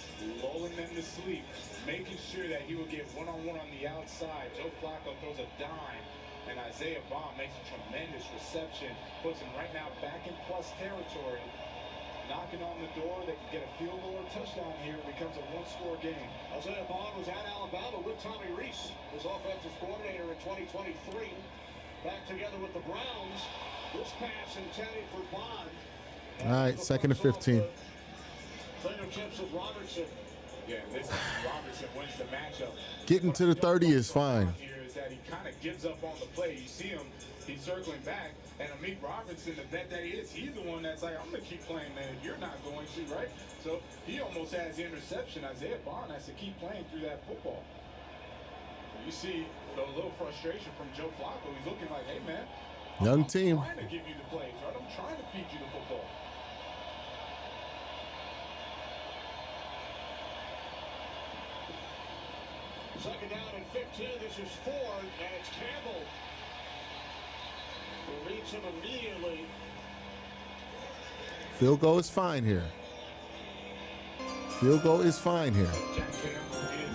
lulling them to sleep, making sure that he would get one-on-one on the outside. Joe Flacco throws a dime, and Isaiah Bond makes a tremendous reception, puts him right now back in plus territory, knocking on the door. They can get a field goal or touchdown here. It becomes a one-score game. Isaiah Bond was at Alabama with Tommy Rees, his offensive coordinator in 2023. Back together with the Browns. This pass intended for Bond. All right, second and 15. Fingertips of Robertson. Yeah, this Robertson wins the matchup. Getting to the 30 is fine. Here is that he kind of gives up on the play. You see him, he's circling back, and Amik Robertson, the vet that he is, he's the one that's like, I'm going to keep playing, man. You're not going to, right? So he almost has the interception. Isaiah Bond has to keep playing through that football. You see a little frustration from Joe Flacco. He's looking like, hey, man, Young team. I'm trying to give you the plays, right? I'm trying to feed you the football. Second down and 15. This is Ford, and it's Campbell who reads him immediately. Field goal is fine here. Field goal is fine here.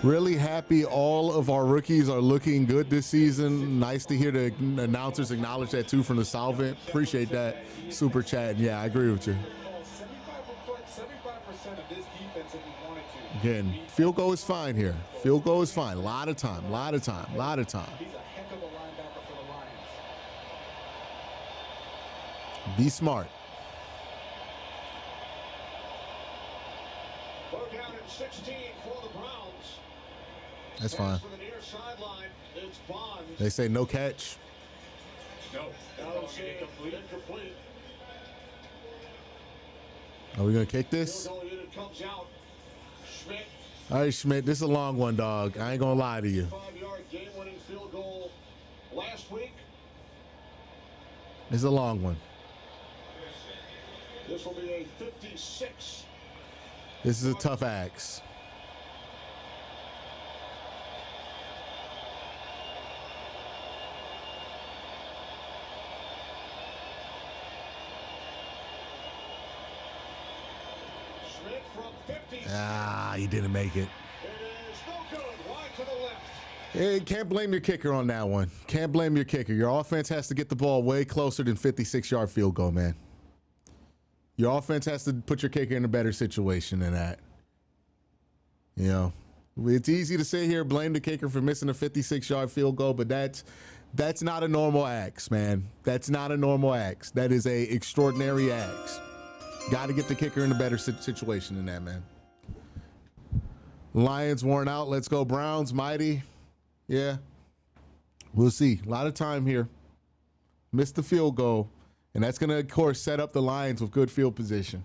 Really happy all of our rookies are looking good this season. Nice to hear the announcers acknowledge that too from the solvent. Appreciate that. Super chat. Yeah, I agree with you. 75% of this defense if we wanted to. Again, field goal is fine here. Field goal is fine. A lot of time, a lot of time, a lot of time. He's a heck of a linebacker for the Lions. Be smart. Third down and 16 for the Browns. That's fine. For the near sideline, it's Bond. They say no catch. No, Now they say incomplete. Are we going to kick this? Field goal unit comes out. Schmidt. All right, Schmidt, this is a long one, dog. I ain't going to lie to you. 5-yard game-winning field goal last week. It's a long one. This will be a 56. This is a tough axe. Schmidt from 50. Ah, he didn't make it. It is no good. Wide to the left. Hey, can't blame your kicker on that one. Can't blame your kicker. Your offense has to get the ball way closer than 56-yard field goal, man. Your offense has to put your kicker in a better situation than that. You know, it's easy to sit here, blame the kicker for missing a 56-yard field goal, but that's not a normal axe, man. That's not a normal axe. That is a extraordinary axe. Got to get the kicker in a better situation than that, man. Lions worn out. Let's go Browns, mighty. Yeah, we'll see. A lot of time here. Missed the field goal. And that's going to, of course, set up the Lions with good field position.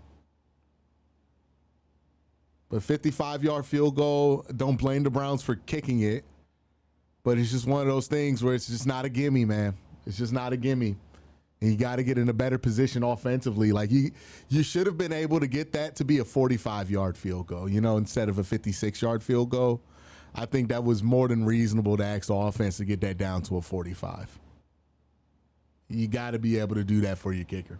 But 55-yard field goal, don't blame the Browns for kicking it. But it's just one of those things where it's just not a gimme, man. It's just not a gimme. And you got to get in a better position offensively. Like, you should have been able to get that to be a 45-yard field goal, you know, instead of a 56-yard field goal. I think that was more than reasonable to ask the offense to get that down to a 45. You got to be able to do that for your kicker.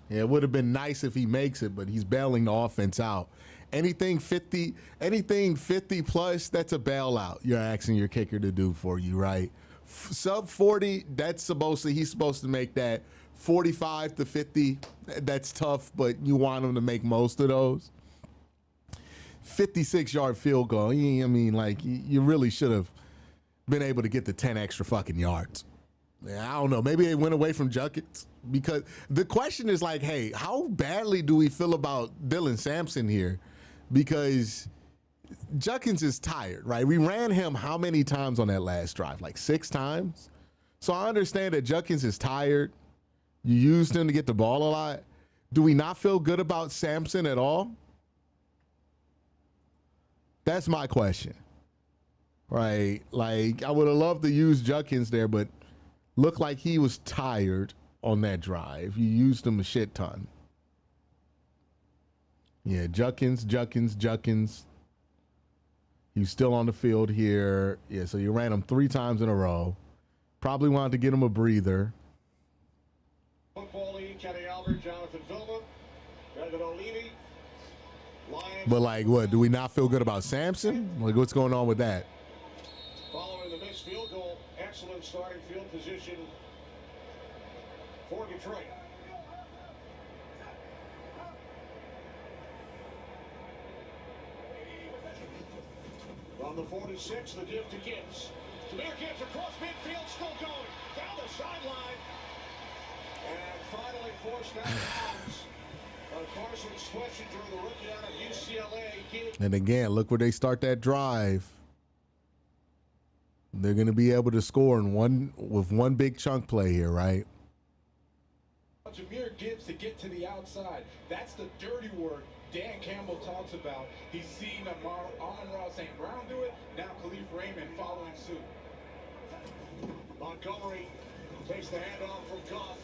Yeah, it would have been nice if he makes it, but he's bailing the offense out. Anything 50 plus, that's a bailout you're asking your kicker to do for you, right? Sub 40, he's supposed to make that. 45 to 50, that's tough, but you want him to make most of those. 56-yard field goal. I mean, like, you really should have been able to get the 10 extra fucking yards. I don't know. Maybe they went away from Juckins, because the question is like, hey, how badly do we feel about Dylan Sampson here? Because Juckins is tired, right? We ran him how many times on that last drive? Like 6 times? So I understand that Juckins is tired. You used him to get the ball a lot. Do we not feel good about Sampson at all? That's my question. Right? Like, I would have loved to use Juckins there, but looked like he was tired on that drive. You used him a shit ton. Yeah, Juckins. He's still on the field here. Yeah, so you ran him 3 times in a row. Probably wanted to get him a breather. Football League, Kenny Albert, Jonathan Vilma, Brendan O'Leary, Lions. But like, what? Do we not feel good about Sampson? Like, what's going on with that? Following the missed field goal, excellent starting field position for Detroit. From the 46, the give to Gibbs. Jameer Gibbs across midfield, still going down the sideline. And finally forced out of bounds. Carson Schlesinger, the rookie out of UCLA. And again, look where they start that drive. They're going to be able to score with one big chunk play here, right? Jameer Gibbs to get to the outside. That's the dirty work Dan Campbell talks about. He's seen Amon-Ra St. Brown do it. Now Khalif Raymond following suit. Montgomery takes the handoff from Goff.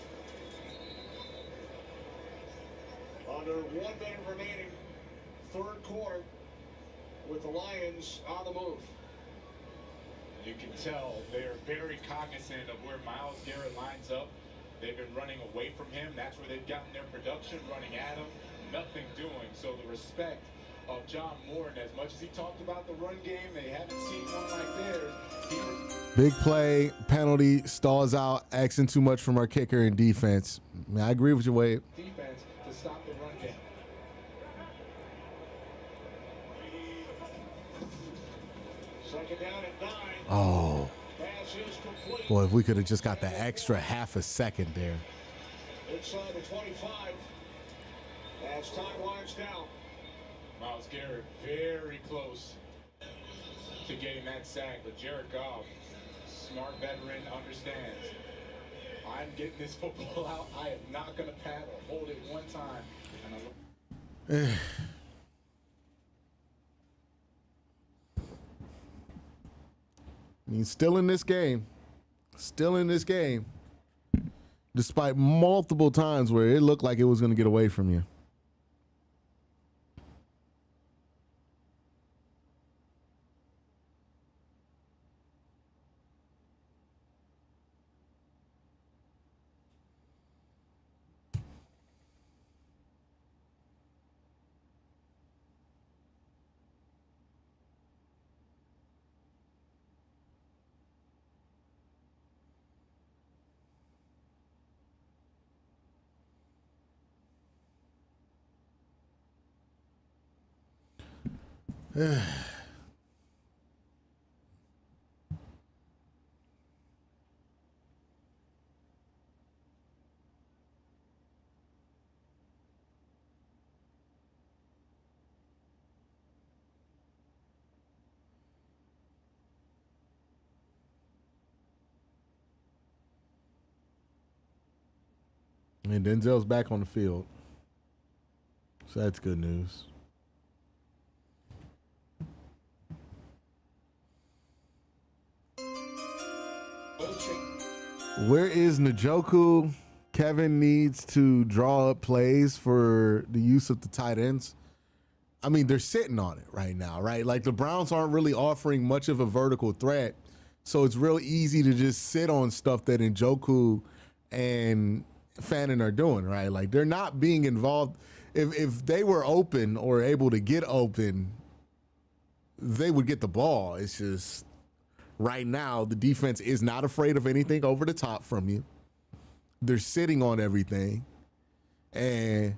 Under 1 minute remaining, third quarter, with the Lions on the move. You can tell they're very cognizant of where Myles Garrett lines up. They've been running away from him. That's where they've gotten their production, running at him, nothing doing. So the respect of John Morton, as much as he talked about the run game, they haven't seen one like theirs. Big play, penalty, stalls out, asking too much from our kicker and defense. I mean, I agree with you, Wade. Defense to stop the run game. Second down at 9. Oh. Pass is complete. Boy, if we could have just got the extra half a second there. Inside the 25. As time winds down. Myles Garrett very close to getting that sack, but Jared Goff, smart veteran, understands. I'm getting this football out. I am not going to pat or hold it one time. And I mean, still in this game. Despite multiple times where it looked like it was going to get away from you. And Denzel's back on the field. So that's good news. Where is Njoku? Kevin needs to draw up plays for the use of the tight ends. I mean, they're sitting on it right now, right? Like, the Browns aren't really offering much of a vertical threat. So it's real easy to just sit on stuff that Njoku and Fannin are doing, right? Like, they're not being involved. If they were open or able to get open, they would get the ball. It's just right now, the defense is not afraid of anything over the top from you. They're sitting on everything, and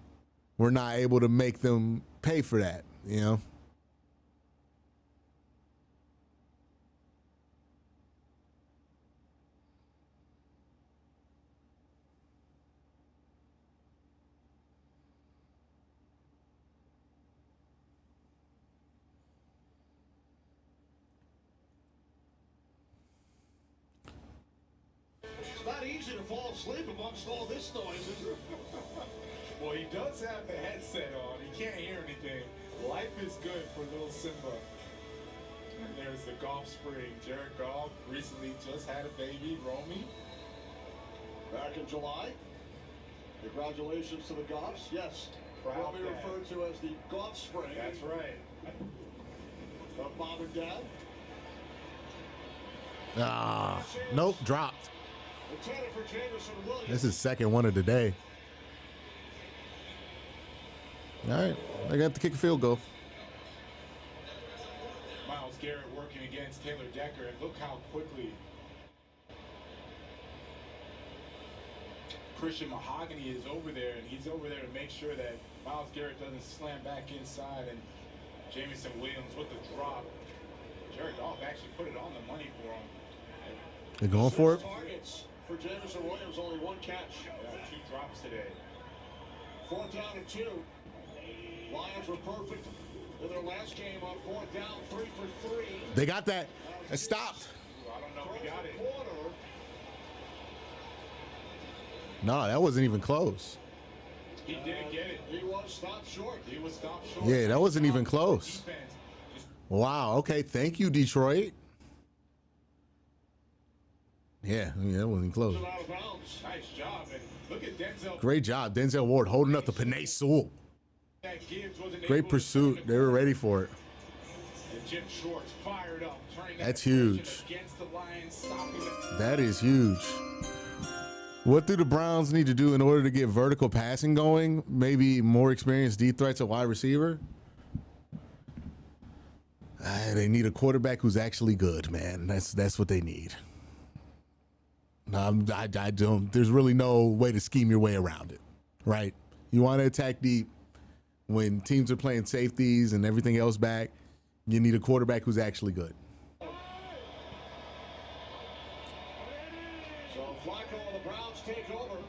we're not able to make them pay for that, you know? It's not easy to fall asleep amongst all this noise, is it? Well, he does have the headset on. He can't hear anything. Life is good for little Simba. And there's the golf spring. Jared Goff recently just had a baby, Romy. Back in July. Congratulations to the Goffs. Yes, Proud what we dad. refer to as the golf spring. That's right. Of mom and dad. Nope, dropped. Intended for Jamison Williams. This is second one of the day. All right, I got to kick a field goal. Myles Garrett working against Taylor Decker, and look how quickly Christian Mahogany is over there, and he's over there to make sure that Myles Garrett doesn't slam back inside, and Jamison Williams with the drop. Jared Goff actually put it on the money for him. They're going for it. 6 targets for Jamison Williams, only 1 catch. Yeah, 2 drops today. 4th down and 2. Lions were perfect in their last game on 4th down, 3 for 3. They got that. It stopped. I don't know if he got it. Quarter. No, that wasn't even close. He didn't get it. He was stopped short. He was stopped short. Yeah, that wasn't even close. Defense. Just Wow. Okay. Thank you, Detroit. Yeah, I mean, that wasn't close. out of bounds. nice job. And look at Denzel. Great job, Denzel Ward holding up the Panay Sewell. That Gibbs wasn't able Great to pursuit. turn They were ready for it. And Jim Shorts fired up, turning that That's possession huge. against the Lions, stopping them. That is huge. What do the Browns need to do in order to get vertical passing going? Maybe more experienced deep threats at wide receiver? They need a quarterback who's actually good, man. That's what they need. I don't. There's really no way to scheme your way around it, right? You want to attack deep when teams are playing safeties and everything else back. You need a quarterback who's actually good. So Flacco and the Browns take over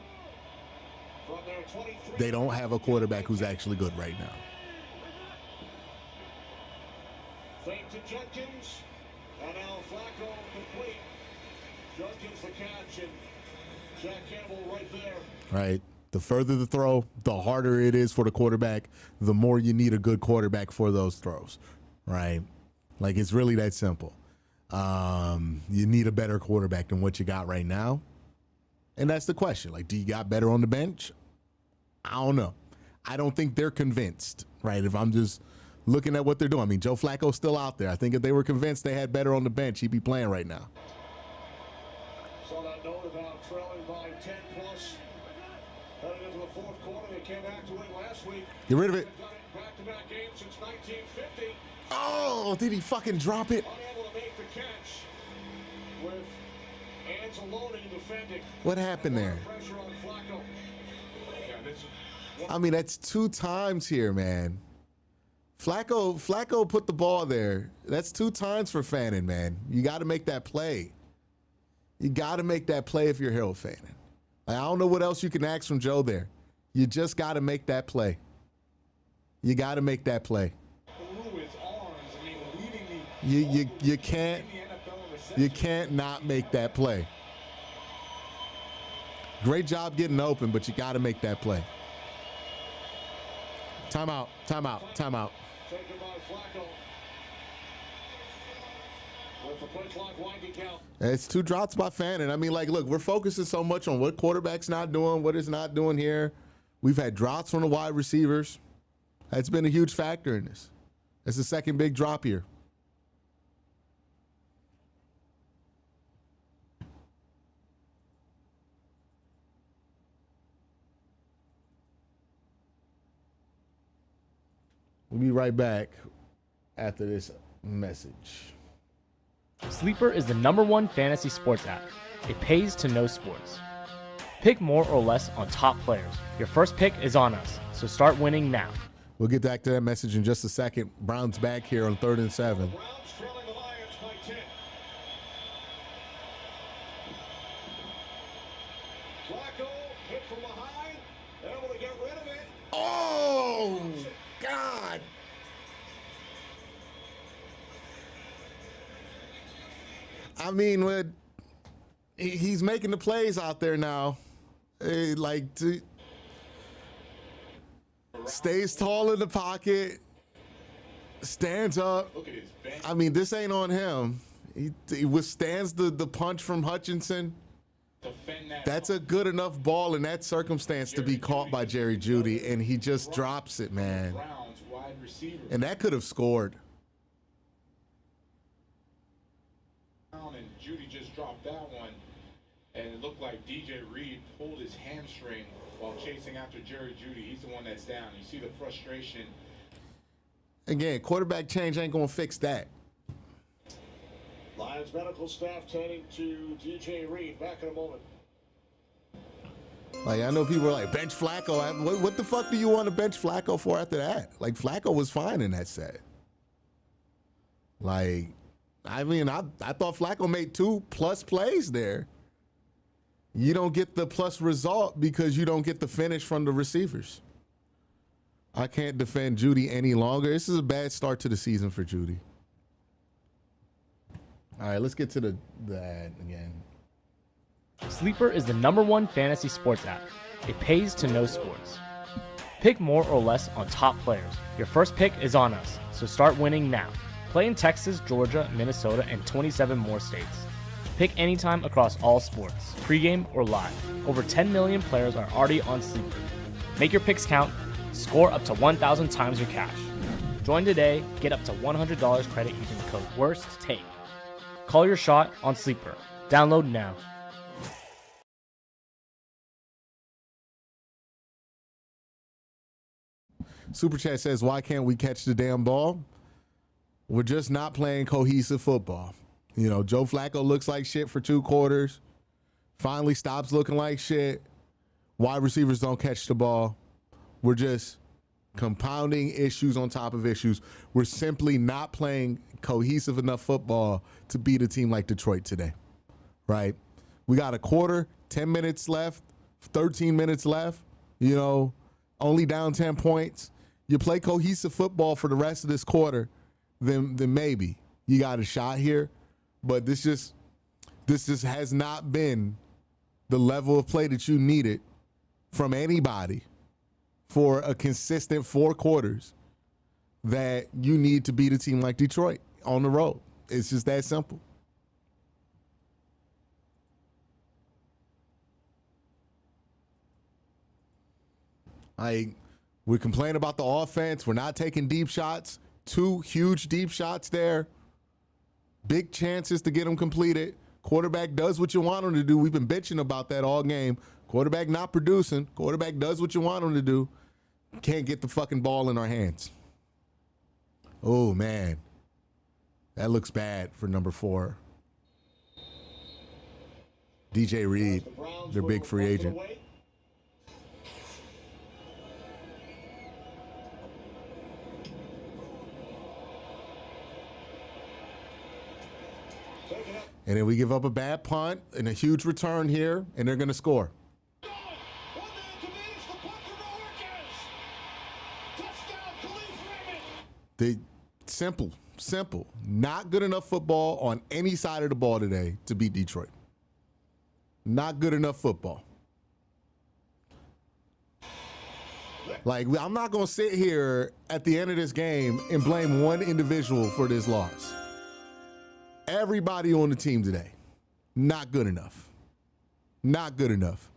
from their 23. They don't have a quarterback who's actually good right now. Fake to Jenkins, and now Flacco complete. Jenkins the catch, and Jack Campbell right there. Right. The further the throw, the harder it is for the quarterback, the more you need a good quarterback for those throws, right? Like, it's really that simple. You need a better quarterback than what you got right now. And that's the question. Like, do you got better on the bench? I don't know. I don't think they're convinced, right? If I'm just looking at what they're doing. I mean, Joe Flacco's still out there. I think if they were convinced they had better on the bench, he'd be playing right now. Saw that note about trailing by 10 plus. Heading into the 4th quarter, they came back to win last week. Get rid of it. They've done it back-to-back games since 1950. Oh, did he fucking drop it? Unable to make the catch with Anzalone defending. What happened there? Pressure on Flacco. Yeah, this is I mean, that's 2 times here, man. Flacco put the ball there. That's 2 times for Fannin, man. You got to make that play. You got to make that play if you're Harold Fannin. I don't know what else you can ask from Joe there. You just got to make that play. You got to make that play. through his arms. I mean, leading the You can't in the NFL in reception. you can't not make that play. Great job getting open, but you got to make that play. Timeout. Timeout. Timeout. Taken by Flacco. With the play clock winding down. It's 2 drops by Fannin. I mean, like, look, we're focusing so much on what quarterback's not doing, what it's not doing here. We've had drops from the wide receivers. That's been a huge factor in this. It's the second big drop here. We'll be right back after this message. Sleeper is the #1 fantasy sports app. It pays to know sports. Pick more or less on top players. Your first pick is on us, so start winning now. We'll get back to that message in just a second. Browns back here on 3rd and 7. Browns trailing the Lions by 10. Flacco hit from behind, able to get rid of it. Oh, God. I mean, he's making the plays out there now. Stays tall in the pocket, stands up. I mean, this ain't on him. He withstands the punch from Hutchinson. That's a good enough ball in that circumstance to be caught by Jerry Jeudy, and he just drops it, man. And that could have scored. And Jeudy just dropped that one, and it looked like DJ Reed pulled his hamstring while chasing after Jerry Jeudy. He's the one that's down. You see the frustration. Again, quarterback change ain't gonna fix that. Lions medical staff tending to DJ Reed. Back in a moment. Like, I know people are like, bench Flacco. What the fuck do you want to bench Flacco for after that? Like, Flacco was fine in that set. Like, I mean, I thought Flacco made 2+ plays there. You don't get the plus result because you don't get the finish from the receivers. I can't defend Jeudy any longer. This is a bad start to the season for Jeudy. All right, let's get to the ad again. Sleeper is the #1 fantasy sports app. It pays to know sports. Pick more or less on top players. Your first pick is on us, so start winning now. Play in Texas, Georgia, Minnesota, and 27 more states. Pick anytime across all sports, pregame or live. Over 10 million players are already on Sleeper. Make your picks count. Score up to 1,000 times your cash. Join today. Get up to $100 credit using the code WORSTTAKE. Call your shot on Sleeper. Download now. Super Chat says, why can't we catch the damn ball? We're just not playing cohesive football. You know, Joe Flacco looks like shit for 2 quarters. Finally stops looking like shit. Wide receivers don't catch the ball. We're just compounding issues on top of issues. We're simply not playing cohesive enough football to beat a team like Detroit today, right? We got a quarter, 10 minutes left, 13 minutes left, you know, only down 10 points. You play cohesive football for the rest of this quarter, then maybe you got a shot here. But this just has not been the level of play that you needed from anybody for a consistent 4 quarters that you need to beat a team like Detroit on the road. It's just that simple. We complain about the offense. We're not taking deep shots. 2 huge deep shots there. Big chances to get them completed. Quarterback does what you want him to do. We've been bitching about that all game. Quarterback not producing. Quarterback does what you want him to do. Can't get the fucking ball in our hands. Oh, man. That looks bad for number 4. DJ Reed, their big free agent. And then we give up a bad punt and a huge return here, and they're going to score. Simple. Not good enough football on any side of the ball today to beat Detroit. Not good enough football. Like, I'm not going to sit here at the end of this game and blame one individual for this loss. Everybody on the team today, not good enough. Not good enough.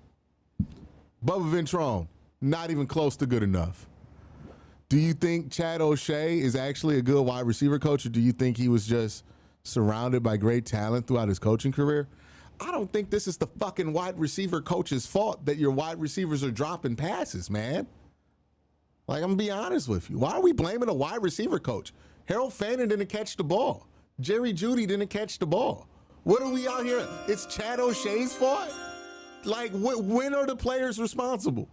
Bubba Ventrone, not even close to good enough. Do you think Chad O'Shea is actually a good wide receiver coach, or do you think he was just surrounded by great talent throughout his coaching career? I don't think this is the fucking wide receiver coach's fault that your wide receivers are dropping passes, man. Like, I'm going to be honest with you. Why are we blaming a wide receiver coach? Harold Fannin didn't catch the ball. Jerry Jeudy didn't catch the ball. What are we out here? It's Chad O'Shea's fault? Like, when are the players responsible?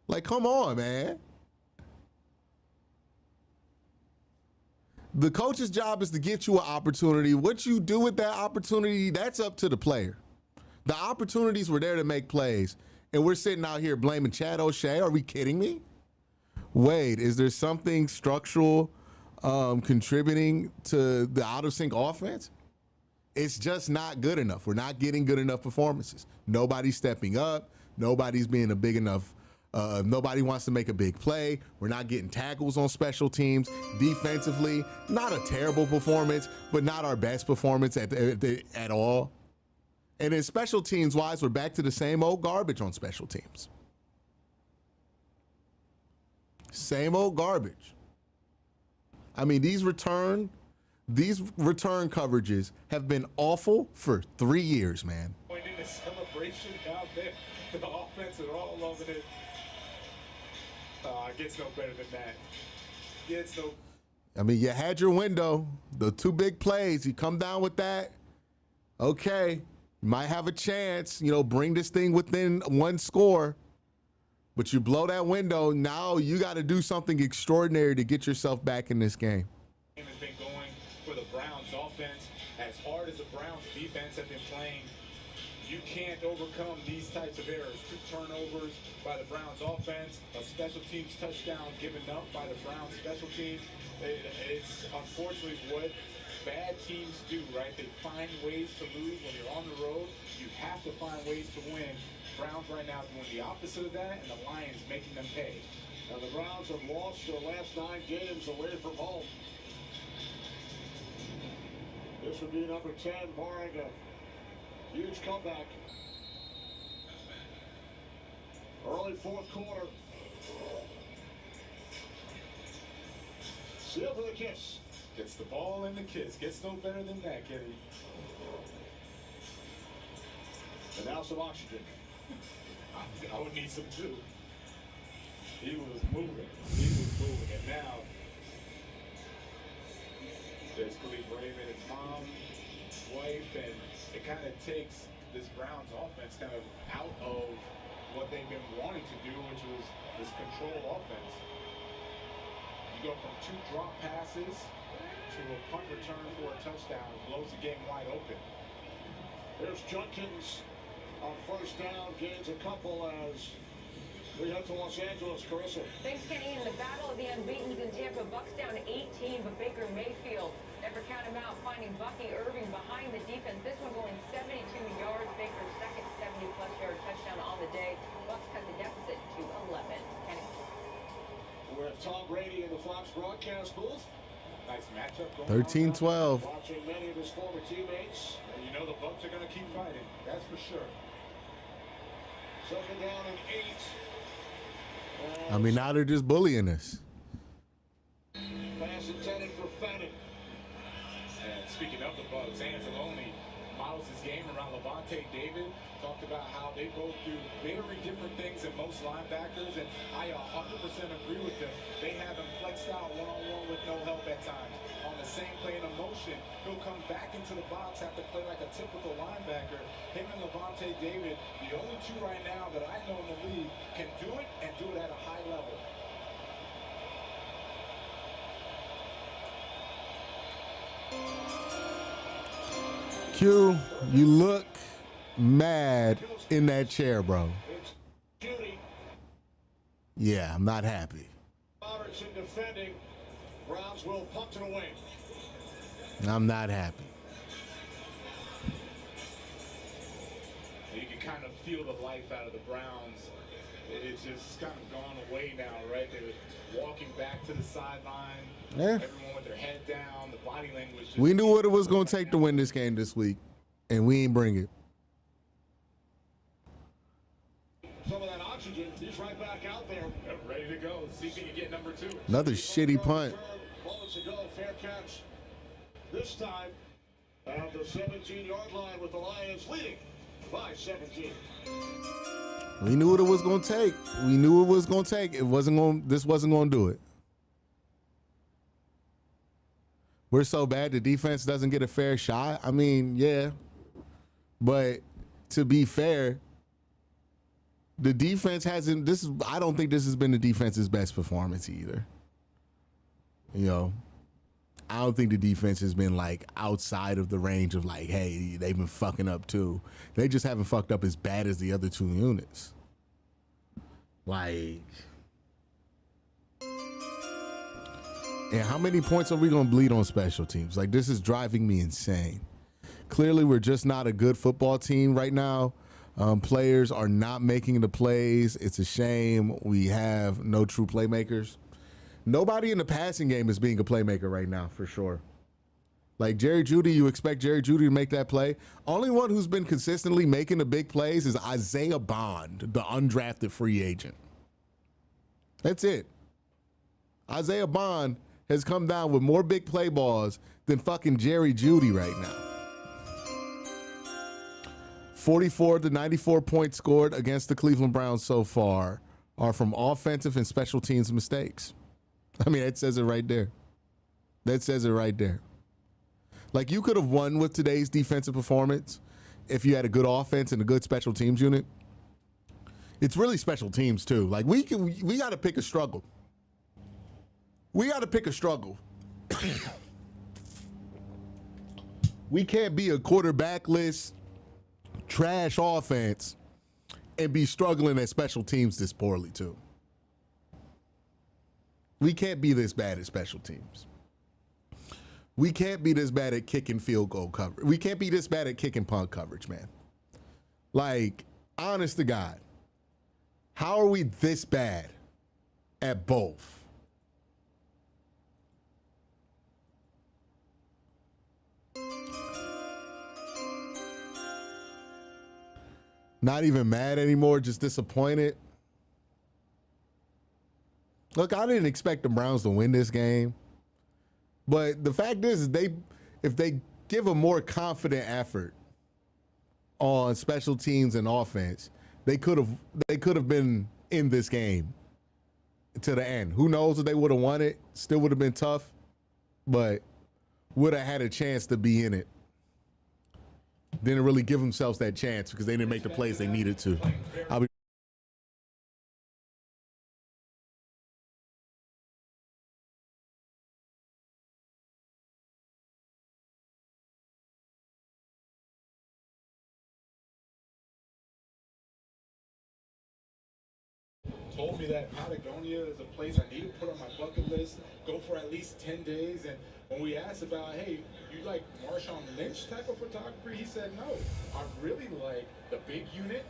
Like, come on, man. The coach's job is to get you an opportunity. What you do with that opportunity, that's up to the player. The opportunities were there to make plays, and we're sitting out here blaming Chad O'Shea. Are we kidding me? Wade, is there something structural contributing to the out-of-sync offense? It's just not good enough. We're not getting good enough performances. Nobody's stepping up. Nobody's being a big enough. Nobody wants to make a big play. We're not getting tackles on special teams. Defensively, not a terrible performance, but not our best performance at all. And then special teams-wise, we're back to the same old garbage on special teams. Same old garbage. I mean, these return coverages have been awful for 3 years, man. Going in the celebration out there, the offense is all over it. Gets no better than that. I mean, you had your window, the 2 big plays. You come down with that, okay, you might have a chance, bring this thing within 1 score. But you blow that window, now you got to do something extraordinary to get yourself back in this game. Has been going for the Browns offense as hard as the Browns defense have been playing. You can't overcome these types of errors. 2 turnovers by the Browns offense, a special teams touchdown given up by the Browns special teams. It's unfortunately what bad teams do, right? They find ways to lose when you're on the road. You have to find ways to win. Browns right now doing the opposite of that, and the Lions making them pay. And the Browns have lost their last 9 games away from home. This would be number 10, barring a huge comeback. Early 4th quarter. Seal for the kiss. Gets the ball and the kiss. Gets no better than that, Kenny. And now some oxygen. I would need some too. He was moving. And now there's Khalif Raymond, his mom, wife, and it kind of takes this Browns offense kind of out of what they've been wanting to do, which was this control offense. You go from 2 drop passes to a punt return for a touchdown. It blows the game wide open. There's Junkins on 1st down, gains a couple as we head to Los Angeles. Carissa. Thanks, Kenny. In the battle of the unbeatens in Tampa, Bucks down 18, but Baker Mayfield never count him out, finding Bucky Irving behind the defense. This one going 72 yards. Baker's second 70-plus yard touchdown on the day. Bucks cut the deficit to 11. Kenny. We're at Tom Brady in the Fox broadcast booth. Nice matchup. 13-12. Watching many of his former teammates. And you know the Bucks are going to keep fighting. That's for sure. 2nd down and 8. I mean, now they're just bullying us. Pass intended for Fenton. And speaking of the Bucks, Anzalone models his game around Levante David. Talked about how they both do very different things than most linebackers, and I 100% agree with them. They have him flexed out one-on-one with no help at times. On the same play in a motion, he'll come back into the box, have to play like a typical linebacker. Him and Levante David, the only 2 right now that I know in the league can do it and do it at a high level. Q, you look mad in that chair, bro. Yeah, I'm not happy. Robertson defending. Browns will punt it away. I'm not happy. You can kind of feel the life out of the Browns. It's just kind of gone away now, right? They're walking back to the sideline. Yeah. Everyone with their head down, the body language. We knew what it was going to take to win this game this week, and we ain't bring it. Some of that oxygen. He's right back out there. Ready to go. See if he can get number 2. Another shitty punt. Moments ago, fair catch. This time, at the 17-yard line with the Lions leading by 17. We knew what it was going to take. We knew it was going to take. This wasn't going to do it. we're so bad the defense doesn't get a fair shot. I mean, yeah. But to be fair, the defense hasn't, I don't think this has been the defense's best performance either. You know, I don't think the defense has been like outside of the range of like, hey, they've been fucking up too. They just haven't fucked up as bad as the other two units. Like, and how many points are we going to bleed on special teams? Like, this is driving me insane. Clearly, we're just not a good football team right now. Players are not making the plays. It's a shame. We have no true playmakers. Nobody in the passing game is being a playmaker right now, for sure. Like Jerry Jeudy, you expect Jerry Jeudy to make that play. Only one who's been consistently making the big plays is Isaiah Bond, the undrafted free agent. That's it. Isaiah Bond has come down with more big play balls than fucking Jerry Jeudy right now. 44 to 94 points scored against the Cleveland Browns so far are from offensive and special teams mistakes. I mean, that says it right there. That says it right there. Like, you could have won with today's defensive performance if you had a good offense and a good special teams unit. It's really special teams too. Like, we got to pick a struggle. We got to pick a struggle. We can't be a quarterbackless trash offense and be struggling at special teams this poorly too. We can't be this bad at special teams. We can't be this bad at kicking field goal coverage. We can't be this bad at kicking punt coverage, man. Like, honest to God, how are we this bad at both? Not even mad anymore, just disappointed. Look, I didn't expect the Browns to win this game. But the fact is, if they give a more confident effort on special teams and offense, they could have been in this game to the end. Who knows if they would have won it? Still would have been tough, but would have had a chance to be in it. Didn't really give themselves that chance because they didn't make the plays they needed to. Told me that Patagonia is a place I need to put on my bucket list, go for at least 10 days. And when we asked about, hey, you like Marshawn Lynch type of photography, he said, no, I really like the big unit.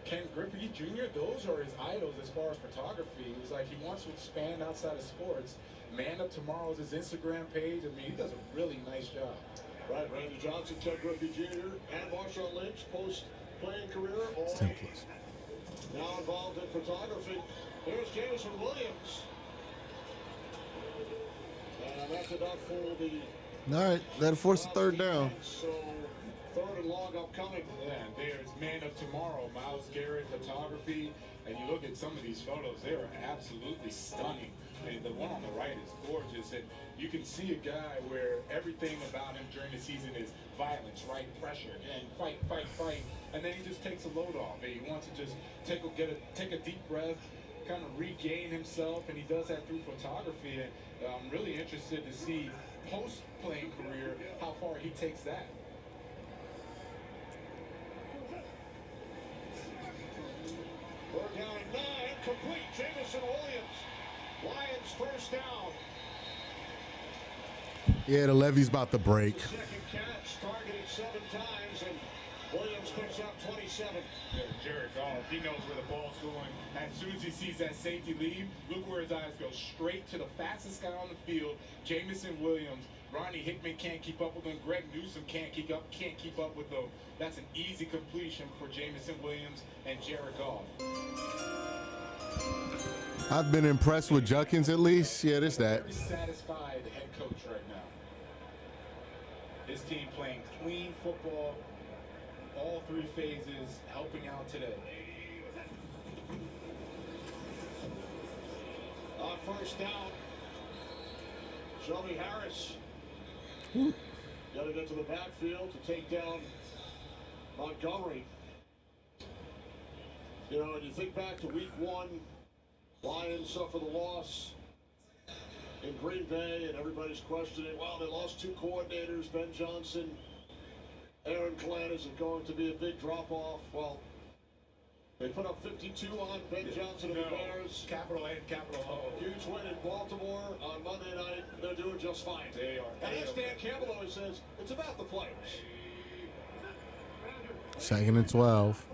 Ken Griffey Jr., those are his idols as far as photography. He was like, he wants to expand outside of sports. Man Up Tomorrow is his Instagram page. I mean, he does a really nice job. Right, Randy Johnson, Ken Griffey Jr., and Marshawn Lynch, post-playing career, all now involved in photography. There's Jameson Williams. And that's enough for the... All right, that'll force the third down. So, third and long upcoming. Yeah, there's Man Up Tomorrow, Myles Garrett photography. And you look at some of these photos, they are absolutely stunning. I mean, the one on the right is gorgeous. And you can see a guy where everything about him during the season is violence, right? Pressure, and fight. And then he just takes a load off. And he wants to just take a deep breath, kind of regain himself, and he does that through photography. And I'm really interested to see post-playing career how far he takes that. We're down 9, complete. Jameson Williams. Lions first down. Yeah, the levee's about to break. Second catch, targeted 7 times, and Williams picks up 27. Jared Goff, he knows where the ball's going. As soon as he sees that safety leave, look where his eyes go, straight to the fastest guy on the field, Jameson Williams. Ronnie Hickman can't keep up with him. Greg Newsome can't keep up with them. That's an easy completion for Jameson Williams and Jared Goff. I've been impressed with Judkins at least. Yeah, there's that. Very satisfied head coach right now. His team playing clean football, all 3 phases, helping out today. On first down, Shelby Harris. Got to get to the backfield to take down Montgomery. You know, and you think back to week 1, Lions suffer the loss in Green Bay, and everybody's questioning, well, they lost 2 coordinators, Ben Johnson, Aaron Glenn. Is it going to be a big drop-off? Well, they put up 52 on Ben Johnson and the Bears. Capital A and capital O. Huge win in Baltimore on Monday night. They're doing just fine. They are. And as Dan Campbell always says, it's about the players. 2nd and 12.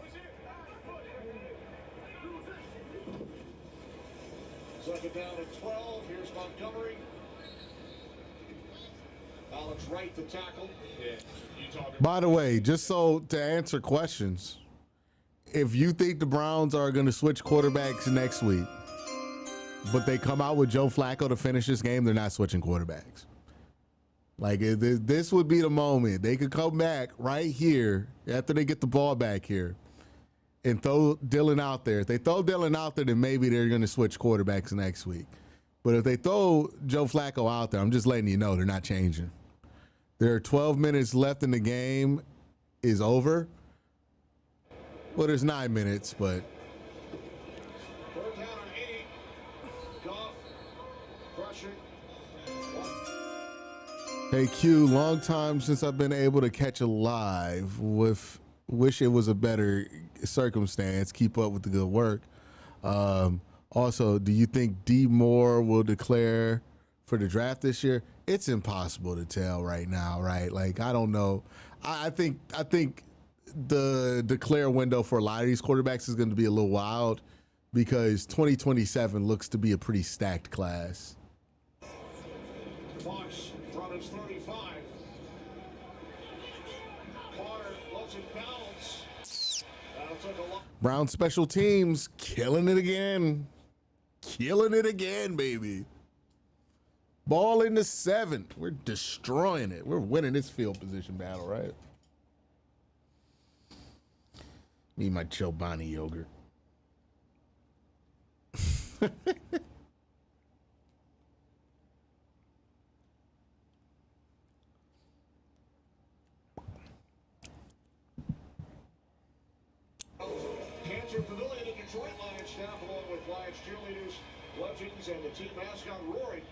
Second down at 12. Here's Montgomery. Alex Wright the tackle. Yeah. By the way, just so to answer questions, if you think the Browns are going to switch quarterbacks next week, but they come out with Joe Flacco to finish this game, they're not switching quarterbacks. Like, this would be the moment. They could come back right here after they get the ball back here and throw Dylan out there. If they throw Dylan out there, then maybe they're going to switch quarterbacks next week. But if they throw Joe Flacco out there, I'm just letting you know they're not changing. There are 12 minutes left in the game. Is over. Well, there's 9 minutes, but. Third down and 8. Goff crushing. Hey, Q, long time since I've been able to catch a live. Wish it was a better circumstance. Keep up with the good work. Also, do you think D Moore will declare for the draft this year? It's impossible to tell right now, right? Like, I don't know. I think the declare window for a lot of these quarterbacks is going to be a little wild because 2027 looks to be a pretty stacked class. Fox from his 35. Carter lets it bounce. That'll take a lot. Brown special teams killing it again. Killing it again, baby. Ball in the 7th. We're destroying it. We're winning this field position battle, right? Need my Chobani yogurt. Cancer Pavilion in Detroit, Lions staff along with Lions cheerleaders, legends, and the team mascot Rory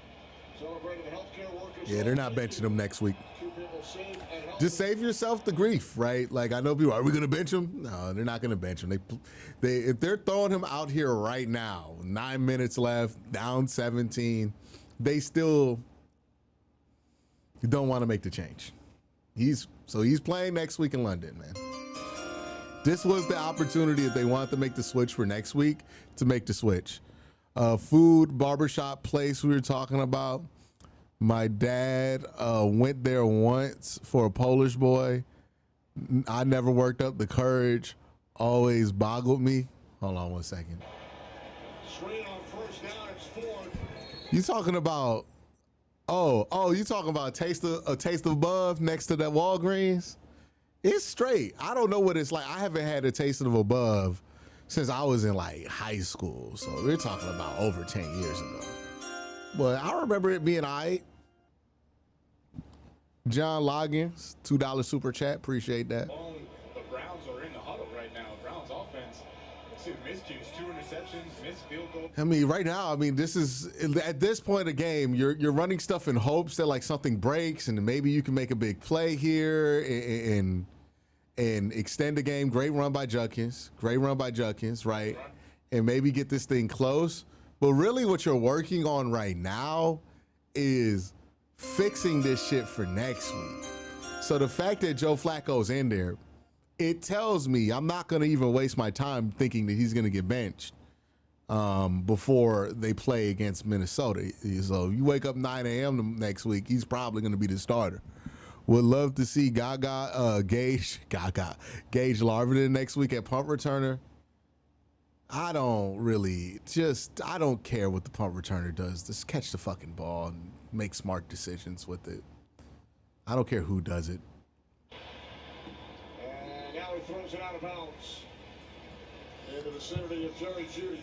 celebrating the healthcare workers. Yeah, they're not benching him next week. Just save yourself the grief, right? Like, I know people, are we going to bench him? No, they're not going to bench him. If they're throwing him out here right now, 9 minutes left, down 17, they still don't want to make the change. He's playing next week in London, man. This was the opportunity if they wanted to make the switch for next week to make the switch. Food, barbershop place we were talking about. My dad went there once for a Polish boy. I never worked up the courage. Always boggled me. Hold on 1 second. Screen on first down, it's Ford. You talking about? Oh, you talking about a taste of above next to that Walgreens? It's straight. I don't know what it's like. I haven't had a taste of above since I was in like high school. So we're talking about over 10 years ago. But I remember it being all right. John Loggins, $2 super chat. Appreciate that. The Browns are in the huddle right now. Browns offense, see miscues, 2 interceptions, missed field goal. I mean, right now, this is, at this point of the game, you're running stuff in hopes that like something breaks and maybe you can make a big play here and extend the game. Great run by Judkins, right? And maybe get this thing close. But really what you're working on right now is fixing this shit for next week. So the fact that Joe Flacco's in there, it tells me I'm not going to even waste my time thinking that he's going to get benched before they play against Minnesota. So you wake up 9 a.m. next week, he's probably going to be the starter. Would love to see Gage Larvin next week at punt returner. I don't care what the punt returner does. Just catch the fucking ball and make smart decisions with it. I don't care who does it. And now he throws it out of bounds in the vicinity of Jerry Jeudy.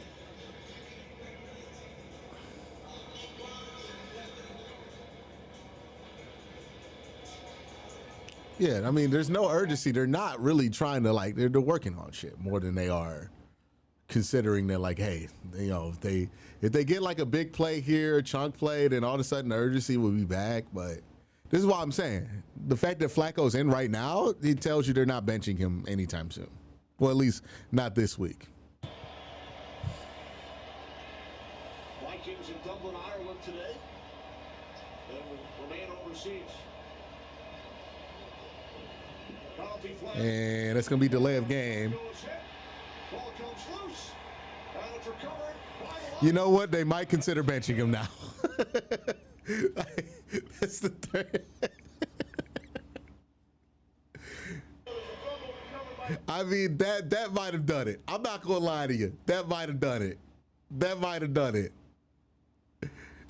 Yeah, I mean, there's no urgency. They're not really trying to, like, they're working on shit more than they are considering that, like, hey, you know, if they get like a big play here, a chunk play, then all of a sudden the urgency will be back. But this is what I'm saying. The fact that Flacco's in right now, it tells you they're not benching him anytime soon. Well, at least not this week. Vikings in Dublin, Ireland today. They will remain overseas. Penalty flag. And it's going to be delay of game. Ball comes loose. And it's recovered by the line. You know what? They might consider benching him now. That's the third. I mean, that might have done it. I'm not going to lie to you. That might have done it. That might have done it.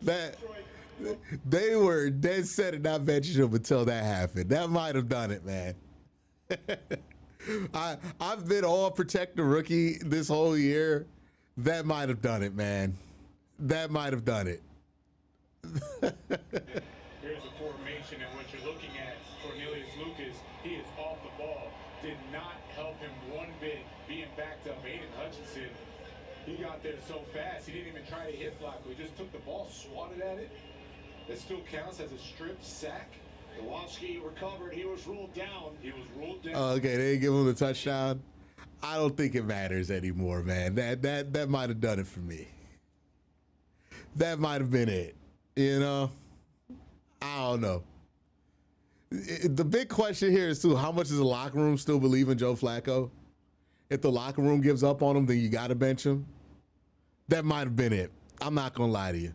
That they were dead set at not benching him until that happened. That might have done it, man. I've been all protect the rookie this whole year. That might have done it, man. That might have done it. Here's a formation, and what you're looking at, Cornelius Lucas, he is off the ball. Did not help him one bit being backed up. Aiden Hutchinson, he got there so fast, he didn't even try to hit Flacco. He just took the ball, swatted at it. It still counts as a strip sack. Kowalski recovered. He was ruled down. He was ruled down. Okay, they didn't give him the touchdown. I don't think it matters anymore, man. That might have done it for me. That might have been it. You know, I don't know. The big question here is, too, how much does the locker room still believe in Joe Flacco? If the locker room gives up on him, then you got to bench him. That might have been it. I'm not going to lie to you.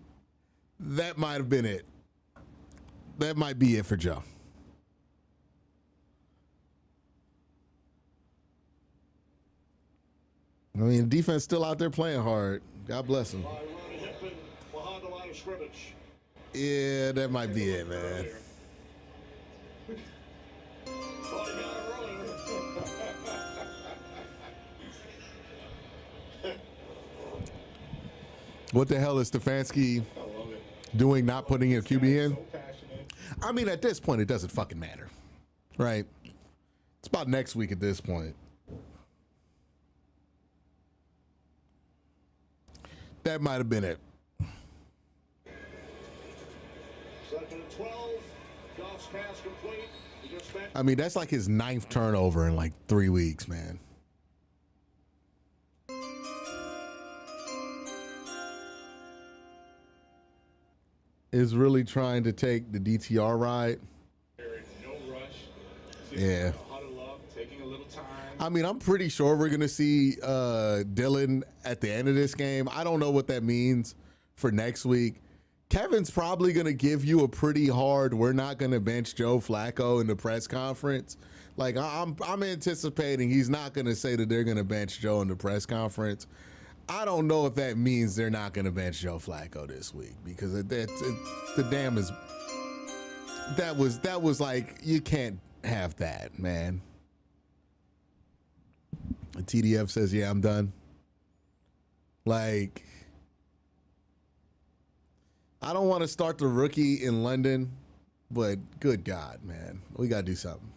That might have been it. That might be it for Joe. I mean, defense still out there playing hard. God bless him. Behind the line of scrimmage. Yeah, that might be it, man. What the hell is Stefanski doing, not putting a QB in? I mean, at this point, it doesn't fucking matter, right? It's about next week at this point. That might have been it. 2nd and 12. Goff's pass complete. I mean, that's like his 9th turnover in like 3 weeks, man. Is really trying to take the DTR ride. No rush. Yeah. Huddle up, taking a little time. I mean, I'm pretty sure we're going to see Dylan at the end of this game. I don't know what that means for next week. Kevin's probably going to give you a pretty hard, we're not going to bench Joe Flacco in the press conference. Like, I'm anticipating he's not going to say that they're going to bench Joe in the press conference. I don't know if that means they're not going to bench Joe Flacco this week, because the damn is that was like, you can't have that, man. The TDF says, yeah, I'm done. Like, I don't want to start the rookie in London, but good God, man, we got to do something.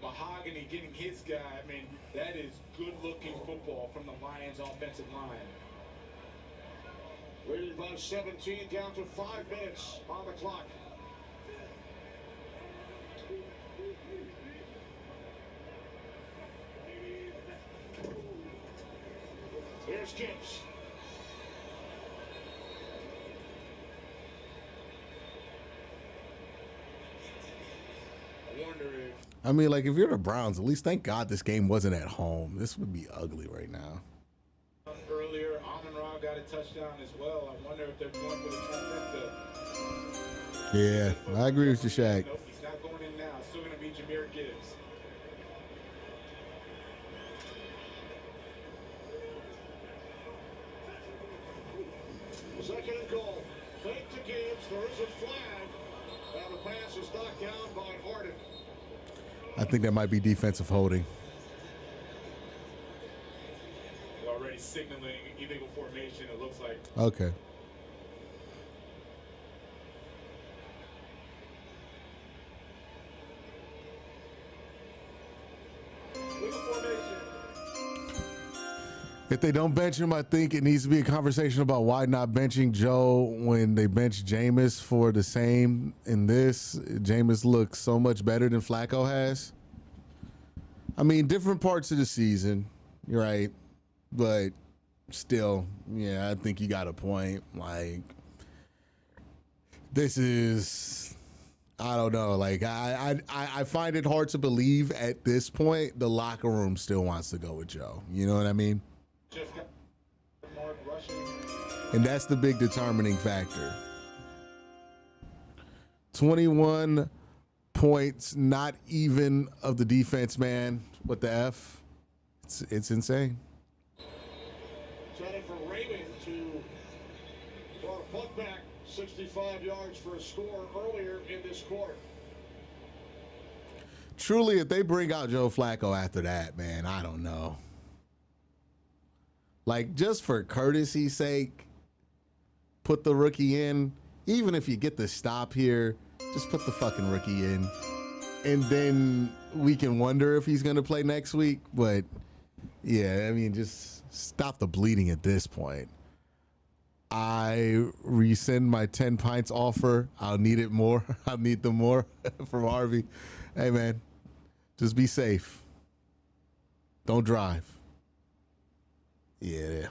Mahogany getting his guy. I mean, that is good-looking football from the Lions' offensive line. Leading by 17, down to 5 minutes on the clock. Here's Gibbs. I wonder if... I mean, like, if you're the Browns, at least thank God this game wasn't at home. This would be ugly right now. Earlier, Amon-Ra got a touchdown as well. I wonder if they're going for the trifecta. Yeah, I agree with you, Shaq. Nope, he's not going in now. It's still going to be Jahmyr Gibbs. Second and goal. Fake to Gibbs. There is a flag. And the pass is knocked down by Harden. I think that might be defensive holding. They're already signaling illegal formation, it looks like. Okay. If they don't bench him, I think it needs to be a conversation about why not benching Joe when they bench Jameis for the same in this. Jameis looks so much better than Flacco has. I mean, different parts of the season, you're right. But still, yeah, I think you got a point. Like, this is, I don't know. Like, I find it hard to believe at this point the locker room still wants to go with Joe. You know what I mean? And that's the big determining factor. 21 points, not even of the defense, man. What the F? It's insane. Trying for Raymond to throw a punt back 65 yards for a score earlier in this quarter. Truly, if they bring out Joe Flacco after that, man, I don't know. Like, just for courtesy's sake, put the rookie in. Even if you get the stop here, just put the fucking rookie in. And then we can wonder if he's going to play next week. But, yeah, I mean, just stop the bleeding at this point. I rescind my 10 pints offer. I'll need it more. I'll need them more from Harvey. Hey, man, just be safe. Don't drive. Yeah.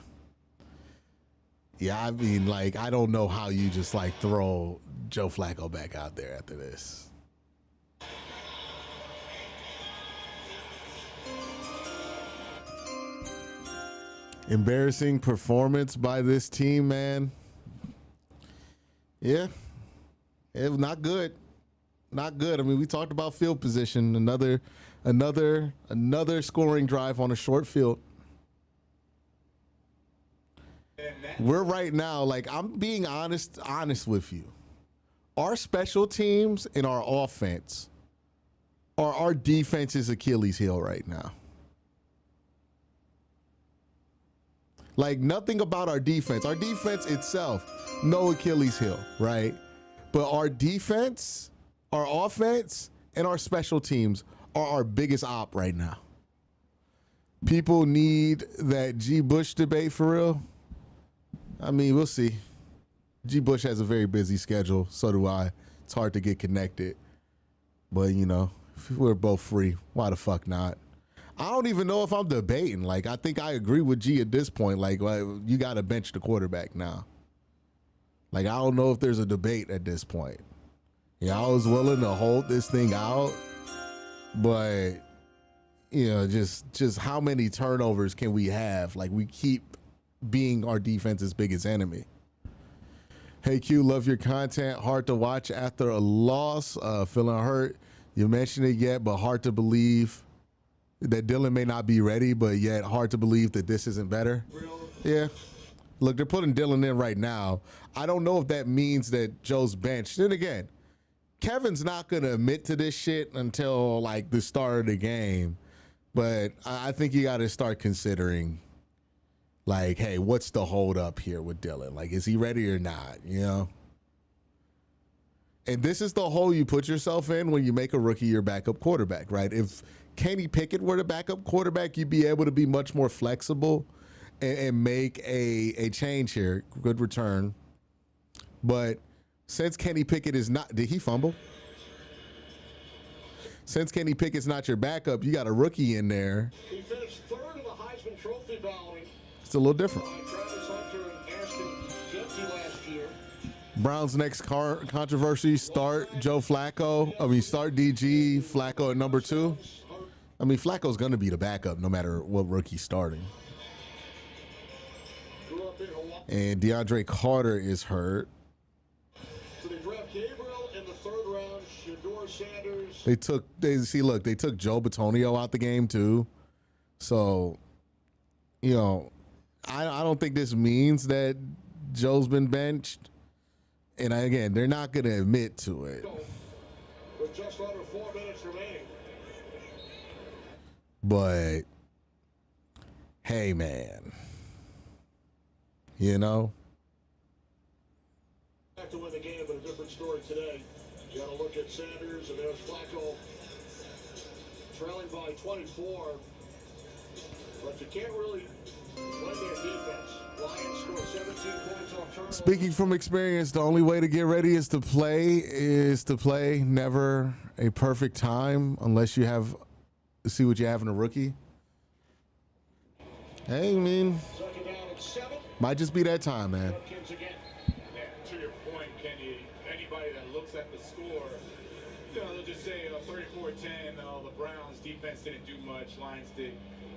Yeah, I mean, like, I don't know how you just, like, throw Joe Flacco back out there after this. Embarrassing performance by this team, man. Yeah. It was not good. Not good. I mean, we talked about field position. Another scoring drive on a short field. We're right now, like, I'm being honest with you. Our special teams and our offense are our defense's Achilles heel right now. Like, nothing about our defense itself, no Achilles heel, right? But our defense, our offense, and our special teams are our biggest op right now. People need that G. Bush debate for real. I mean, we'll see. G. Bush has a very busy schedule. So do I. It's hard to get connected. But, you know, if we're both free, why the fuck not? I don't even know if I'm debating. Like, I think I agree with G at this point. Like you got to bench the quarterback now. Like, I don't know if there's a debate at this point. Yeah, I was willing to hold this thing out. But, you know, just how many turnovers can we have? Like, we keep being our defense's biggest enemy. Hey Q, love your content. Hard to watch after a loss. Feeling hurt. You mentioned it yet, but hard to believe that Dylan may not be ready, but yet hard to believe that this isn't better. Yeah. Look, they're putting Dylan in right now. I don't know if that means that Joe's benched. Then again, Kevin's not going to admit to this shit until like the start of the game. But I think you got to start considering, like, hey, what's the hold up here with Dylan? Like, is he ready or not, you know? And this is the hole you put yourself in when you make a rookie your backup quarterback, right? If Kenny Pickett were the backup quarterback, you'd be able to be much more flexible and make a change here. Good return. But since Kenny Pickett is not, did he fumble? Since Kenny Pickett's not your backup, you got a rookie in there. He finished third in the Heisman Trophy balloting. It's a little different. Travis Hunter and Ashton Jeanty last year. Browns' next controversy, start Joe Flacco. Start DG, Flacco at number 2. I mean, Flacco's going to be the backup no matter what rookie's starting. And DeAndre Carter is hurt. So they draft Gabriel in the 3rd round, Shador Sanders. They took Joe Bitonio out the game too. So, you know, I don't think this means that Joe's been benched. And again, they're not going to admit to it. With just under 4 minutes remaining. But, hey, man. You know? Back to win the game, but a different story today. You got to look at Sanders, and there's Flacco trailing by 24. But you can't really Led their defense. Lions score 17 points off turnovers. Speaking from experience, the only way to get ready is to play. Never a perfect time unless you have see what you have in a rookie. Hey, I mean, Second down and 7. might just be that time, man. Hopkins again. Yeah, to your point, Kenny, anybody that looks at the score, they'll just say 34-10, the Browns defense didn't do much, Lions did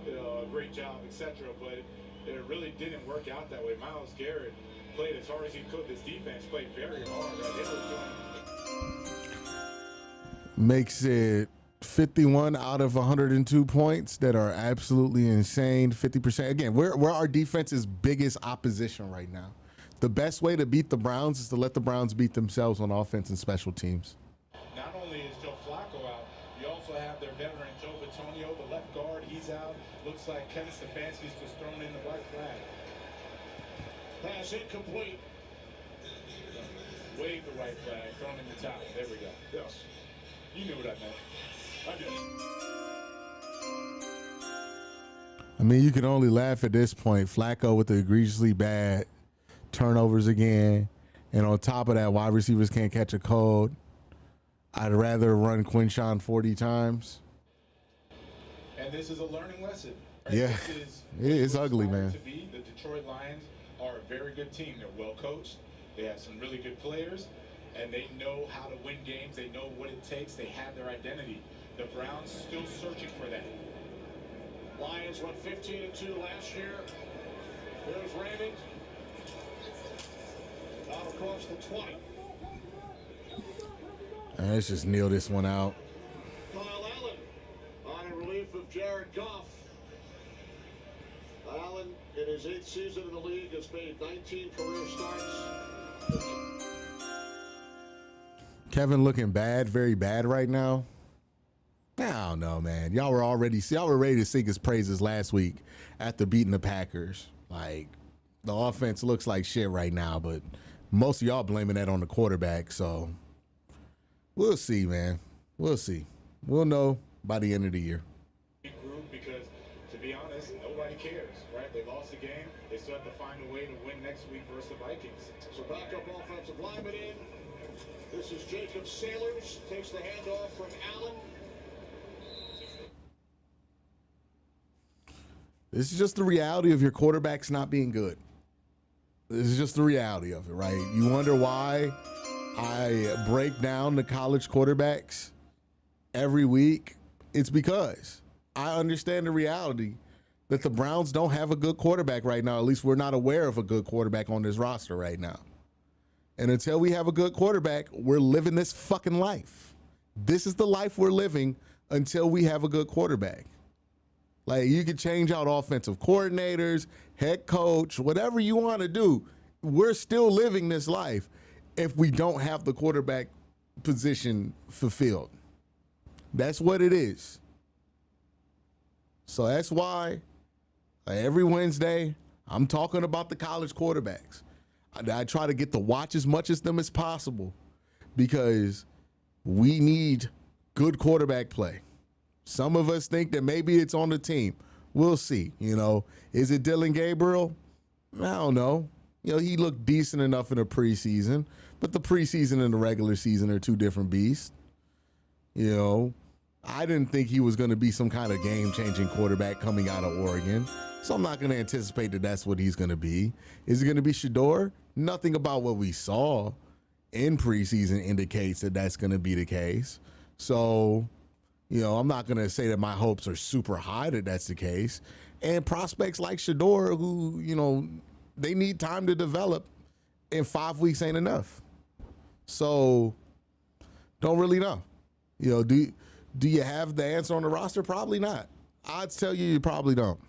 a great job, etc. But it really didn't work out that way. Myles Garrett played as hard as he could. This defense played very hard. Right? They were doing Makes it 51 out of 102 points that are absolutely insane. 50%. Again, we're our defense's biggest opposition right now. The best way to beat the Browns is to let the Browns beat themselves on offense and special teams. Not only is Joe Flacco out, you also have their veteran Joe Bitonio, the left guard. He's out. Looks like Kevin Stefanski's just thrown in the white flag. Pass incomplete. Wave the white flag, thrown in the towel. There we go. Yes. You knew what I meant. I did. I mean, you can only laugh at this point. Flacco with the egregiously bad turnovers again. And on top of that, wide receivers can't catch a cold. I'd rather run Quincy 40 times. And this is a learning lesson. Right? Yeah. This is It's ugly, man. To be. The Detroit Lions are a very good team. They're well coached. They have some really good players. And they know how to win games. They know what it takes. They have their identity. The Browns still searching for that. Lions went 15-2 last year. Here's Raymond. Out across the 20. Let's just kneel this one out. Kyle Allen on in relief of Jared Goff. Allen, in his 8th season in the league, has made 19 career starts. Kevin looking bad, very bad right now. I don't know, man. Y'all were ready to sing his praises last week after beating the Packers. Like, the offense looks like shit right now, but most of y'all blaming that on the quarterback. So we'll see, man. We'll see. We'll know by the end of the year. Group, because to be honest, nobody cares, right? They lost the game. They still have to find a way to win next week versus the Vikings. So backup offensive lineman in. This is Jacob Sailors. Takes the handoff from Allen. This is just the reality of your quarterbacks not being good. This is just the reality of it, right? You wonder why I break down the college quarterbacks every week. It's because I understand the reality that the Browns don't have a good quarterback right now. At least we're not aware of a good quarterback on this roster right now. And until we have a good quarterback, we're living this fucking life. This is the life we're living until we have a good quarterback. Like, you can change out offensive coordinators, head coach, whatever you want to do. We're still living this life if we don't have the quarterback position fulfilled. That's what it is. So that's why every Wednesday I'm talking about the college quarterbacks. I try to get to watch as much of them as possible because we need good quarterback play. Some of us think that maybe it's on the team. We'll see. You know, is it Dylan Gabriel? I don't know. You know, he looked decent enough in the preseason, but the preseason and the regular season are two different beasts. You know, I didn't think he was going to be some kind of game-changing quarterback coming out of Oregon, so I'm not going to anticipate that that's what he's going to be. Is it going to be Shador? Nothing about what we saw in preseason indicates that that's going to be the case. So, you know, I'm not going to say that my hopes are super high that that's the case. And prospects like Shador, who, you know, they need time to develop, and 5 weeks ain't enough. So, don't really know. You know, do you have the answer on the roster? Probably not. I'd tell you probably don't.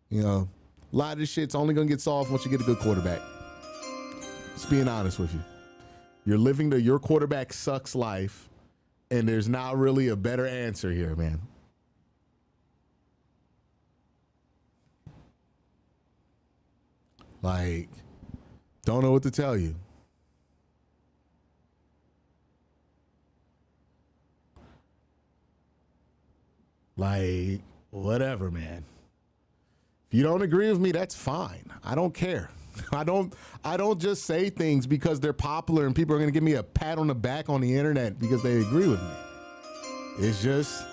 You know, a lot of this shit's only going to get solved once you get a good quarterback. Just being honest with you. You're living the your quarterback sucks life, and there's not really a better answer here, man. Like, don't know what to tell you. Like, whatever, man. If If you don't agree with me, that's fine. I don't care. I don't just say things because they're popular and people are going to give me a pat on the back on the internet because they agree with me. It's just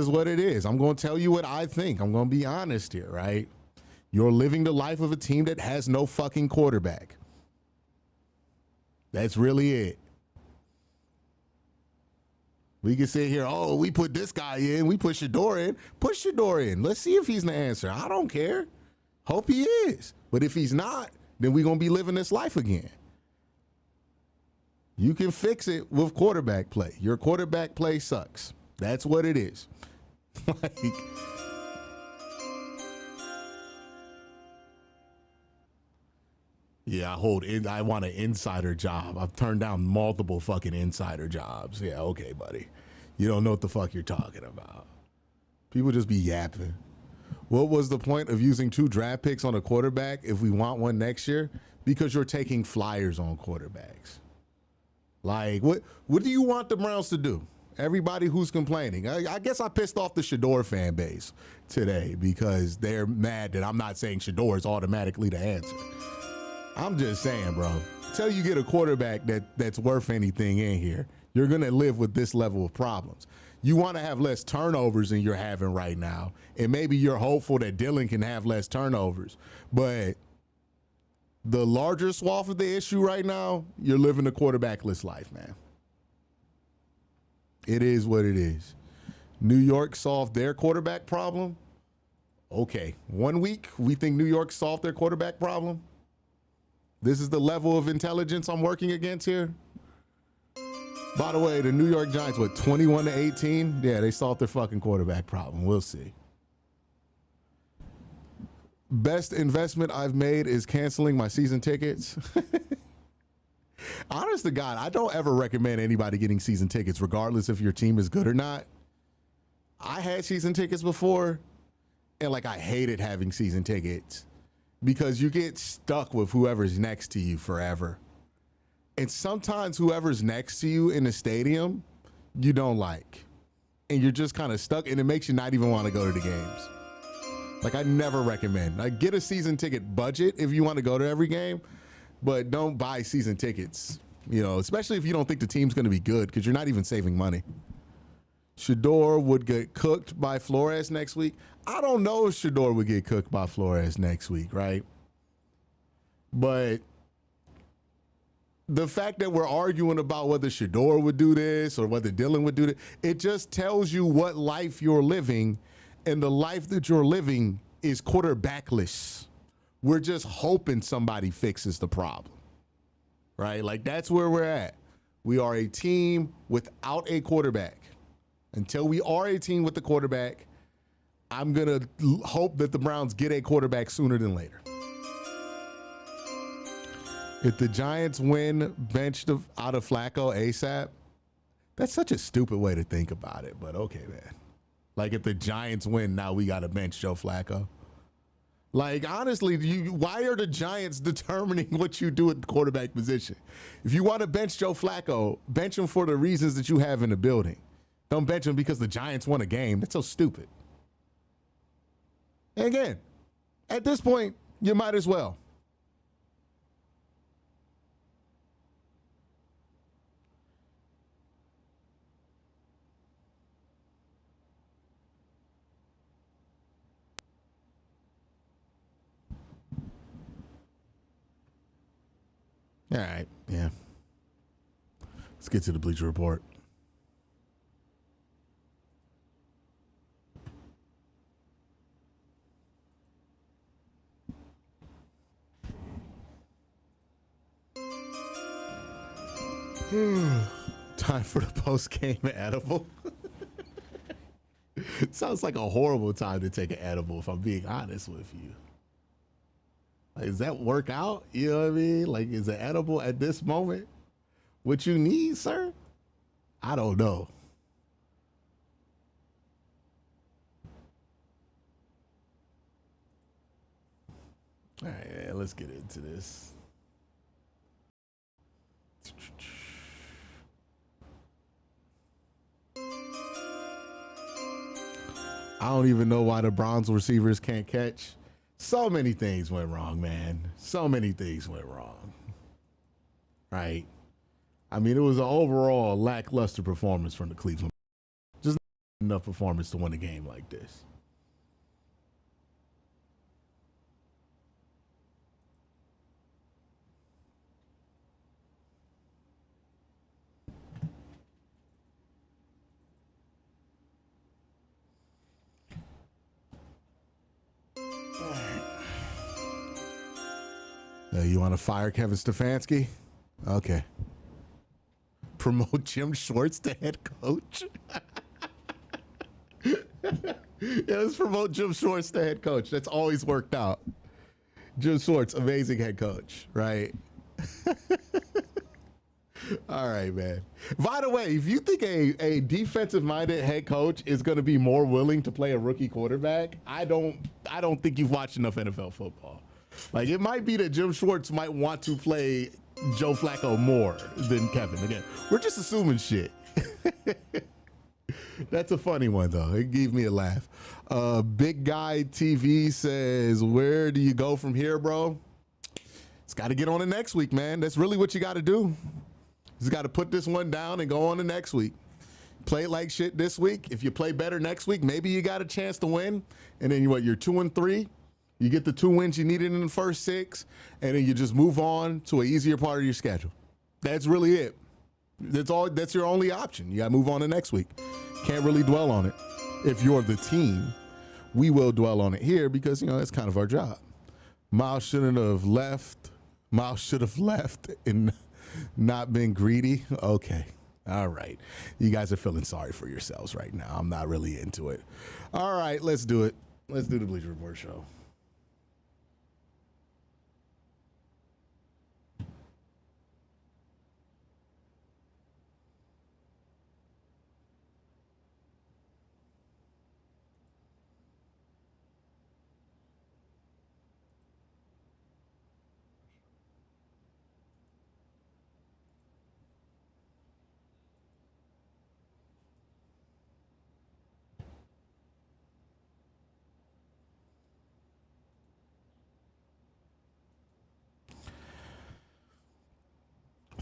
what it is. I'm going to tell you what I think. I'm going to be honest here, right? You're living the life of a team that has no fucking quarterback. That's really it. We can sit here, oh, we put this guy in, we put Shador in. Put Shador in. Let's see if he's the answer. I don't care. Hope he is. But if he's not, then we're going to be living this life again. You can fix it with quarterback play. Your quarterback play sucks. That's what it is. Like, yeah, I want an insider job. I've turned down multiple fucking insider jobs. Yeah, okay, buddy. You don't know what the fuck you're talking about. People just be yapping. What was the point of using 2 draft picks on a quarterback if we want one next year? Because you're taking flyers on quarterbacks. Like, what do you want the Browns to do? Everybody who's complaining. I guess I pissed off the Shador fan base today because they're mad that I'm not saying Shador is automatically the answer. I'm just saying, bro, until you get a quarterback that's worth anything in here, you're going to live with this level of problems. You want to have less turnovers than you're having right now, and maybe you're hopeful that Dylan can have less turnovers. But the larger swath of the issue right now, you're living a quarterbackless life, man. It is what it is. New York solved their quarterback problem. Okay, 1 week, we think New York solved their quarterback problem. This is the level of intelligence I'm working against here. By the way, the New York Giants, 21-18? Yeah, they solved their fucking quarterback problem. We'll see. Best investment I've made is canceling my season tickets. Honest to God, I don't ever recommend anybody getting season tickets, regardless if your team is good or not. I had season tickets before, and I hated having season tickets because you get stuck with whoever's next to you forever. And sometimes whoever's next to you in the stadium, you don't like. And you're just kind of stuck, and it makes you not even want to go to the games. I never recommend. Get a season ticket budget if you want to go to every game, but don't buy season tickets, especially if you don't think the team's going to be good because you're not even saving money. Shador would get cooked by Flores next week. I don't know if Shador would get cooked by Flores next week, right? But the fact that we're arguing about whether Shador would do this or whether Dylan would do this, it just tells you what life you're living, and the life that you're living is quarterbackless. We're just hoping somebody fixes the problem, right? That's where we're at. We are a team without a quarterback. Until we are a team with the quarterback, I'm going to hope that the Browns get a quarterback sooner than later. If the Giants win, bench out of Flacco ASAP, that's such a stupid way to think about it, but okay, man. If the Giants win, now we got to bench Joe Flacco. Honestly, why are the Giants determining what you do at the quarterback position? If you want to bench Joe Flacco, bench him for the reasons that you have in the building. Don't bench him because the Giants won a game. That's so stupid. And again, at this point, you might as well. All right, yeah. Let's get to the Bleacher Report. Time for the post-game edible. Sounds like a horrible time to take an edible, if I'm being honest with you. Does that work out? You know what I mean? Is an edible at this moment what you need, sir? I don't know. All right, yeah, let's get into this. I don't even know why the Browns receivers can't catch. So many things went wrong, man. So many things went wrong. Right? I mean, it was an overall lackluster performance from the Cleveland. Just not enough performance to win a game like this. You want to fire Kevin Stefanski? Okay. Promote Jim Schwartz to head coach? Yeah, let's promote Jim Schwartz to head coach. That's always worked out. Jim Schwartz, amazing head coach, right? All right, man. By the way, if you think a defensive-minded head coach is going to be more willing to play a rookie quarterback, I don't think you've watched enough NFL football. Like, it might be that Jim Schwartz might want to play Joe Flacco more than Kevin. Again, we're just assuming shit. That's a funny one, though. It gave me a laugh. Big Guy TV says, where do you go from here, bro? It's got to get on to next week, man. That's really what you got to do. You just got to put this one down and go on to next week. Play like shit this week. If you play better next week, maybe you got a chance to win. And then you're 2-3. You get the 2 wins you needed in the first 6, and then you just move on to an easier part of your schedule. That's really it. That's your only option. You got to move on to next week. Can't really dwell on it. If you're the team, we will dwell on it here because, that's kind of our job. Miles shouldn't have left. Miles should have left and not been greedy. Okay. All right. You guys are feeling sorry for yourselves right now. I'm not really into it. All right. Let's do it. Let's do the Bleacher Report show.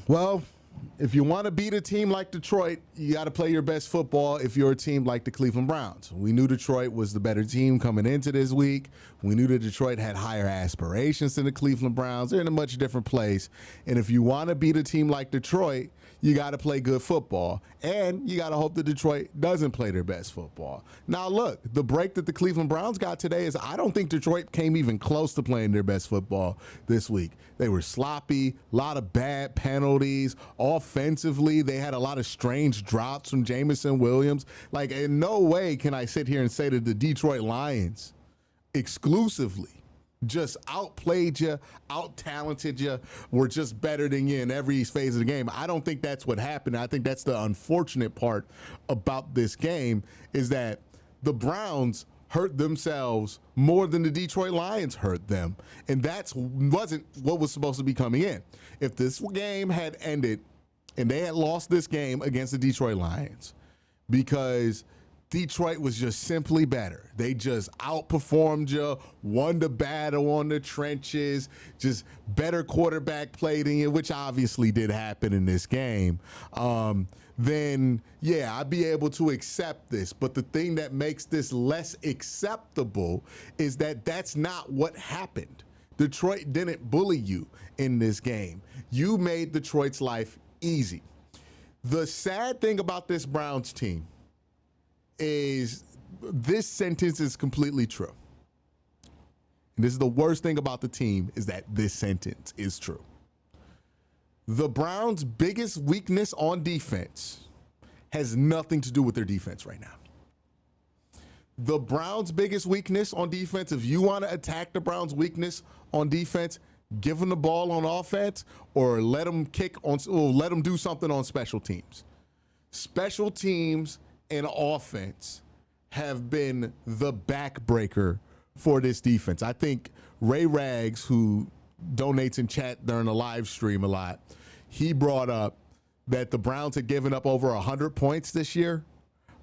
Well, if you want to beat a team like Detroit, you got to play your best football if you're a team like the Cleveland Browns. We knew Detroit was the better team coming into this week. We knew that Detroit had higher aspirations than the Cleveland Browns. They're in a much different place. And if you want to beat a team like Detroit, you got to play good football. And you got to hope that Detroit doesn't play their best football. Now, look, the break that the Cleveland Browns got today is I don't think Detroit came even close to playing their best football this week. They were sloppy, a lot of bad penalties. Offensively, they had a lot of strange drops from Jameson Williams. Like, in no way can I sit here and say that the Detroit Lions exclusively just outplayed you, out-talented you, were just better than you in every phase of the game. I don't think that's what happened. I think that's the unfortunate part about this game is that the Browns hurt themselves more than the Detroit Lions hurt them. And that wasn't what was supposed to be coming in. If this game had ended and they had lost this game against the Detroit Lions because Detroit was just simply better. They just outperformed you, won the battle on the trenches, just better quarterback play than you, which obviously did happen in this game. Then, yeah, I'd be able to accept this. But the thing that makes this less acceptable is that that's not what happened. Detroit didn't bully you in this game. You made Detroit's life easy. The sad thing about this Browns team is this sentence is completely true. And this is the worst thing about the team is that this sentence is true. The Browns' biggest weakness on defense has nothing to do with their defense right now. The Browns' biggest weakness on defense, if you want to attack the Browns' weakness on defense, give them the ball on offense or let them kick on, or let them do something on special teams. Special teams and offense have been the backbreaker for this defense. I think Ray Rags, who donates in chat during the live stream a lot, he brought up that the Browns had given up over 100 points this year,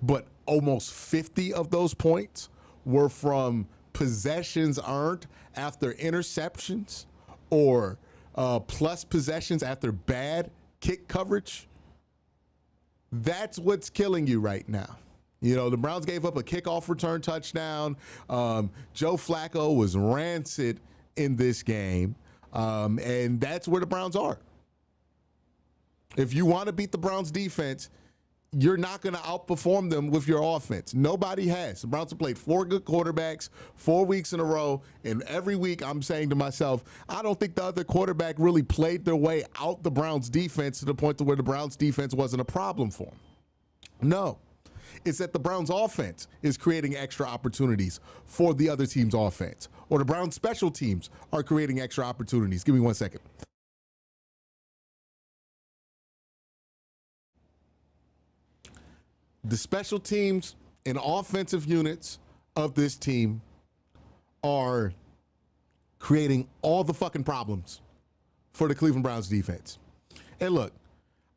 but almost 50 of those points were from possessions earned after interceptions or plus possessions after bad kick coverage. That's what's killing you right now. You know, the Browns gave up a kickoff return touchdown. Joe Flacco was rancid in this game. And that's where the Browns are. If you want to beat the Browns defense, you're not going to outperform them with your offense. Nobody has. The Browns have played 4 good quarterbacks 4 weeks in a row, and every week I'm saying to myself, I don't think the other quarterback really played their way out the Browns defense to the point to where the Browns defense wasn't a problem for them. No. It's that the Browns offense is creating extra opportunities for the other team's offense, or the Browns special teams are creating extra opportunities. Give me 1 second. The special teams and offensive units of this team are creating all the fucking problems for the Cleveland Browns defense. And look,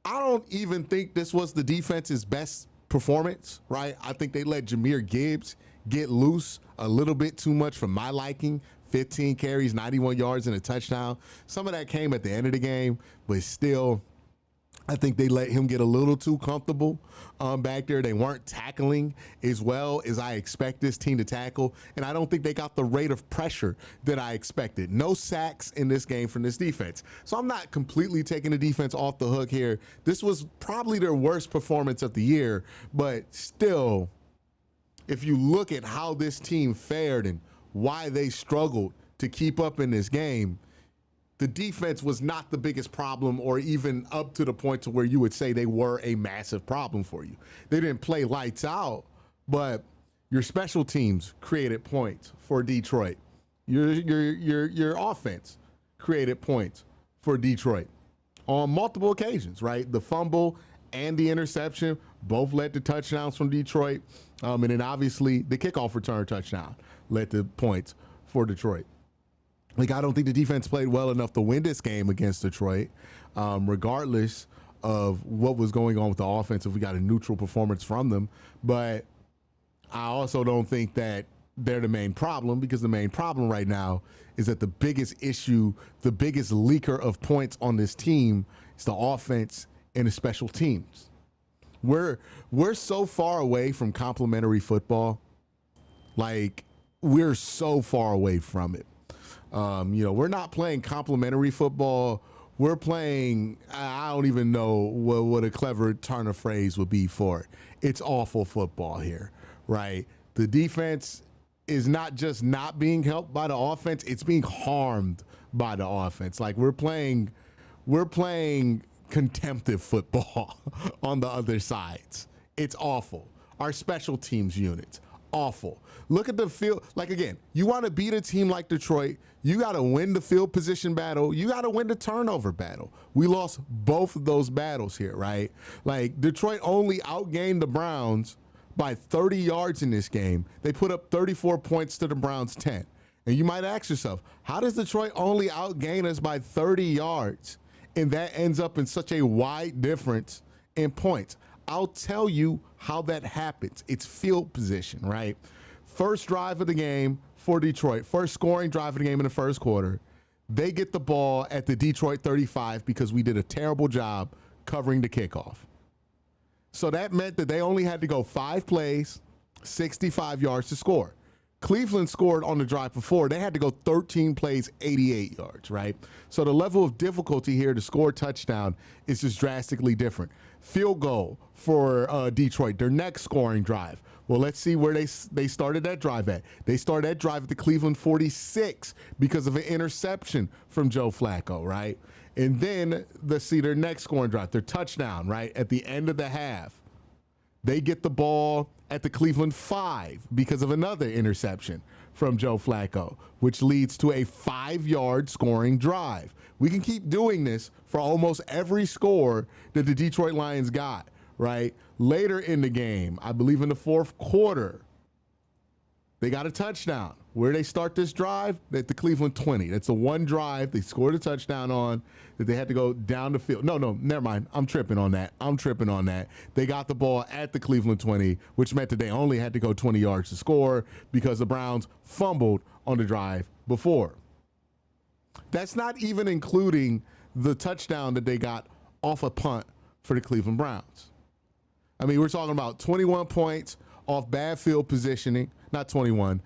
I don't even think this was the defense's best performance, right? I think they let Jahmyr Gibbs get loose a little bit too much for my liking. 15 carries, 91 yards, and a touchdown. Some of that came at the end of the game, but still, I think they let him get a little too comfortable back there. They weren't tackling as well as I expect this team to tackle, and I don't think they got the rate of pressure that I expected. No sacks in this game from this defense. So I'm not completely taking the defense off the hook here. This was probably their worst performance of the year, but still, if you look at how this team fared and why they struggled to keep up in this game, the defense was not the biggest problem, or even up to the point to where you would say they were a massive problem for you. They didn't play lights out, but your special teams created points for Detroit. Your offense created points for Detroit on multiple occasions, right? The fumble and the interception both led to touchdowns from Detroit. And then obviously the kickoff return touchdown led to points for Detroit. Like, I don't think the defense played well enough to win this game against Detroit, regardless of what was going on with the offense, if we got a neutral performance from them. But I also don't think that they're the main problem, because the main problem right now is that the biggest issue, the biggest leaker of points on this team is the offense and the special teams. We're so far away from complimentary football. Like, we're so far away from it. We're not playing complimentary football. We're playing, I don't even know what a clever turn of phrase would be for it. It's awful football here, right? The defense is not just not being helped by the offense, it's being harmed by the offense. Like, we're playing contemptive football on the other sides. It's awful. Our special teams units, awful. Look at the field. Like, again, you want to beat a team like Detroit, you got to win the field position battle. You got to win the turnover battle. We lost both of those battles here, right? Like, Detroit only outgained the Browns by 30 yards in this game. They put up 34 points to the Browns 10. And you might ask yourself, how does Detroit only outgain us by 30 yards? And that ends up in such a wide difference in points. I'll tell you how that happens. It's field position, right? First drive of the game for Detroit, first scoring drive of the game in the first quarter. They get the ball at the Detroit 35 because we did a terrible job covering the kickoff. So that meant that they only had to go 5 plays, 65 yards to score. Cleveland scored on the drive before. They had to go 13 plays, 88 yards, right? So the level of difficulty here to score a touchdown is just drastically different. Field goal for Detroit, their next scoring drive. Well, let's see where they started that drive at. They started that drive at the Cleveland 46 because of an interception from Joe Flacco, right? And then let's see their next scoring drive, their touchdown, right? At the end of the half, they get the ball at the Cleveland 5 because of another interception from Joe Flacco, which leads to a 5-yard scoring drive. We can keep doing this for almost every score that the Detroit Lions got, right? Later in the game, I believe in the fourth quarter, they got a touchdown Where they start this drive? At the Cleveland 20. That's the one drive they scored a touchdown on that they had to go down the field. No, never mind. I'm tripping on that. They got the ball at the Cleveland 20, which meant that they only had to go 20 yards to score because the Browns fumbled on the drive before. That's not even including the touchdown that they got off a punt for the Cleveland Browns. I mean, we're talking about 21 points off bad field positioning. Not 21.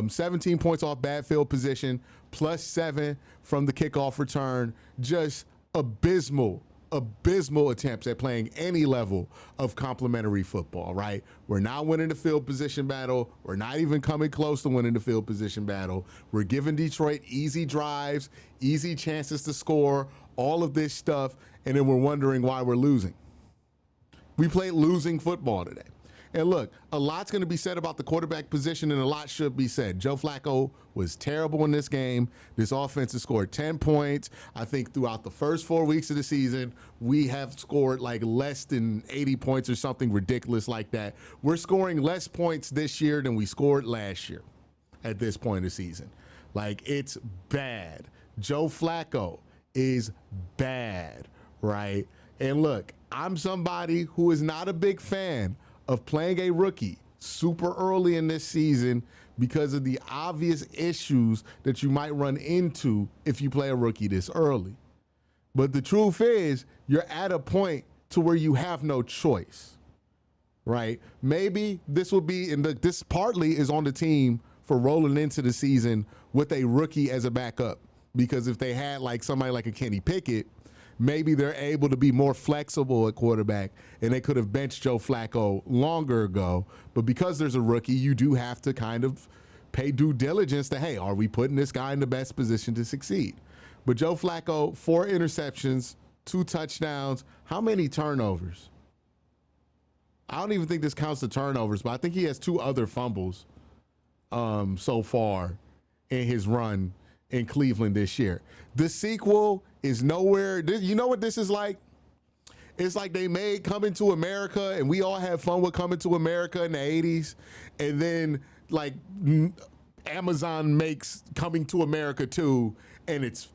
17 points off bad field position, plus 7 from the kickoff return. Just abysmal attempts at playing any level of complimentary football, right? We're not winning the field position battle. We're not even coming close to winning the field position battle. We're giving Detroit easy drives, easy chances to score, all of this stuff, and then we're wondering why we're losing. We played losing football today. And look, a lot's going to be said about the quarterback position, and a lot should be said. Joe Flacco was terrible in this game. This offense has scored 10 points. I think throughout the first 4 weeks of the season, we have scored like less than 80 points or something ridiculous like that. We're scoring less points this year than we scored last year at this point of the season. Like, it's bad. Joe Flacco is bad, right? And look, I'm somebody who is not a big fan of playing a rookie super early in this season because of the obvious issues that you might run into if you play a rookie this early. But the truth is, you're at a point to where you have no choice, right? Maybe this will be, and this partly is on the team for rolling into the season with a rookie as a backup. Because if they had like somebody like a Kenny Pickett, maybe they're able to be more flexible at quarterback, and they could have benched Joe Flacco longer ago. But because there's a rookie, you do have to kind of pay due diligence to, hey, are we putting this guy in the best position to succeed? But Joe Flacco, 4 interceptions, 2 touchdowns. How many turnovers? I don't even think this counts the turnovers, but I think he has 2 other fumbles so far in his run in Cleveland this year. The sequel is nowhere. You know what this is like? It's like they made Coming to America, and we all had fun with Coming to America in the 80s. And then, like, Amazon makes Coming to America 2, and it's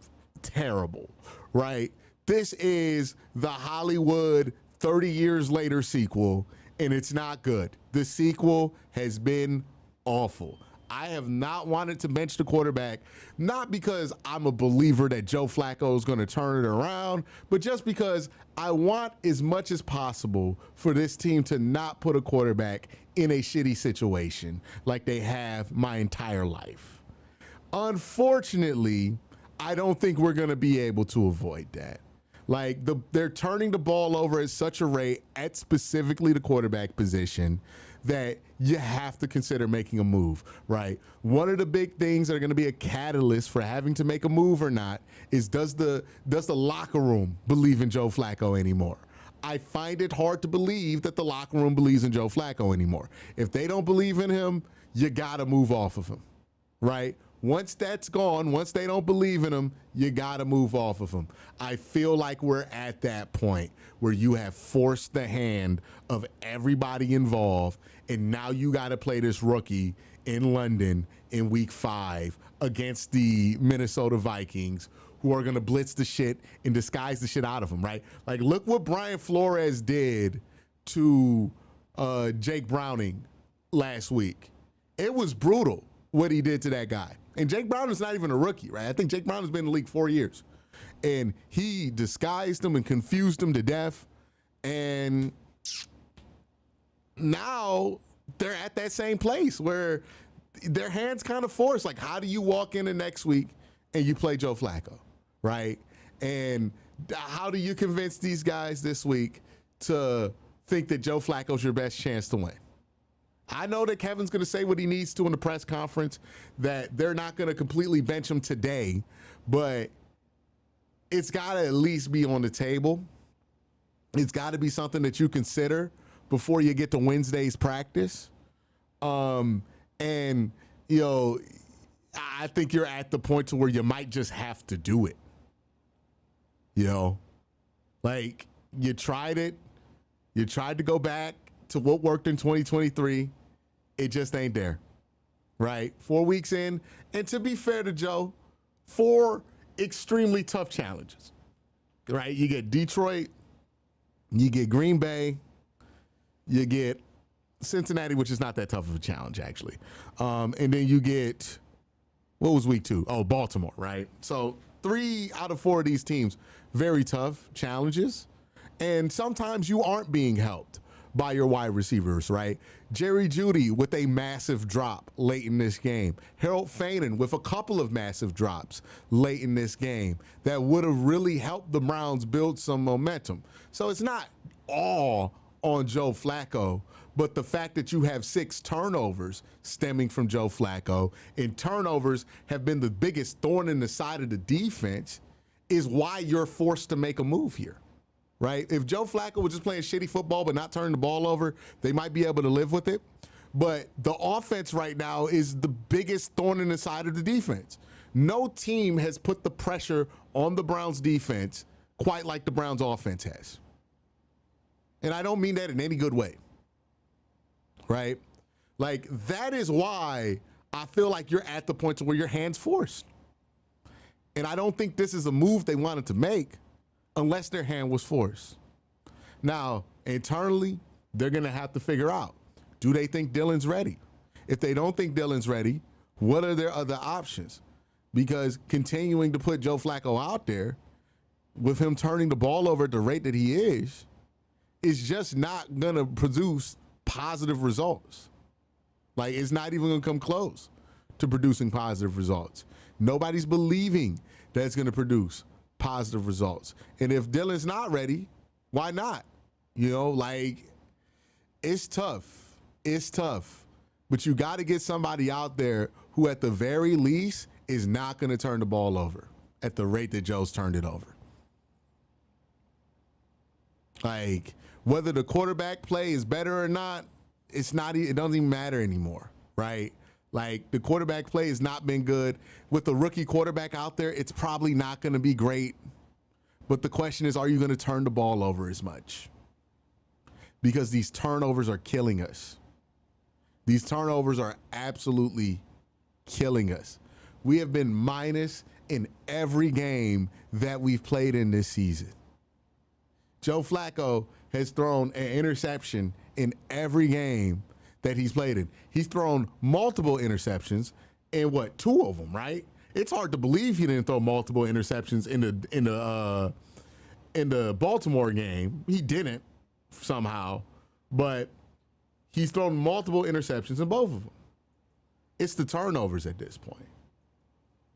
terrible, right? This is the Hollywood 30 years later sequel, and it's not good. The sequel has been awful. I have not wanted to bench the quarterback, not because I'm a believer that Joe Flacco is going to turn it around, but just because I want as much as possible for this team to not put a quarterback in a shitty situation like they have my entire life. Unfortunately, I don't think we're going to be able to avoid that. Like, they're turning the ball over at such a rate at specifically the quarterback position that you have to consider making a move, right? One of the big things that are going to be a catalyst for having to make a move or not is does the locker room believe in Joe Flacco anymore? I find it hard to believe that the locker room believes in Joe Flacco anymore. If they don't believe in him, you got to move off of him, right? Once that's gone, once they don't believe in him, you got to move off of him. I feel like we're at that point where you have forced the hand of everybody involved, and now you got to play this rookie in London in week 5 against the Minnesota Vikings, who are going to blitz the shit and disguise the shit out of him, right? Like, look what Brian Flores did to Jake Browning last week. It was brutal what he did to that guy. And Jake Browning is not even a rookie, right? I think Jake Browning has been in the league 4 years. And he disguised him and confused him to death. And now they're at that same place where their hands kind of forced. Like, how do you walk in the next week and you play Joe Flacco, right? And how do you convince these guys this week to think that Joe Flacco's your best chance to win? I know that Kevin's going to say what he needs to in the press conference, that they're not going to completely bench him today, but it's got to at least be on the table. It's got to be something that you consider before you get to Wednesday's practice. And, you know, I think you're at the point to where you might just have to do it. You know, like, you tried it. You tried to go back to what worked in 2023. It just ain't there. right? 4 weeks in. And to be fair to Joe, 4 extremely tough challenges, right? You get Detroit, you get Green Bay, you get Cincinnati, which is not that tough of a challenge, actually. And then you get, what was week 2? Oh, Baltimore, right? So 3 out of 4 of these teams, very tough challenges. And sometimes you aren't being helped by your wide receivers, right? Jerry Jeudy with a massive drop late in this game. Harold Faden with a couple of massive drops late in this game that would have really helped the Browns build some momentum. So it's not all on Joe Flacco, but the fact that you have 6 turnovers stemming from Joe Flacco, and turnovers have been the biggest thorn in the side of the defense, is why you're forced to make a move here, right? If Joe Flacco was just playing shitty football but not turning the ball over, they might be able to live with it. But the offense right now is the biggest thorn in the side of the defense. No team has put the pressure on the Browns defense quite like the Browns offense has. And I don't mean that in any good way, right? Like, that is why I feel like you're at the point to where your hand's forced. And I don't think this is a move they wanted to make unless their hand was forced. Now, internally, they're going to have to figure out, do they think Dylan's ready? If they don't think Dylan's ready, what are their other options? Because continuing to put Joe Flacco out there with him turning the ball over at the rate that he is just not going to produce positive results. Like, it's not even going to come close to producing positive results. Nobody's believing that it's going to produce positive results. And if Dylan's not ready, why not? You know, like, it's tough. It's tough. But you got to get somebody out there who, at the very least, is not going to turn the ball over at the rate that Joe's turned it over. Like, whether the quarterback play is better or not, it doesn't even matter anymore, right? Like, the quarterback play has not been good. With the rookie quarterback out there, it's probably not going to be great. But the question is, are you going to turn the ball over as much? Because these turnovers are killing us. These turnovers are absolutely killing us. We have been minus in every game that we've played in this season. Joe Flacco has thrown an interception in every game that he's played in. He's thrown multiple interceptions in 2 of them, right? It's hard to believe he didn't throw multiple interceptions in the Baltimore game. He didn't somehow, but he's thrown multiple interceptions in both of them. It's the turnovers at this point,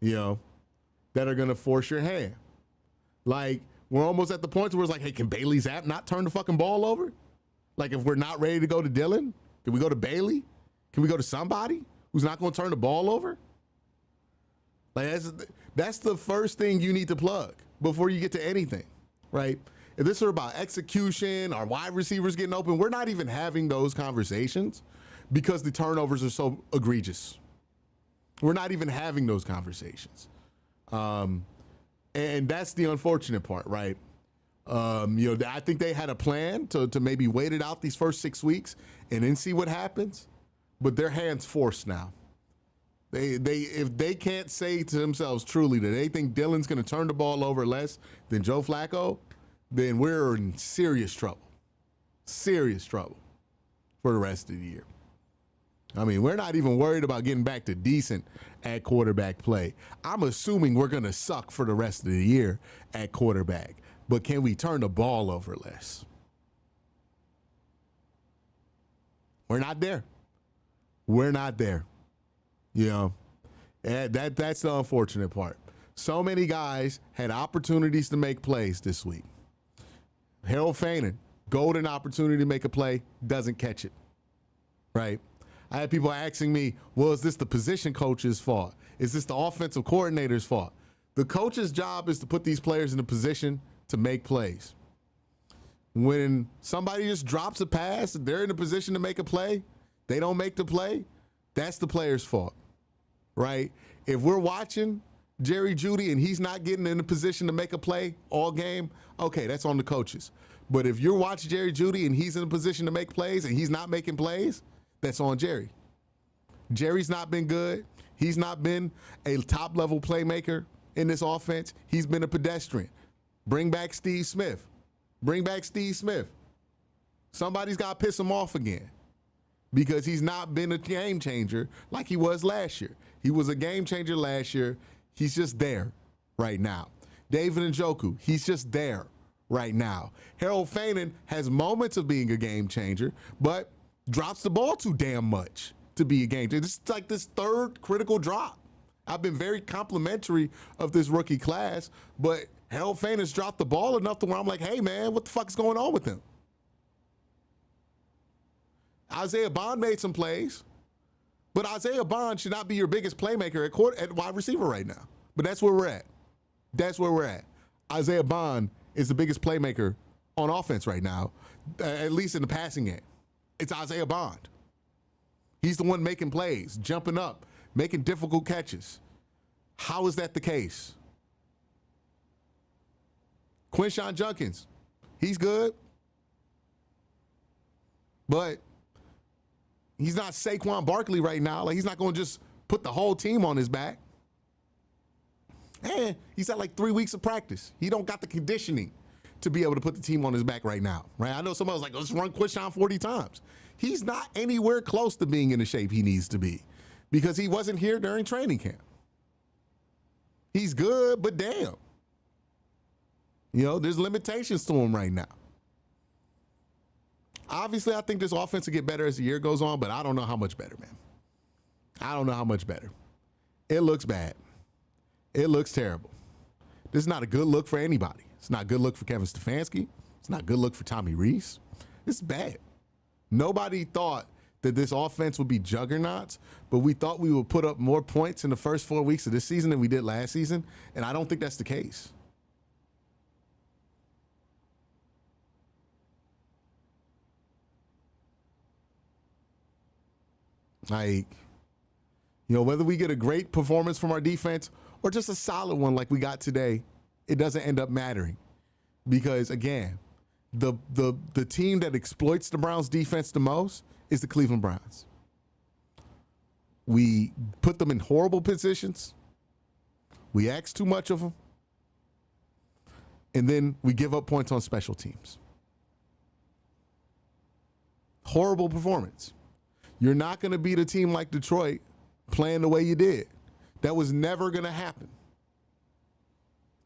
you know, that are going to force your hand. Like, we're almost at the point where it's like, hey, can Bailey Zapp not turn the fucking ball over? Like, if we're not ready to go to Dylan, can we go to Bailey? Can we go to somebody who's not going to turn the ball over? Like, that's the first thing you need to plug before you get to anything, right? If this is about execution, our wide receivers getting open, we're not even having those conversations because the turnovers are so egregious. We're not even having those conversations. And that's the unfortunate part, right? You know, I think they had a plan to maybe wait it out these first 6 weeks and then see what happens. But their hands forced now. If they can't say to themselves truly that they think Dylan's going to turn the ball over less than Joe Flacco, then we're in serious trouble. Serious trouble for the rest of the year. I mean, we're not even worried about getting back to decent at quarterback play. I'm assuming we're going to suck for the rest of the year at quarterback. But can we turn the ball over less? We're not there. We're not there. You know, that's the unfortunate part. So many guys had opportunities to make plays this week. Harold Faden, golden opportunity to make a play, doesn't catch it, right? I had people asking me, well, is this the position coach's fault? Is this the offensive coordinator's fault? The coach's job is to put these players in a position to make plays. When somebody just drops a pass, they're in a position to make a play, they don't make the play, that's the player's fault, right? If we're watching Jerry Jeudy and he's not getting in a position to make a play all game, okay, that's on the coaches. But if you're watching Jerry Jeudy and he's in a position to make plays and he's not making plays, that's on Jerry. Jerry's not been good. He's not been a top-level playmaker in this offense. He's been a pedestrian. Bring back Steve Smith. Bring back Steve Smith. Somebody's got to piss him off again because he's not been a game changer like he was last year. He was a game changer last year. He's just there right now. David Njoku, he's just there right now. Harold Fainin has moments of being a game changer, but drops the ball too damn much to be a game changer. This is like this third critical drop. I've been very complimentary of this rookie class, but Harold Fainan's dropped the ball enough to where I'm like, hey, man, what the fuck is going on with him? Isaiah Bond made some plays, but Isaiah Bond should not be your biggest playmaker at wide receiver right now. But that's where we're at. That's where we're at. Isaiah Bond is the biggest playmaker on offense right now, at least in the passing game. It's Isaiah Bond. He's the one making plays, jumping up, making difficult catches. How is that the case? Quinshon Judkins, he's good, but he's not Saquon Barkley right now. Like, he's not going to just put the whole team on his back. And he's had like 3 weeks of practice. He don't got the conditioning to be able to put the team on his back right now, right? I know somebody was like, let's run Quinshon 40 times. He's not anywhere close to being in the shape he needs to be because he wasn't here during training camp. He's good, but damn. You know, there's limitations to him right now. Obviously, I think this offense will get better as the year goes on, but I don't know how much better, man. I don't know how much better. It looks bad. It looks terrible. This is not a good look for anybody. It's not a good look for Kevin Stefanski. It's not a good look for Tommy Rees. It's bad. Nobody thought that this offense would be juggernauts, but we thought we would put up more points in the first 4 weeks of this season than we did last season, and I don't think that's the case. Like, you know, whether we get a great performance from our defense or just a solid one like we got today, it doesn't end up mattering. Because, again, the team that exploits the Browns defense the most is the Cleveland Browns. We put them in horrible positions. We ask too much of them. And then we give up points on special teams. Horrible performance. You're not going to beat a team like Detroit playing the way you did. That was never going to happen.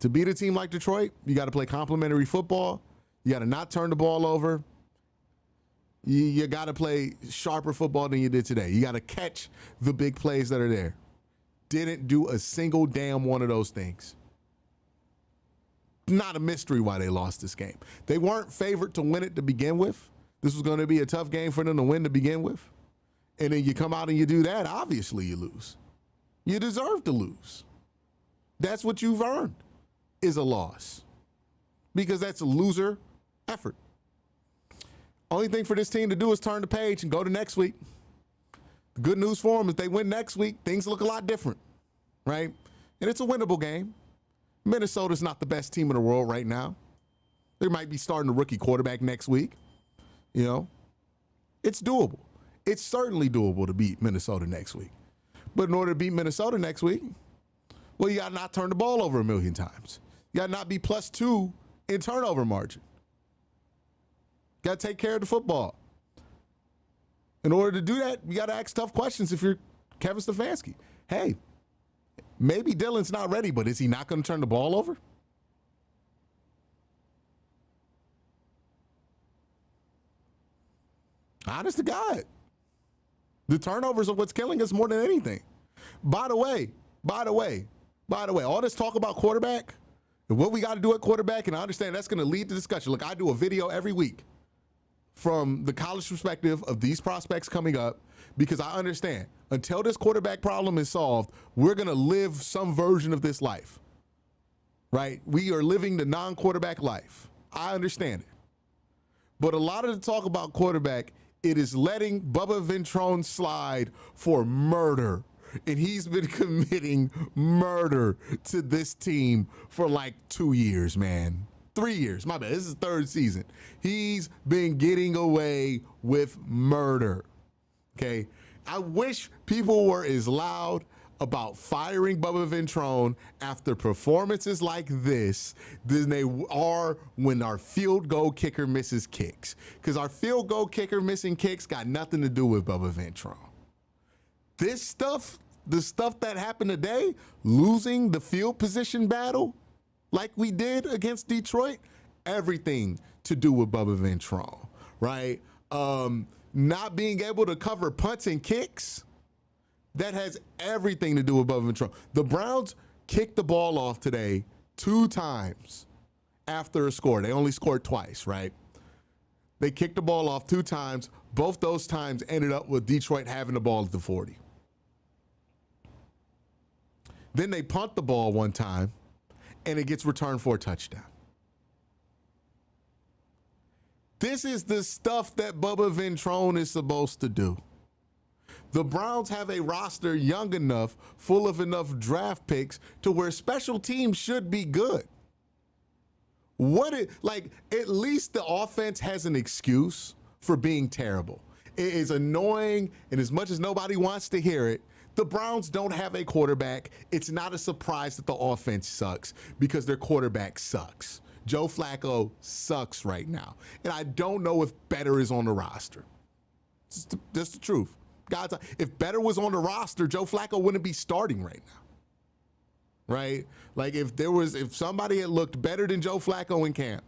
To beat a team like Detroit, you got to play complementary football. You got to not turn the ball over. You got to play sharper football than you did today. You got to catch the big plays that are there. Didn't do a single damn one of those things. Not a mystery why they lost this game. They weren't favored to win it to begin with. This was going to be a tough game for them to win to begin with. And then you come out and you do that, obviously you lose. You deserve to lose. That's what you've earned, is a loss. Because that's a loser effort. Only thing for this team to do is turn the page and go to next week. The good news for them is they win next week, things look a lot different, right? And it's a winnable game. Minnesota's not the best team in the world right now. They might be starting a rookie quarterback next week. You know, it's doable. It's certainly doable to beat Minnesota next week. But in order to beat Minnesota next week, well, you got to not turn the ball over a million times. You got to not be +2 in turnover margin. Got to take care of the football. In order to do that, you got to ask tough questions if you're Kevin Stefanski. Hey, maybe Dylan's not ready, but is he not going to turn the ball over? Honest to God. The turnovers are what's killing us more than anything. By the way, all this talk about quarterback and what we got to do at quarterback, and I understand that's going to lead to discussion. Look, I do a video every week from the college perspective of these prospects coming up because I understand until this quarterback problem is solved, we're going to live some version of this life, right? We are living the non-quarterback life. I understand it. But a lot of the talk about quarterback, it is letting Bubba Ventrone slide for murder. And he's been committing murder to this team for like 2 years, man. 3 years, my bad. This is third season. He's been getting away with murder. Okay. I wish people were as loud about firing Bubba Ventrone after performances like this than they are when our field goal kicker misses kicks. Because our field goal kicker missing kicks got nothing to do with Bubba Ventrone. This stuff, the stuff that happened today, losing the field position battle like we did against Detroit, everything to do with Bubba Ventrone, right? Not being able to cover punts and kicks, that has everything to do with Bubba Ventrone. The Browns kicked the ball off today 2 times after a score. They only scored twice, right? They kicked the ball off 2 times. Both those times ended up with Detroit having the ball at the 40. Then they punt the ball 1 time, and it gets returned for a touchdown. This is the stuff that Bubba Ventrone is supposed to do. The Browns have a roster young enough, full of enough draft picks to where special teams should be good. At least the offense has an excuse for being terrible. It is annoying, and as much as nobody wants to hear it, the Browns don't have a quarterback. It's not a surprise that the offense sucks because their quarterback sucks. Joe Flacco sucks right now. And I don't know if Better is on the roster. That's the truth. Guys, if Better was on the roster, Joe Flacco wouldn't be starting right now. Right? Like if somebody had looked better than Joe Flacco in camp,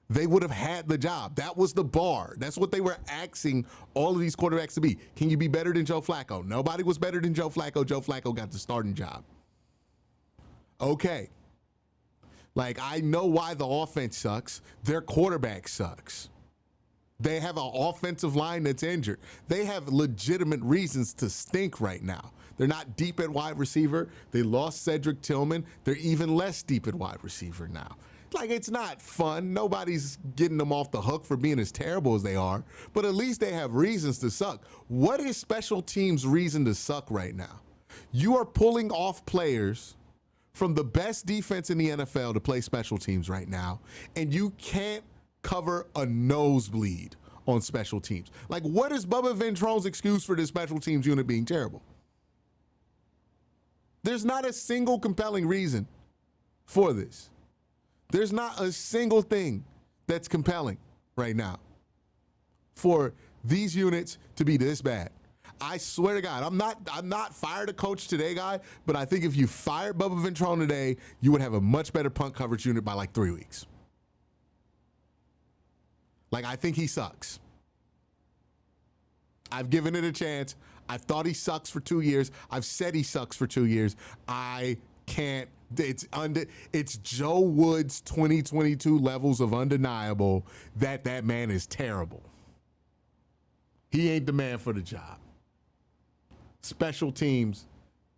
they would have had the job. That was the bar. That's what they were asking all of these quarterbacks to be. Can you be better than Joe Flacco? Nobody was better than Joe Flacco. Joe Flacco got the starting job. Okay. Like, I know why the offense sucks. Their quarterback sucks. They have an offensive line that's injured. They have legitimate reasons to stink right now. They're not deep at wide receiver. They lost Cedric Tillman. They're even less deep at wide receiver now. Like, it's not fun. Nobody's getting them off the hook for being as terrible as they are, but at least they have reasons to suck. What is special teams' reason to suck right now? You are pulling off players from the best defense in the NFL to play special teams right now, and you can't cover a nosebleed on special teams. Like, what is Bubba Ventrone's excuse for this special teams unit being terrible? There's not a single compelling reason for this. There's not a single thing that's compelling right now for these units to be this bad. I swear to God, I'm not fired a coach today, guy, but I think if you fired Bubba Ventrone today, you would have a much better punt coverage unit by like 3 weeks. Like, I think he sucks. I've given it a chance. I've thought he sucks for 2 years. I've said he sucks for 2 years. I can't. It's Joe Woods 2022 levels of undeniable that man is terrible. He ain't the man for the job. Special teams,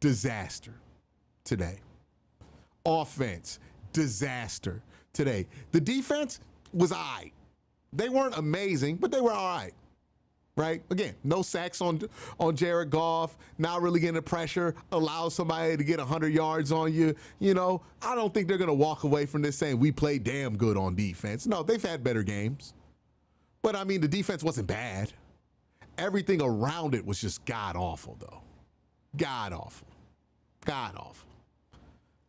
disaster today. Offense, disaster today. The defense was all right. They weren't amazing, but they were all right. Right? Again, no sacks on Jared Goff, not really getting the pressure, allow somebody to get 100 yards on you. You know, I don't think they're going to walk away from this saying we played damn good on defense. No, they've had better games. But, I mean, the defense wasn't bad. Everything around it was just god-awful, though. God-awful. God-awful.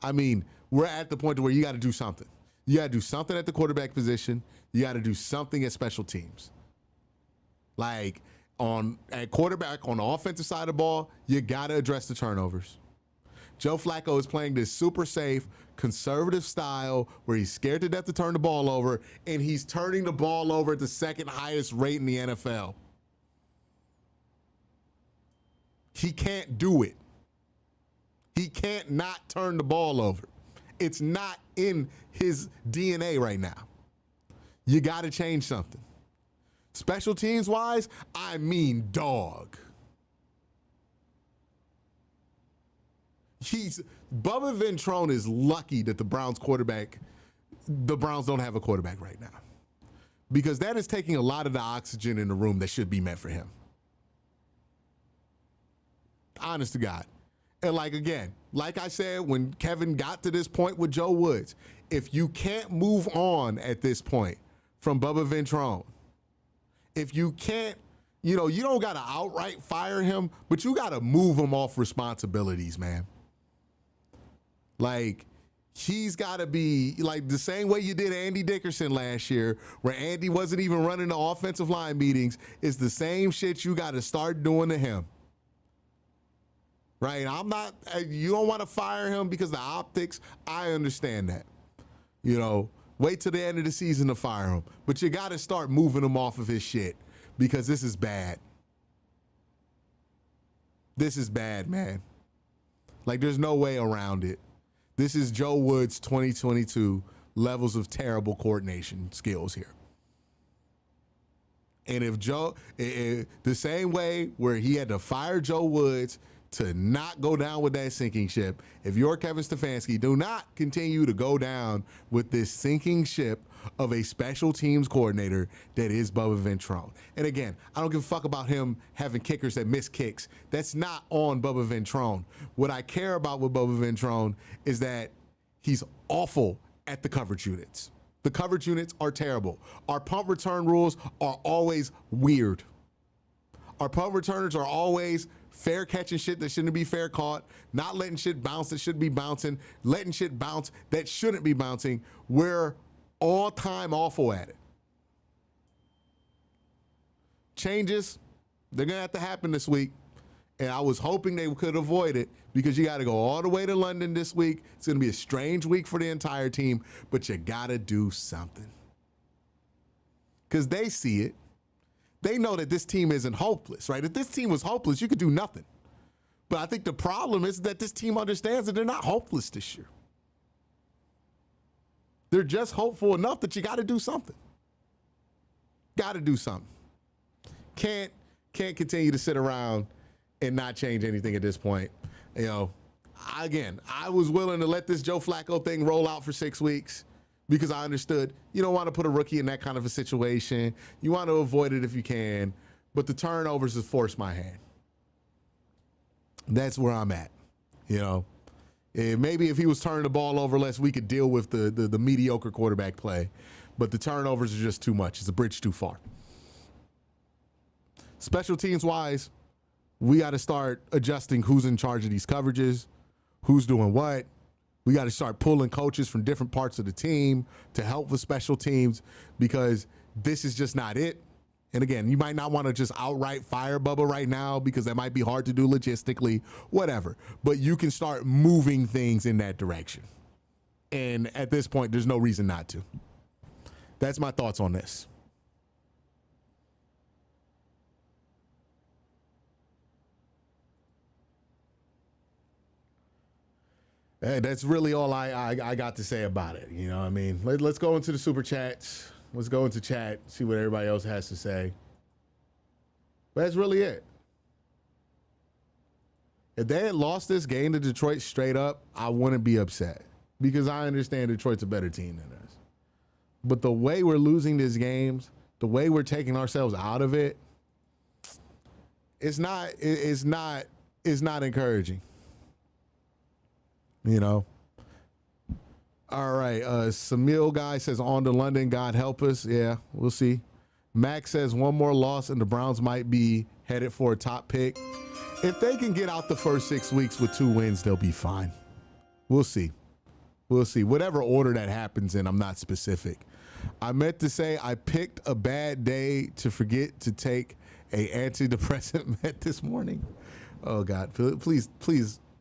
I mean, we're at the point where you got to do something. You got to do something at the quarterback position. You got to do something at special teams. Like, at quarterback, on the offensive side of the ball, you got to address the turnovers. Joe Flacco is playing this super safe, conservative style where he's scared to death to turn the ball over, and he's turning the ball over at the second highest rate in the NFL. He can't do it. He can't not turn the ball over. It's not in his DNA right now. You got to change something. Special teams wise, I mean, dog. Bubba Ventrone is lucky that the Browns don't have a quarterback right now, because that is taking a lot of the oxygen in the room that should be meant for him. Honest to God. And like I said, when Kevin got to this point with Joe Woods, if you can't move on at this point from Bubba Ventrone, if you can't you know, you don't got to outright fire him, but you got to move him off responsibilities, man. Like, he's got to be like the same way you did Andy Dickerson last year, where Andy wasn't even running the offensive line meetings. It's the same shit you got to start doing to him. Right? You don't want to fire him because of the optics. I understand that. You know, wait till the end of the season to fire him. But you got to start moving him off of his shit because this is bad. This is bad, man. Like, there's no way around it. This is Joe Woods 2022 levels of terrible coordination skills here. And if the same way where he had to fire Joe Woods to not go down with that sinking ship, if you're Kevin Stefanski, do not continue to go down with this sinking ship of a special teams coordinator that is Bubba Ventrone. And again, I don't give a fuck about him having kickers that miss kicks. That's not on Bubba Ventrone. What I care about with Bubba Ventrone is that he's awful at the coverage units. The coverage units are terrible. Our punt return rules are always weird. Our punt returners are always fair catching shit that shouldn't be fair caught, not letting shit bounce that should be bouncing, letting shit bounce that shouldn't be bouncing. We're all time awful at it. Changes, they're going to have to happen this week. And I was hoping they could avoid it because you got to go all the way to London this week. It's going to be a strange week for the entire team, but you got to do something. Because they see it. They know that this team isn't hopeless, right? If this team was hopeless, you could do nothing. But I think the problem is that this team understands that they're not hopeless this year. They're just hopeful enough that you got to do something. Got to do something. Can't continue to sit around and not change anything at this point. You know, I was willing to let this Joe Flacco thing roll out for 6 weeks because I understood you don't want to put a rookie in that kind of a situation. You want to avoid it if you can, but the turnovers has forced my hand. That's where I'm at, you know. And maybe if he was turning the ball over less, we could deal with the mediocre quarterback play, but the turnovers are just too much. It's a bridge too far. Special teams wise, we got to start adjusting who's in charge of these coverages, who's doing what. We got to start pulling coaches from different parts of the team to help with special teams because this is just not it. And again, you might not want to just outright fire Bubba right now because that might be hard to do logistically, whatever. But you can start moving things in that direction. And at this point, there's no reason not to. That's my thoughts on this. Hey, that's really all I got to say about it. You know what I mean? Let's go into the super chats. Let's go into chat, see what everybody else has to say. But that's really it. If they had lost this game to Detroit straight up, I wouldn't be upset because I understand Detroit's a better team than us. But the way we're losing these games, the way we're taking ourselves out of it, it's not encouraging. You know? All right. Samil guy says, on to London, God help us. Yeah, we'll see. Max says, one more loss and the Browns might be headed for a top pick. If they can get out the first 6 weeks with 2 wins, they'll be fine. We'll see. We'll see. Whatever order that happens in, I'm not specific. I meant to say I picked a bad day to forget to take a antidepressant med this morning. Oh, God. Please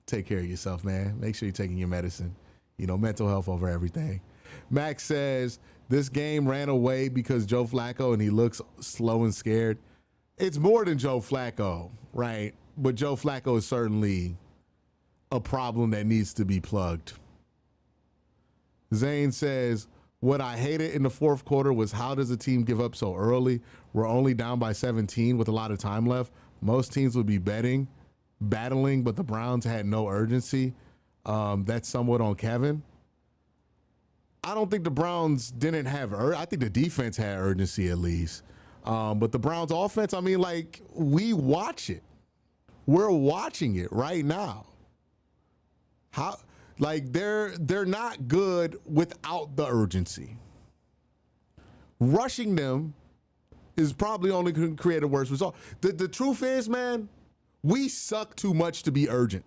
take care of yourself, man. Make sure you're taking your medicine. You know, mental health over everything. Max says, this game ran away because Joe Flacco and he looks slow and scared. It's more than Joe Flacco, right? But Joe Flacco is certainly a problem that needs to be plugged. Zane says, what I hated in the fourth quarter was how does a team give up so early? We're only down by 17 with a lot of time left. Most teams would be battling, but the Browns had no urgency. That's somewhat on Kevin. I don't think the Browns didn't have I think the defense had urgency at least. But the Browns offense, I mean, like, we watch it. We're watching it right now. How, like, they're not good without the urgency. Rushing them is probably only going to create a worse result. The truth is, man, we suck too much to be urgent.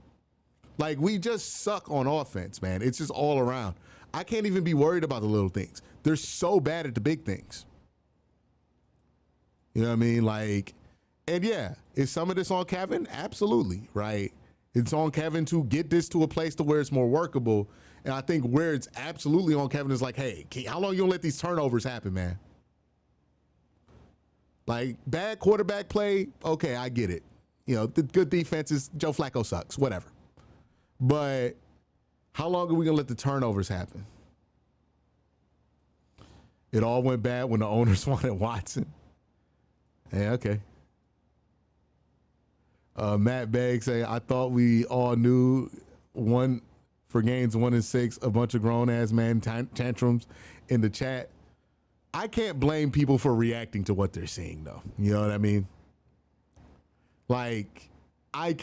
Like, we just suck on offense, man. It's just all around. I can't even be worried about the little things. They're so bad at the big things. You know what I mean? Like, and yeah, is some of this on Kevin? Absolutely, right? It's on Kevin to get this to a place to where it's more workable. And I think where it's absolutely on Kevin is like, hey, how long you gonna let these turnovers happen, man? Like, bad quarterback play, okay, I get it. You know, the good defenses, Joe Flacco sucks, whatever. But how long are we going to let the turnovers happen? It all went bad when the owners wanted Watson. Yeah, okay. Matt Begg say, I thought we all knew one for games 1 and 6, a bunch of grown-ass man tantrums in the chat. I can't blame people for reacting to what they're seeing, though. You know what I mean? Like, I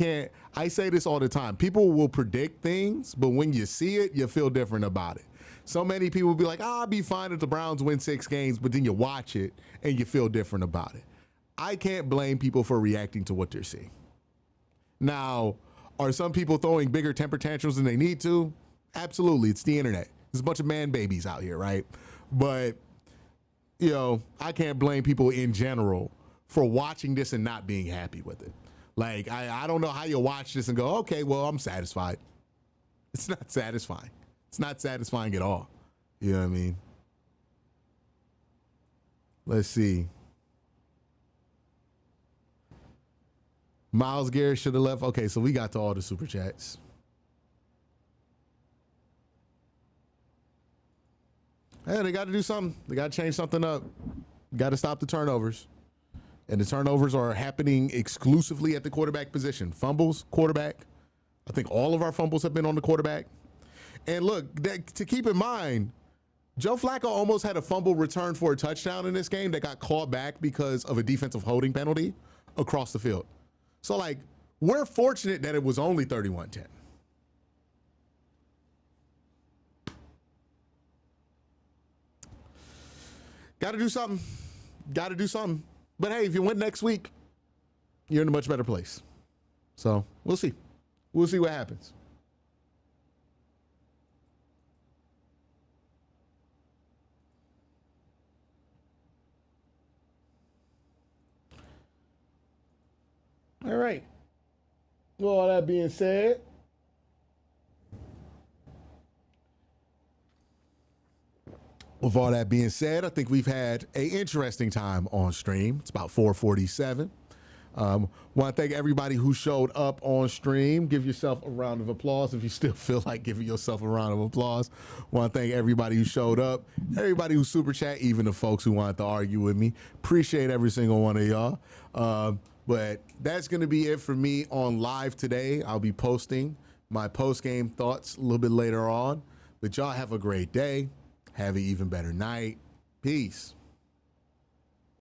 say this all the time. People will predict things, but when you see it, you feel different about it. So many people will be like, I'll be fine if the Browns win 6 games, but then you watch it and you feel different about it. I can't blame people for reacting to what they're seeing. Now, are some people throwing bigger temper tantrums than they need to? Absolutely. It's the internet. There's a bunch of man babies out here, right? But, you know, I can't blame people in general for watching this and not being happy with it. Like, I don't know how you watch this and go, okay, well, I'm satisfied. It's not satisfying. It's not satisfying at all. You know what I mean? Let's see. Miles Garrett should have left. Okay, so we got to all the super chats. Hey, they got to do something. They got to change something up. Got to stop the turnovers. And the turnovers are happening exclusively at the quarterback position. Fumbles, quarterback. I think all of our fumbles have been on the quarterback. And look, to keep in mind, Joe Flacco almost had a fumble return for a touchdown in this game that got called back because of a defensive holding penalty across the field. So, like, we're fortunate that it was only 31-10. Got to do something. Got to do something. But, hey, if you win next week, you're in a much better place. So, we'll see. We'll see what happens. All right. Well, all that being said, I think we've had an interesting time on stream. It's about 4:47. Want to thank everybody who showed up on stream. Give yourself a round of applause if you still feel like giving yourself a round of applause. Want to thank everybody who showed up, everybody who super chat, even the folks who wanted to argue with me. Appreciate every single one of y'all. But that's going to be it for me on live today. I'll be posting my post-game thoughts a little bit later on. But y'all have a great day. Have an even better night. Peace.